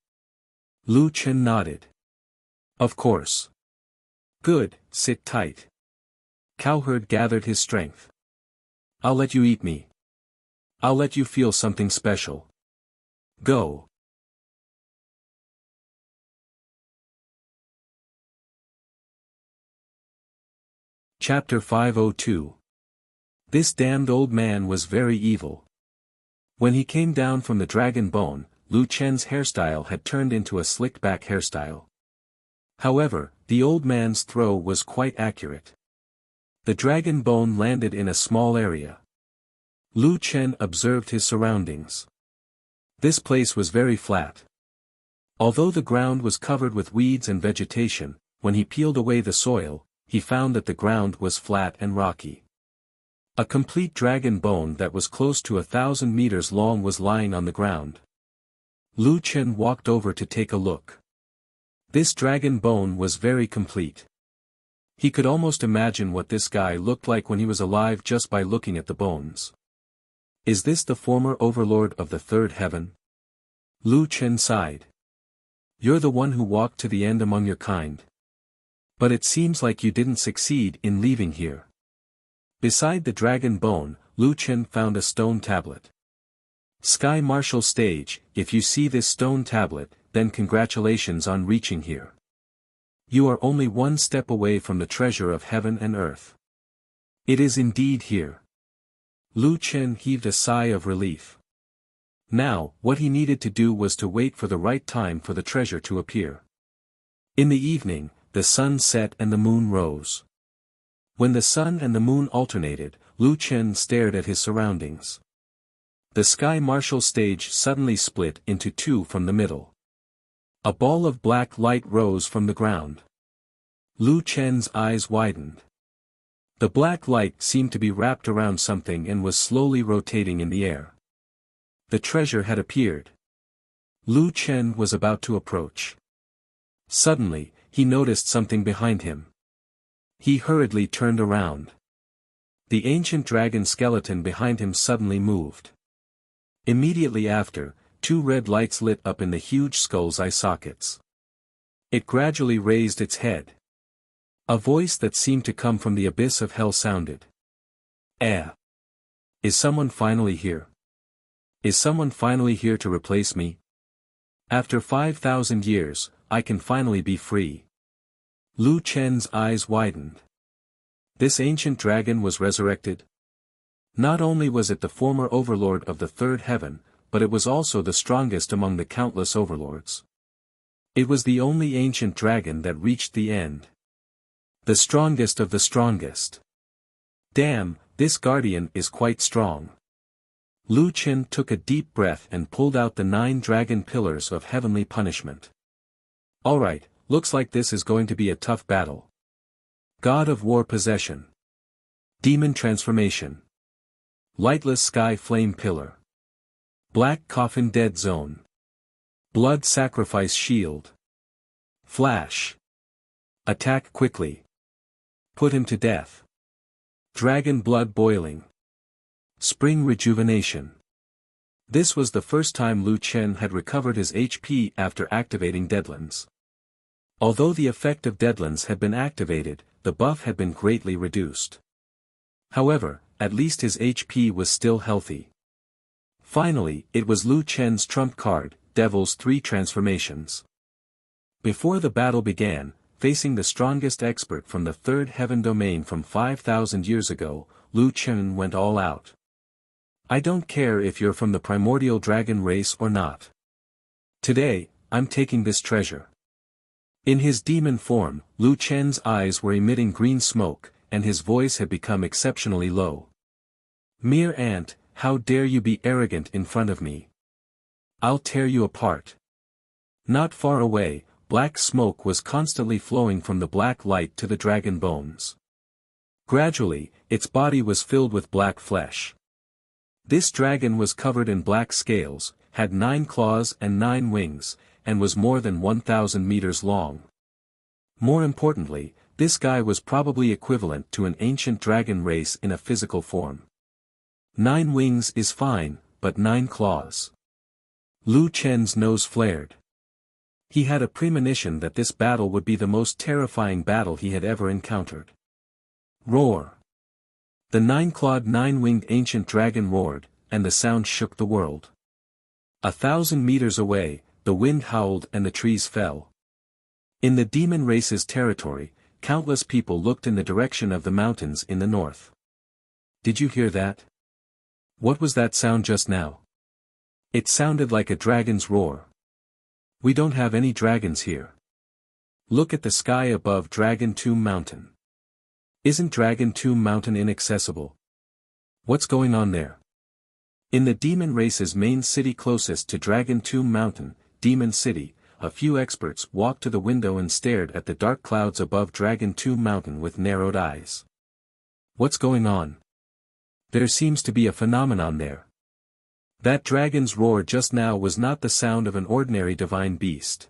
Lu Chen nodded. Of course. Good, sit tight. Cowherd gathered his strength. I'll let you eat me. I'll let you feel something special. Go. Chapter 502. This damned old man was very evil. When he came down from the dragon bone, Lu Chen's hairstyle had turned into a slicked-back hairstyle. However, the old man's throw was quite accurate. The dragon bone landed in a small area. Lu Chen observed his surroundings. This place was very flat. Although the ground was covered with weeds and vegetation, when he peeled away the soil, he found that the ground was flat and rocky. A complete dragon bone that was close to 1,000 meters long was lying on the ground. Lu Chen walked over to take a look. This dragon bone was very complete. He could almost imagine what this guy looked like when he was alive just by looking at the bones. Is this the former overlord of the third heaven? Lu Chen sighed. You're the one who walked to the end among your kind. But it seems like you didn't succeed in leaving here. Beside the dragon bone, Lu Chen found a stone tablet. Sky Marshal Stage, if you see this stone tablet, then congratulations on reaching here. You are only one step away from the treasure of heaven and earth. It is indeed here. Lu Chen heaved a sigh of relief. Now, what he needed to do was to wait for the right time for the treasure to appear. In the evening, the sun set and the moon rose. When the sun and the moon alternated, Lu Chen stared at his surroundings. The Sky Marshal Stage suddenly split into two from the middle. A ball of black light rose from the ground. Lu Chen's eyes widened. The black light seemed to be wrapped around something and was slowly rotating in the air. The treasure had appeared. Lu Chen was about to approach. Suddenly, he noticed something behind him. He hurriedly turned around. The ancient dragon skeleton behind him suddenly moved. Immediately after, two red lights lit up in the huge skull's eye sockets. It gradually raised its head. A voice that seemed to come from the abyss of hell sounded. Is someone finally here? Is someone finally here to replace me? After 5,000 years, I can finally be free. Lu Chen's eyes widened. This ancient dragon was resurrected. Not only was it the former overlord of the third heaven, but it was also the strongest among the countless overlords. It was the only ancient dragon that reached the end. The strongest of the strongest. Damn, this guardian is quite strong. Lu Chen took a deep breath and pulled out the 9 dragon pillars of heavenly punishment. Alright, looks like this is going to be a tough battle. God of War Possession. Demon Transformation. Lightless Sky Flame Pillar. Black Coffin Dead Zone. Blood Sacrifice Shield. Flash. Attack quickly. Put him to death. Dragon Blood Boiling. Spring Rejuvenation. This was the first time Lu Chen had recovered his HP after activating Deadlands. Although the effect of Deadlands had been activated, the buff had been greatly reduced. However, at least his HP was still healthy. Finally, it was Lu Chen's trump card, Devil's 3 Transformations. Before the battle began, facing the strongest expert from the third heaven domain from 5,000 years ago, Lu Chen went all out. I don't care if you're from the primordial dragon race or not. Today, I'm taking this treasure. In his demon form, Lu Chen's eyes were emitting green smoke, and his voice had become exceptionally low. Mere ant, how dare you be arrogant in front of me? I'll tear you apart. Not far away, black smoke was constantly flowing from the black light to the dragon bones. Gradually, its body was filled with black flesh. This dragon was covered in black scales, had 9 claws and 9 wings, and was more than 1,000 meters long. More importantly, this guy was probably equivalent to an ancient dragon race in a physical form. 9 wings is fine, but 9 claws. Lu Chen's nose flared. He had a premonition that this battle would be the most terrifying battle he had ever encountered. Roar! The 9-clawed 9-winged ancient dragon roared, and the sound shook the world. 1,000 meters away, the wind howled and the trees fell. In the demon race's territory, countless people looked in the direction of the mountains in the north. Did you hear that? What was that sound just now? It sounded like a dragon's roar. We don't have any dragons here. Look at the sky above Dragon Tomb Mountain. Isn't Dragon Tomb Mountain inaccessible? What's going on there? In the demon race's main city closest to Dragon Tomb Mountain, Demon City, a few experts walked to the window and stared at the dark clouds above Dragon Tomb Mountain with narrowed eyes. What's going on? There seems to be a phenomenon there. That dragon's roar just now was not the sound of an ordinary divine beast.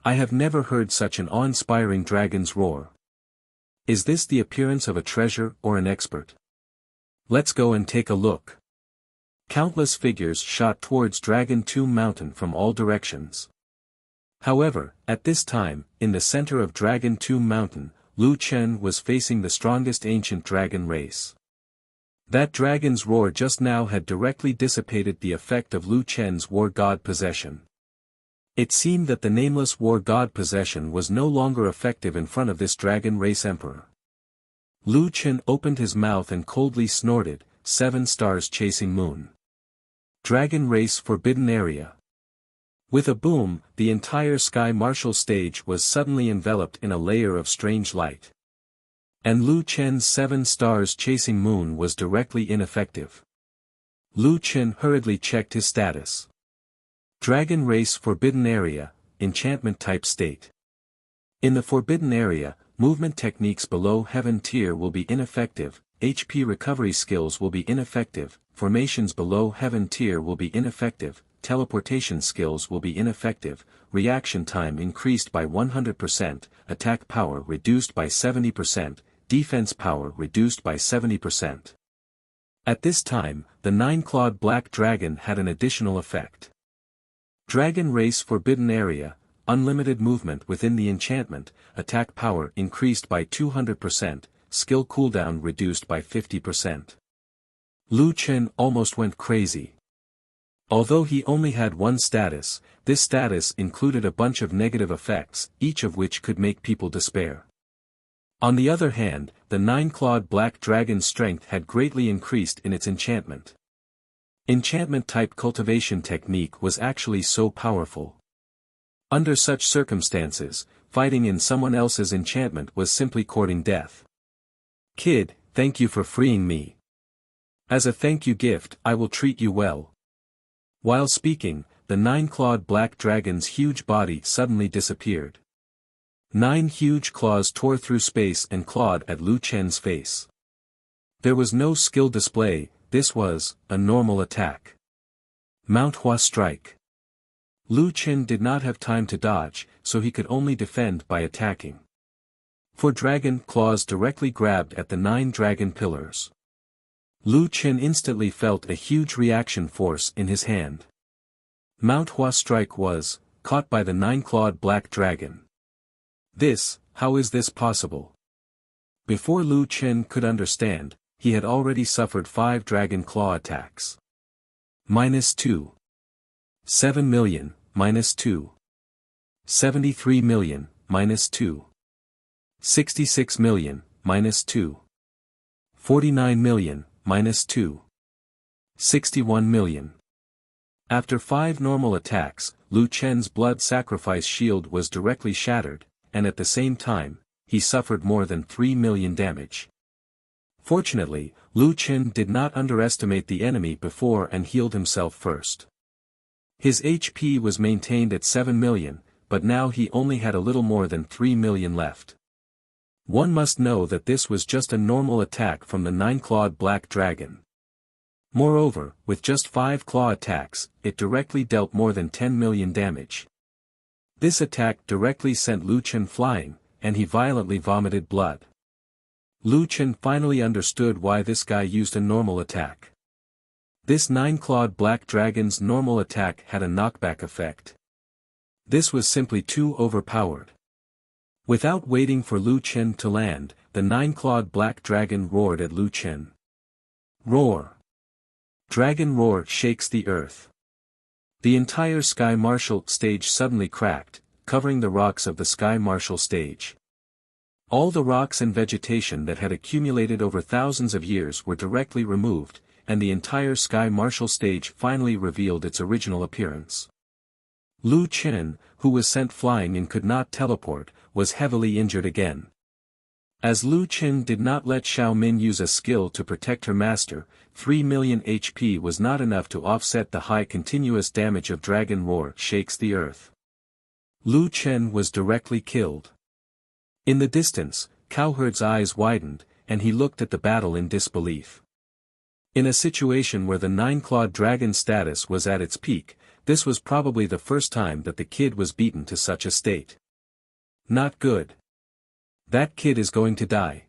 I have never heard such an awe-inspiring dragon's roar. Is this the appearance of a treasure or an expert? Let's go and take a look. Countless figures shot towards Dragon Tomb Mountain from all directions. However, at this time, in the center of Dragon Tomb Mountain, Lu Chen was facing the strongest ancient dragon race. That dragon's roar just now had directly dissipated the effect of Lu Chen's war god possession. It seemed that the nameless war god possession was no longer effective in front of this dragon race emperor. Lu Chen opened his mouth and coldly snorted, 7 stars chasing moon. Dragon race forbidden area. With a boom, the entire sky martial stage was suddenly enveloped in a layer of strange light. And Lu Chen's 7 stars chasing moon was directly ineffective. Lu Chen hurriedly checked his status. Dragon race forbidden area, enchantment type state. In the forbidden area, movement techniques below heaven tier will be ineffective, HP recovery skills will be ineffective, formations below heaven tier will be ineffective, teleportation skills will be ineffective, reaction time increased by 100%, attack power reduced by 70%, defense power reduced by 70%. At this time, the 9-clawed black dragon had an additional effect. Dragon race forbidden area, unlimited movement within the enchantment, attack power increased by 200%, skill cooldown reduced by 50%. Lu Chen almost went crazy. Although he only had one status, this status included a bunch of negative effects, each of which could make people despair. On the other hand, the 9-clawed black dragon's strength had greatly increased in its enchantment. Enchantment-type cultivation technique was actually so powerful. Under such circumstances, fighting in someone else's enchantment was simply courting death. Kid, thank you for freeing me. As a thank you gift, I will treat you well. While speaking, the 9-clawed black dragon's huge body suddenly disappeared. 9 huge claws tore through space and clawed at Lu Chen's face. There was no skill display, this was a normal attack. Mount Hua strike. Lu Chen did not have time to dodge, so he could only defend by attacking. 4 dragon claws directly grabbed at the 9 dragon pillars. Lu Chen instantly felt a huge reaction force in his hand. Mount Hua strike was caught by the 9-clawed black dragon. How is this possible? Before Lu Chen could understand, he had already suffered 5 dragon claw attacks. -2. 7 million, -2. 73 million, -2. 66 million, -2. 49 million, -2. 61 million. After 5 normal attacks, Lu Chen's blood sacrifice shield was directly shattered, and at the same time, he suffered more than 3 million damage. Fortunately, Lu Chen did not underestimate the enemy before and healed himself first. His HP was maintained at 7 million, but now he only had a little more than 3 million left. One must know that this was just a normal attack from the 9-clawed black dragon. Moreover, with just 5 claw attacks, it directly dealt more than 10 million damage. This attack directly sent Lu Chen flying, and he violently vomited blood. Lu Chen finally understood why this guy used a normal attack. This 9-clawed black dragon's normal attack had a knockback effect. This was simply too overpowered. Without waiting for Lu Chen to land, the 9-clawed black dragon roared at Lu Chen. Roar! Dragon roar shakes the earth. The entire Sky Martial stage suddenly cracked, covering the rocks of the Sky Martial stage. All the rocks and vegetation that had accumulated over thousands of years were directly removed, and the entire Sky Martial stage finally revealed its original appearance. Lu Chen, who was sent flying and could not teleport, was heavily injured again. As Lu Chen did not let Xiao Min use a skill to protect her master, 3 million HP was not enough to offset the high continuous damage of Dragon Roar shakes the earth. Lu Chen was directly killed. In the distance, Cowherd's eyes widened, and he looked at the battle in disbelief. In a situation where the 9-clawed dragon status was at its peak, this was probably the first time that the kid was beaten to such a state. Not good. That kid is going to die.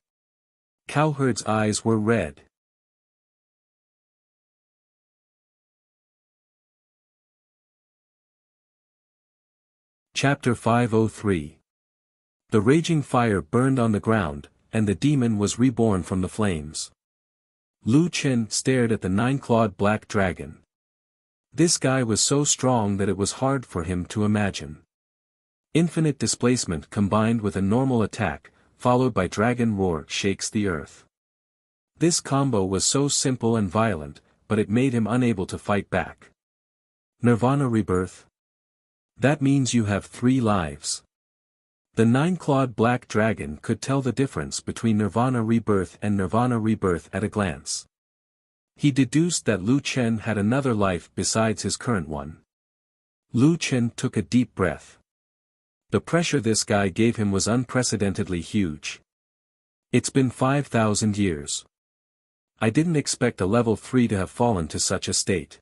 Cowherd's eyes were red. Chapter 503. The raging fire burned on the ground, and the demon was reborn from the flames. Lu Chen stared at the 9-clawed black dragon. This guy was so strong that it was hard for him to imagine. Infinite displacement combined with a normal attack, followed by Dragon Roar shakes the earth. This combo was so simple and violent, but it made him unable to fight back. Nirvana Rebirth? That means you have 3 lives. The 9-clawed black dragon could tell the difference between Nirvana Rebirth and Nirvana Rebirth at a glance. He deduced that Lu Chen had another life besides his current one. Lu Chen took a deep breath. The pressure this guy gave him was unprecedentedly huge. It's been 5,000 years. I didn't expect a level 3 to have fallen to such a state.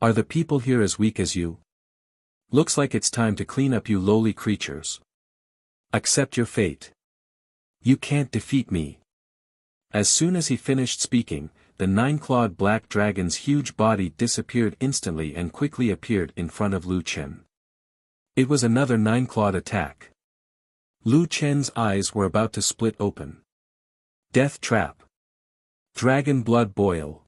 Are the people here as weak as you? Looks like it's time to clean up you lowly creatures. Accept your fate. You can't defeat me. As soon as he finished speaking, the 9-clawed black dragon's huge body disappeared instantly and quickly appeared in front of Lu Chen. It was another 9-clawed attack. Lu Chen's eyes were about to split open. Death Trap. Dragon Blood Boil.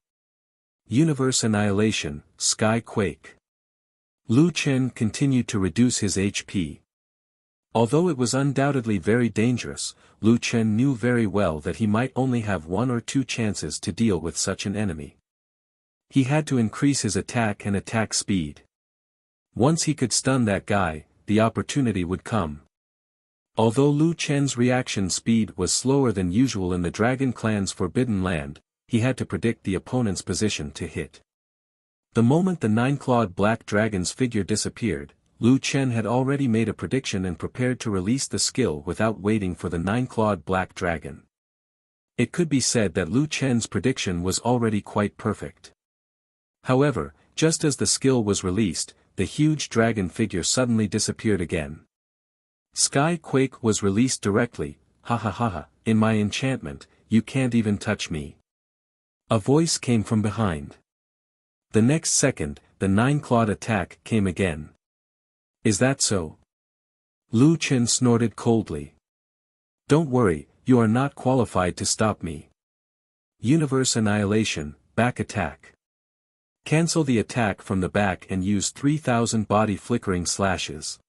Universe Annihilation, Sky Quake. Lu Chen continued to reduce his HP. Although it was undoubtedly very dangerous, Lu Chen knew very well that he might only have 1 or 2 chances to deal with such an enemy. He had to increase his attack and attack speed. Once he could stun that guy, the opportunity would come. Although Lu Chen's reaction speed was slower than usual in the Dragon Clan's Forbidden Land, he had to predict the opponent's position to hit. The moment the 9-clawed black dragon's figure disappeared, Lu Chen had already made a prediction and prepared to release the skill without waiting for the 9-clawed black dragon. It could be said that Lu Chen's prediction was already quite perfect. However, just as the skill was released, the huge dragon figure suddenly disappeared again. Sky Quake was released directly, ha ha ha ha, in my enchantment, you can't even touch me. A voice came from behind. The next second, the 9-clawed attack came again. Is that so? Lu Chen snorted coldly. Don't worry, you are not qualified to stop me. Universe Annihilation, back attack. Cancel the attack from the back and use 3,000 body flickering slashes.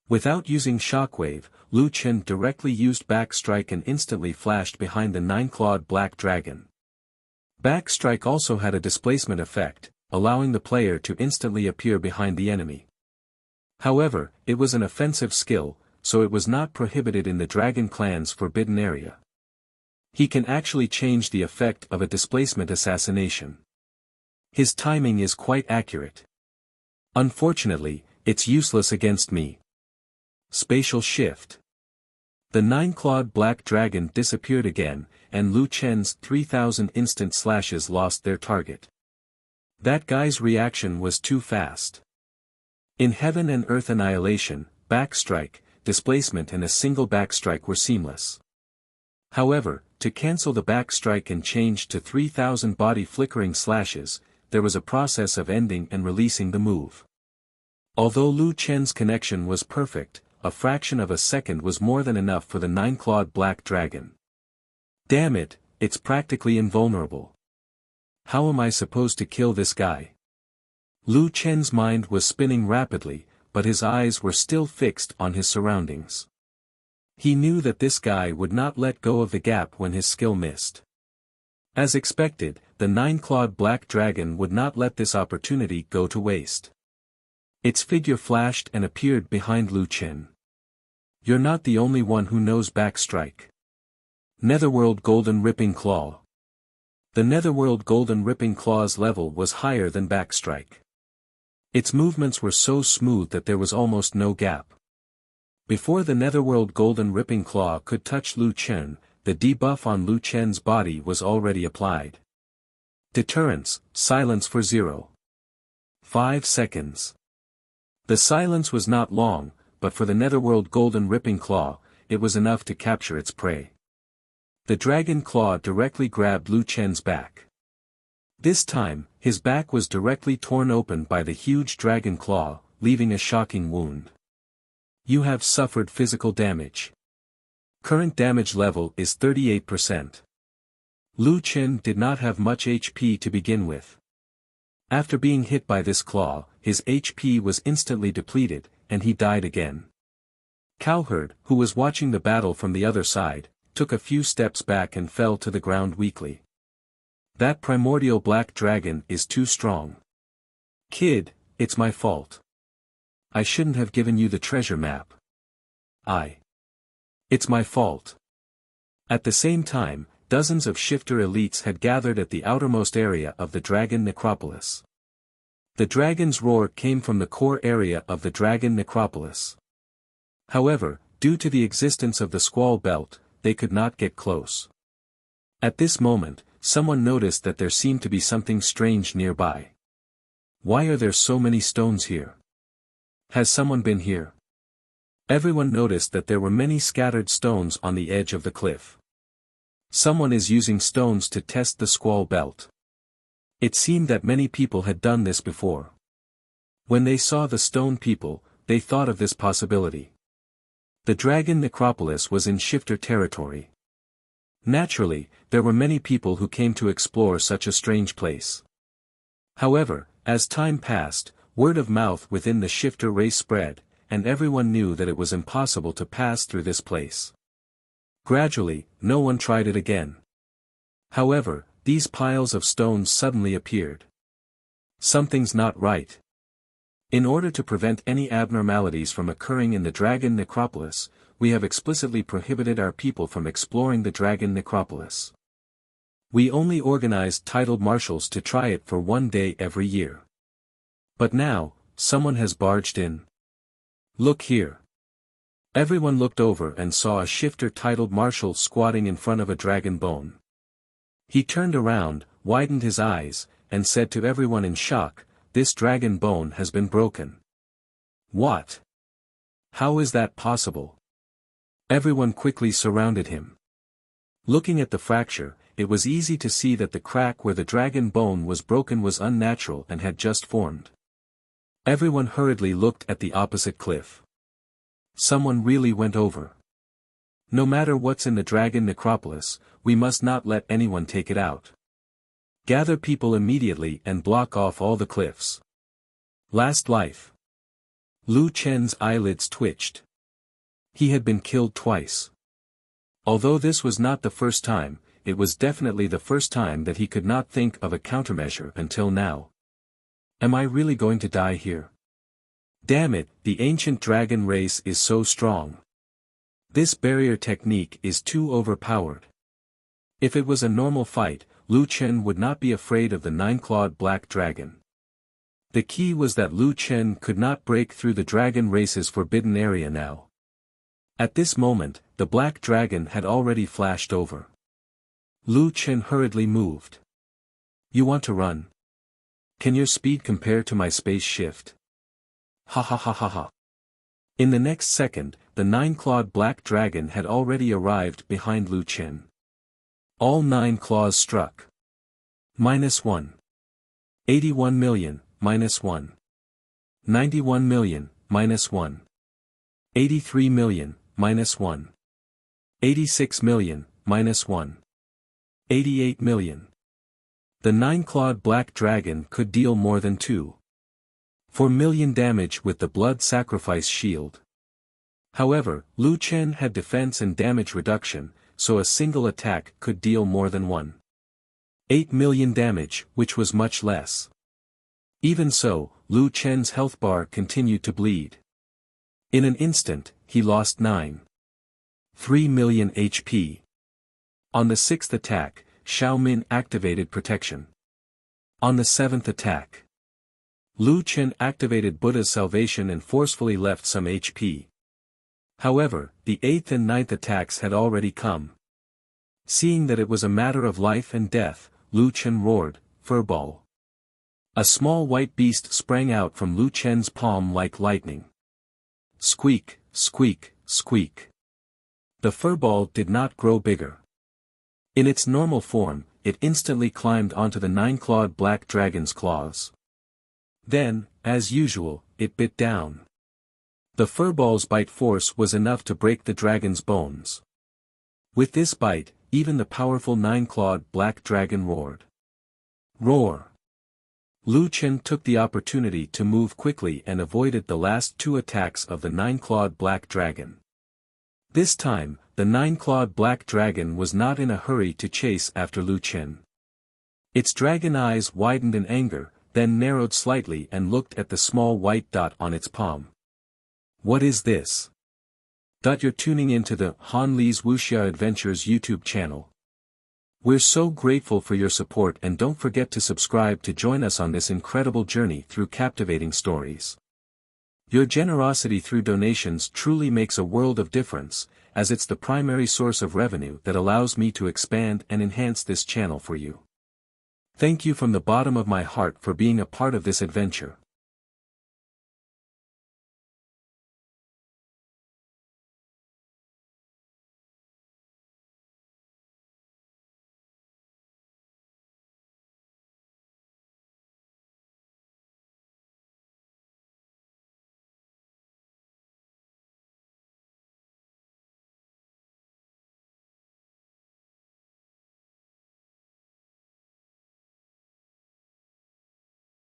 Without using shockwave, Lu Chen directly used backstrike and instantly flashed behind the 9-clawed black dragon. Backstrike also had a displacement effect, allowing the player to instantly appear behind the enemy. However, it was an offensive skill, so it was not prohibited in the Dragon Clan's forbidden area. He can actually change the effect of a displacement assassination. His timing is quite accurate. Unfortunately, it's useless against me. Spatial shift. The 9-clawed black dragon disappeared again, and Lu Chen's 3,000 instant slashes lost their target. That guy's reaction was too fast. In Heaven and Earth Annihilation, backstrike, displacement and a single backstrike were seamless. However, to cancel the backstrike and change to 3,000 body flickering slashes, there was a process of ending and releasing the move. Although Lu Chen's connection was perfect, a fraction of a second was more than enough for the 9-clawed black dragon. Damn it, it's practically invulnerable. How am I supposed to kill this guy? Lu Chen's mind was spinning rapidly, but his eyes were still fixed on his surroundings. He knew that this guy would not let go of the gap when his skill missed. As expected, the 9-clawed black dragon would not let this opportunity go to waste. Its figure flashed and appeared behind Lu Chen. You're not the only one who knows backstrike. Netherworld Golden Ripping Claw. The Netherworld Golden Ripping Claw's level was higher than backstrike. Its movements were so smooth that there was almost no gap. Before the Netherworld Golden Ripping Claw could touch Lu Chen, the debuff on Lu Chen's body was already applied. Deterrence, silence for 0.5 seconds. The silence was not long, but for the Netherworld Golden Ripping Claw, it was enough to capture its prey. The dragon claw directly grabbed Lu Chen's back. This time, his back was directly torn open by the huge dragon claw, leaving a shocking wound. You have suffered physical damage. Current damage level is 38%. Lu Chen did not have much HP to begin with. After being hit by this claw, his HP was instantly depleted, and he died again. Cowherd, who was watching the battle from the other side, took a few steps back and fell to the ground weakly. That primordial black dragon is too strong. Kid, it's my fault. I shouldn't have given you the treasure map. It's my fault. At the same time, dozens of shifter elites had gathered at the outermost area of the dragon necropolis. The dragon's roar came from the core area of the dragon necropolis. However, due to the existence of the squall belt, they could not get close. At this moment, someone noticed that there seemed to be something strange nearby. Why are there so many stones here? Has someone been here? Everyone noticed that there were many scattered stones on the edge of the cliff. Someone is using stones to test the squall belt. It seemed that many people had done this before. When they saw the stone people, they thought of this possibility. The dragon necropolis was in shifter territory. Naturally, there were many people who came to explore such a strange place. However, as time passed, word of mouth within the shifter race spread, and everyone knew that it was impossible to pass through this place. Gradually, no one tried it again. However, these piles of stones suddenly appeared. Something's not right. In order to prevent any abnormalities from occurring in the dragon necropolis, we have explicitly prohibited our people from exploring the dragon necropolis. We only organized titled marshals to try it for 1 day every year. But now, someone has barged in. Look here. Everyone looked over and saw a shifter titled marshal squatting in front of a dragon bone. He turned around, widened his eyes, and said to everyone in shock, "This dragon bone has been broken." What? How is that possible? Everyone quickly surrounded him. Looking at the fracture, it was easy to see that the crack where the dragon bone was broken was unnatural and had just formed. Everyone hurriedly looked at the opposite cliff. Someone really went over. No matter what's in the dragon necropolis, we must not let anyone take it out. Gather people immediately and block off all the cliffs. Last life. Lu Chen's eyelids twitched. He had been killed twice. Although this was not the first time, it was definitely the first time that he could not think of a countermeasure until now. Am I really going to die here? Damn it, the ancient dragon race is so strong. This barrier technique is too overpowered. If it was a normal fight, Lu Chen would not be afraid of the nine-clawed black dragon. The key was that Lu Chen could not break through the dragon race's forbidden area now. At this moment, the black dragon had already flashed over. Lu Chen hurriedly moved. You want to run? Can your speed compare to my space shift? Ha ha ha ha ha. In the next second, the nine-clawed black dragon had already arrived behind Lu Chen. All 9 claws struck. -1. 81 million, -1. 91 million, -1. 83 million, -1. 86 million, -1. 88 million. The nine-clawed black dragon could deal more than 2.4 million damage with the blood sacrifice shield. However, Lu Chen had defense and damage reduction, so a single attack could deal more than 1.8 million damage, which was much less. Even so, Lu Chen's health bar continued to bleed. In an instant, he lost 9.3 million HP. On the 6th attack, Xiao Min activated protection. On the 7th attack, Lu Chen activated Buddha's salvation and forcefully left some HP. However, the 8th and 9th attacks had already come. Seeing that it was a matter of life and death, Lu Chen roared, "Furball!" A small white beast sprang out from Lu Chen's palm like lightning. Squeak, squeak, squeak. The furball did not grow bigger. In its normal form, it instantly climbed onto the nine-clawed black dragon's claws. Then, as usual, it bit down. The furball's bite force was enough to break the dragon's bones. With this bite, even the powerful nine-clawed black dragon roared. Roar! Lu Chen took the opportunity to move quickly and avoided the last 2 attacks of the nine-clawed black dragon. This time, the nine-clawed black dragon was not in a hurry to chase after Lu Chen. Its dragon eyes widened in anger, then narrowed slightly and looked at the small white dot on its palm. What is this? You're tuning into the Han Li's Wuxia Adventures YouTube channel. We're so grateful for your support, and don't forget to subscribe to join us on this incredible journey through captivating stories. Your generosity through donations truly makes a world of difference, as it's the primary source of revenue that allows me to expand and enhance this channel for you. Thank you from the bottom of my heart for being a part of this adventure.